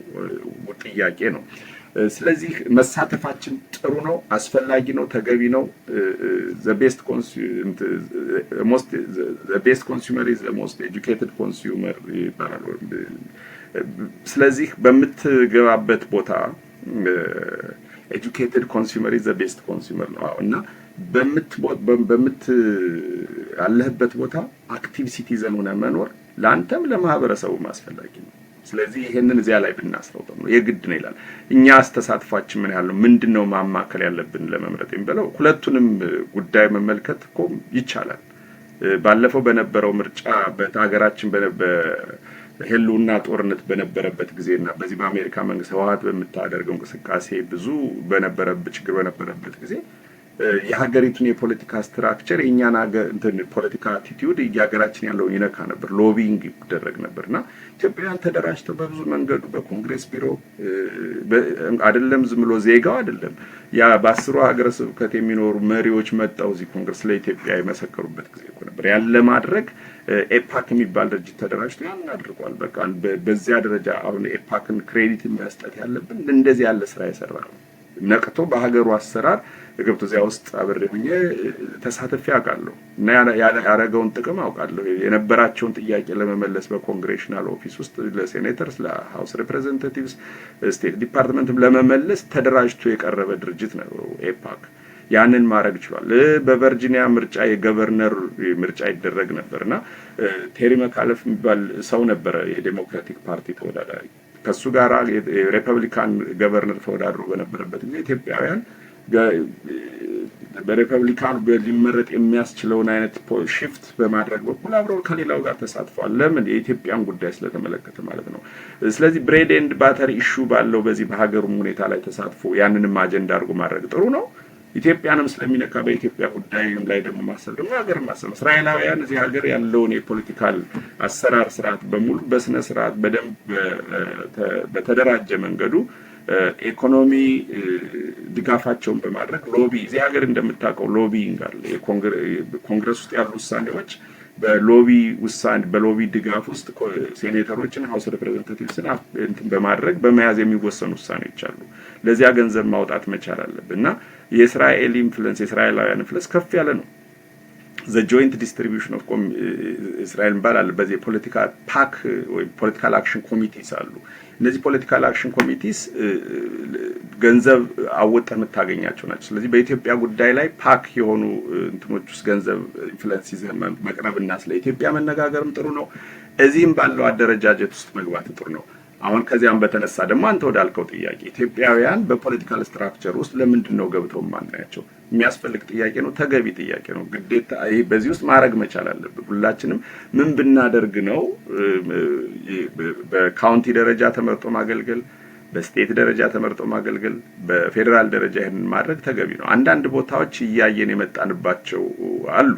ጥያቄ ነው። ስለዚህ መሳተፋችን ጥሩ ነው፣ አስፈላጊ ነው፣ ተገቢ ነው። the best consumer is the most educated consumer ይባላል። ስለዚህ በምትገባበት ቦታ educated consumer is the best consumer ነው እና ያለህበት ቦታ አክቲቭ ሲቲዘን ሆነ መኖር ለአንተም ለማህበረሰቡ አስፈላጊ ነው። ስለዚህ ይሄንን እዚያ ላይ ብናስረው ነው የግድ ነው ይላል። እኛ አስተሳትፋችን ምን ያህል ነው፣ ምንድነው ማማከል ያለብን ለመምረጥ የሚባለው ሁለቱንም ጉዳይ መመልከት እኮ ይቻላል። ባለፈው በነበረው ምርጫ በሀገራችን ህልውና ጦርነት በነበረበት ጊዜና በዚህ በአሜሪካ መንግስት ህወሓት በምታደርገው እንቅስቃሴ ብዙ ችግር በነበረበት ጊዜ የሀገሪቱን የፖለቲካ ስትራክቸር የኛን ፖለቲካ አቲቲዩድ የሀገራችን ያለውን ይነካ ነበር፣ ሎቢንግ ይደረግ ነበርና ኢትዮጵያውያን ተደራጅተው በብዙ መንገዱ በኮንግሬስ ቢሮ አይደለም ዝም ብሎ ዜጋው አይደለም ያ በአስሩ ሀገረ ስብከት የሚኖሩ መሪዎች መጣው እዚህ ኮንግሬስ ለኢትዮጵያ የመሰከሩበት ጊዜ ነበር። ያለ ማድረግ ኤፓክ የሚባል ድርጅት ተደራጅቶ ያን አድርጓል። በቃ በዚያ ደረጃ አሁን ኤፓክን ክሬዲት መስጠት ያለብን እንደዚህ ያለ ስራ የሰራ ነው። ነቅቶ በሀገሩ አሰራር ገብቶ እዚያ ውስጥ አብሬ ሆኜ ተሳትፌ አውቃለሁ እና ያረጋውን ጥቅም አውቃለሁ። የነበራቸውን ጥያቄ ለመመለስ በኮንግሬሽናል ኦፊስ ውስጥ ለሴኔተርስ፣ ለሃውስ ሪፕሬዘንታቲቭስ፣ ስቴት ዲፓርትመንትም ለመመለስ ተደራጅቶ የቀረበ ድርጅት ነው ኤፓክ። ያንን ማድረግ ይችላል። በቨርጂኒያ ምርጫ የገቨርነር ምርጫ ይደረግ ነበርና ቴሪ መካለፍ የሚባል ሰው ነበረ የዴሞክራቲክ ፓርቲ ተወዳዳሪ። ከሱ ጋር የሪፐብሊካን ገቨርነር ተወዳድሮ በነበረበት ጊዜ ኢትዮጵያውያን በሪፐብሊካን ሊመረጥ የሚያስችለውን አይነት ሽፍት በማድረግ በኩል አብረው ከሌላው ጋር ተሳትፈዋል። ለምን? የኢትዮጵያን ጉዳይ ስለተመለከተ ማለት ነው። ስለዚህ ብሬድ ኤንድ ባተር ኢሹ ባለው በዚህ በሀገሩም ሁኔታ ላይ ተሳትፎ ያንንም አጀንዳ አድርጎ ማድረግ ጥሩ ነው። ኢትዮጵያንም ስለሚነካ በኢትዮጵያ ጉዳይ ላይ ደግሞ ማሰብ ደግሞ ሀገር ማሰብ። እስራኤላውያን እዚህ ሀገር ያለውን የፖለቲካል አሰራር ስርዓት በሙሉ በስነ ስርዓት በደንብ በተደራጀ መንገዱ ኢኮኖሚ ድጋፋቸውን በማድረግ ሎቢ እዚህ ሀገር እንደምታውቀው ሎቢንግ አለ። ኮንግረስ ውስጥ ያሉ ውሳኔዎች በሎቢ ድጋፍ ውስጥ ሴኔተሮችን ሃውስ ሪፕሬዘንታቲቭስን እንትን በማድረግ በመያዝ የሚወሰኑ ውሳኔዎች አሉ። ለዚያ ገንዘብ ማውጣት መቻል አለብን እና የእስራኤል ኢንፍሉዌንስ የእስራኤላውያን ኢንፍሉዌንስ ከፍ ያለ ነው። the joint distribution of እስራኤል ባላል በዚህ ፖለቲካል ፓክ ወይ ፖለቲካል አክሽን ኮሚቲስ አሉ። እነዚህ ፖለቲካል አክሽን ኮሚቲስ ገንዘብ አወጣህ የምታገኛቸው ናቸው። ስለዚህ በኢትዮጵያ ጉዳይ ላይ ፓክ የሆኑ እንትኖች ውስጥ ገንዘብ ኢንፍሉዌንስ ይዘህ መቅረብና ስለ ኢትዮጵያ መነጋገርም ጥሩ ነው። እዚህም ባለው አደረጃጀት ውስጥ መግባት ጥሩ ነው። አሁን ከዚያም በተነሳ ደግሞ አንተ ወዳልከው ጥያቄ ኢትዮጵያውያን በፖለቲካል ስትራክቸር ውስጥ ለምንድን ነው ገብተው ማናያቸው? የሚያስፈልግ ጥያቄ ነው፣ ተገቢ ጥያቄ ነው። ግዴታ ይሄ በዚህ ውስጥ ማድረግ መቻል አለብን። ሁላችንም ምን ብናደርግ ነው በካውንቲ ደረጃ ተመርጦ ማገልገል፣ በስቴት ደረጃ ተመርጦ ማገልገል፣ በፌደራል ደረጃ ይሄንን ማድረግ ተገቢ ነው። አንዳንድ ቦታዎች እያየን የመጣንባቸው አሉ።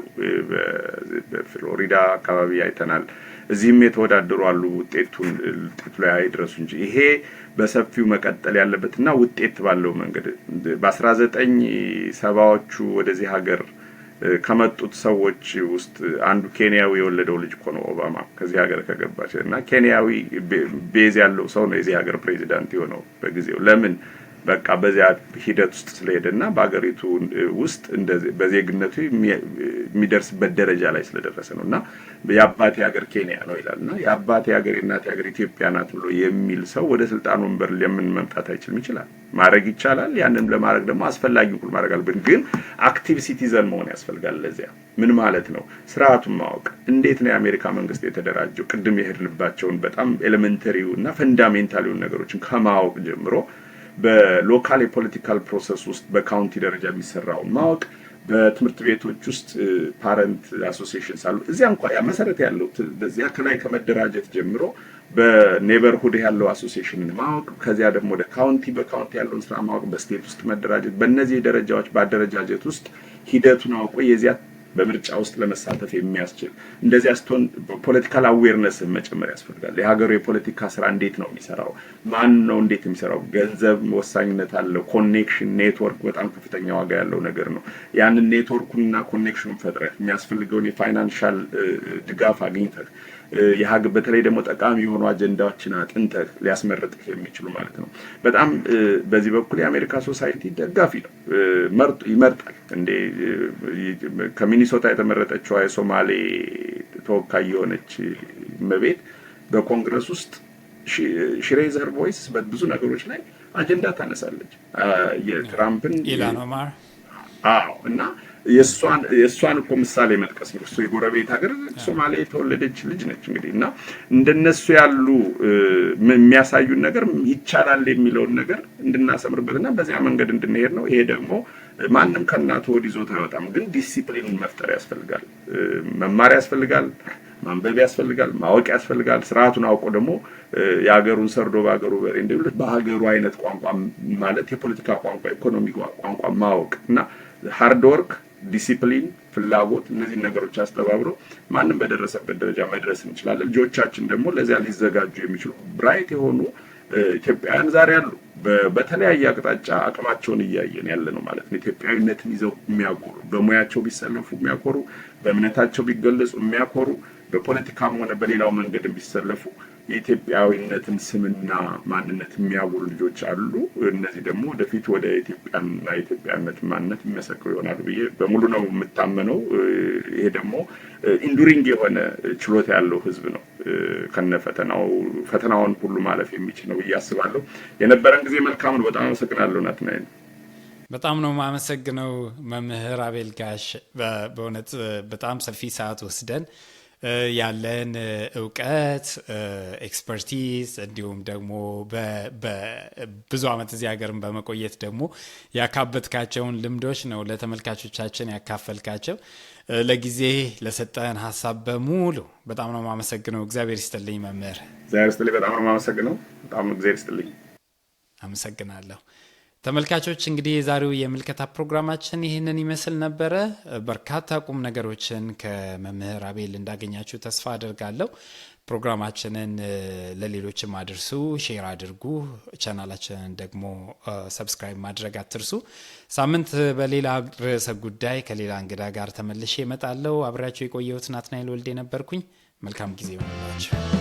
በፍሎሪዳ አካባቢ አይተናል። እዚህም የተወዳደሩ አሉ። ውጤቱ ላይ አይድረሱ እንጂ ይሄ በሰፊው መቀጠል ያለበትና ውጤት ባለው መንገድ በ1970ዎቹ ወደዚህ ሀገር ከመጡት ሰዎች ውስጥ አንዱ ኬንያዊ የወለደው ልጅ እኮ ነው ኦባማ ከዚህ ሀገር ከገባች እና ኬንያዊ ቤዝ ያለው ሰው ነው የዚህ ሀገር ፕሬዚዳንት የሆነው በጊዜው። ለምን? በቃ በዚያ ሂደት ውስጥ ስለሄደና በአገሪቱ ውስጥ እንደዚህ በዜግነቱ የሚደርስበት ደረጃ ላይ ስለደረሰ ነውና የአባቴ ሀገር ኬንያ ነው ይላልና የአባቴ ሀገር የእናቴ ሀገር ኢትዮጵያ ናት ብሎ የሚል ሰው ወደ ስልጣን ወንበር ለምን መምጣት አይችልም? ይችላል፣ ማድረግ ይቻላል። ያንንም ለማድረግ ደግሞ አስፈላጊው ሁሉ ማድረግ አለብን። ግን አክቲቭ ሲቲዘን መሆን ያስፈልጋል። ለዚያ ምን ማለት ነው? ስርዓቱን ማወቅ። እንዴት ነው የአሜሪካ መንግስት የተደራጀው? ቅድም የሄድንባቸውን በጣም ኤሌመንተሪው እና ፈንዳሜንታል የሆኑ ነገሮችን ከማወቅ ጀምሮ በሎካል የፖለቲካል ፕሮሰስ ውስጥ በካውንቲ ደረጃ የሚሰራውን ማወቅ፣ በትምህርት ቤቶች ውስጥ ፓረንት አሶሲዬሽንስ አሉ። እዚያ እንኳን ያ መሰረት ያለው በዚያ ከላይ ከመደራጀት ጀምሮ በኔበርሁድ ያለው አሶሲዬሽንን ማወቅ፣ ከዚያ ደግሞ ወደ በካውንቲ ያለውን ስራ ማወቅ፣ በስቴት ውስጥ መደራጀት። በእነዚህ ደረጃዎች በአደረጃጀት ውስጥ ሂደቱን አውቆ የዚያ በምርጫ ውስጥ ለመሳተፍ የሚያስችል እንደዚህ ስትሆን ፖለቲካል አዌርነስ መጨመር ያስፈልጋል። የሀገሩ የፖለቲካ ስራ እንዴት ነው የሚሰራው? ማን ነው እንዴት የሚሰራው? ገንዘብ ወሳኝነት አለው። ኮኔክሽን ኔትወርክ በጣም ከፍተኛ ዋጋ ያለው ነገር ነው። ያንን ኔትወርኩንና ኮኔክሽኑን ፈጥረህ የሚያስፈልገውን የፋይናንሻል ድጋፍ አግኝተህ በተለይ ደግሞ ጠቃሚ የሆኑ አጀንዳዎችን አጥንተህ ሊያስመርጥህ የሚችሉ ማለት ነው። በጣም በዚህ በኩል የአሜሪካ ሶሳይቲ ደጋፊ ነው፣ ይመርጣል። እንዴ ከሚኒሶታ የተመረጠችው የሶማሌ ተወካይ የሆነች እመቤት በኮንግረስ ውስጥ ሺሬዘር ቮይስ በብዙ ነገሮች ላይ አጀንዳ ታነሳለች። የትራምፕን ኢላን ኦማር እና የእሷን እኮ ምሳሌ መጥቀስ ነው። እሱ የጎረቤት ሀገር ሶማሌ የተወለደች ልጅ ነች እንግዲህ እና እንደነሱ ያሉ የሚያሳዩን ነገር ይቻላል የሚለውን ነገር እንድናሰምርበትና በዚያ መንገድ እንድንሄድ ነው። ይሄ ደግሞ ማንም ከእናቱ ወድ ይዞት አይወጣም። ግን ዲሲፕሊንን መፍጠር ያስፈልጋል፣ መማር ያስፈልጋል፣ ማንበብ ያስፈልጋል፣ ማወቅ ያስፈልጋል። ስርዓቱን አውቆ ደግሞ የሀገሩን ሰርዶ በሀገሩ በሬ እንደሚሉት በሀገሩ አይነት ቋንቋ ማለት የፖለቲካ ቋንቋ፣ ኢኮኖሚ ቋንቋ ማወቅ እና ሃርድ ወርክ፣ ዲሲፕሊን፣ ፍላጎት እነዚህ ነገሮች አስተባብሮ ማንም በደረሰበት ደረጃ መድረስ እንችላለን። ልጆቻችን ደግሞ ለዚያ ሊዘጋጁ የሚችሉ ብራይት የሆኑ ኢትዮጵያውያን ዛሬ አሉ። በተለያየ አቅጣጫ አቅማቸውን እያየን ያለ ነው ማለት ነው። ኢትዮጵያዊነትን ይዘው የሚያኮሩ፣ በሙያቸው ቢሰለፉ የሚያኮሩ፣ በእምነታቸው ቢገለጹ የሚያኮሩ፣ በፖለቲካም ሆነ በሌላው መንገድ ቢሰለፉ የኢትዮጵያዊነትን ስምና ማንነት የሚያጎሉ ልጆች አሉ። እነዚህ ደግሞ ወደፊት ወደ ኢትዮጵያና የኢትዮጵያነት ማንነት የሚመሰክሩ ይሆናሉ ብዬ በሙሉ ነው የምታመነው። ይሄ ደግሞ ኢንዱሪንግ የሆነ ችሎታ ያለው ህዝብ ነው። ፈተናውን ሁሉ ማለፍ የሚችል ነው ብዬ አስባለሁ። የነበረን ጊዜ መልካም ነው። በጣም አመሰግናለሁ ናትናኤል። በጣም ነው የማመሰግነው መምህር አቤል ጋሽ። በእውነት በጣም ሰፊ ሰዓት ወስደን ያለን እውቀት ኤክስፐርቲዝ እንዲሁም ደግሞ ብዙ ዓመት እዚህ ሀገርን በመቆየት ደግሞ ያካበትካቸውን ልምዶች ነው ለተመልካቾቻችን ያካፈልካቸው። ለጊዜ ለሰጠን ሀሳብ በሙሉ በጣም ነው የማመሰግነው። እግዚአብሔር ይስጥልኝ መምህር። እግዚአብሔር ይስጥልኝ። በጣም ነው የማመሰግነው። በጣም እግዚአብሔር ይስጥልኝ። አመሰግናለሁ። ተመልካቾች እንግዲህ የዛሬው የምልከታ ፕሮግራማችን ይህንን ይመስል ነበረ። በርካታ ቁም ነገሮችን ከመምህር አቤል እንዳገኛችሁ ተስፋ አድርጋለሁ። ፕሮግራማችንን ለሌሎችም አድርሱ፣ ሼር አድርጉ። ቻናላችንን ደግሞ ሰብስክራይብ ማድረግ አትርሱ። ሳምንት በሌላ ርዕሰ ጉዳይ ከሌላ እንግዳ ጋር ተመልሼ እመጣለሁ። አብሬያችሁ የቆየሁት ናትናኤል ወልዴ ነበርኩኝ። መልካም ጊዜ ይሁንላችሁ።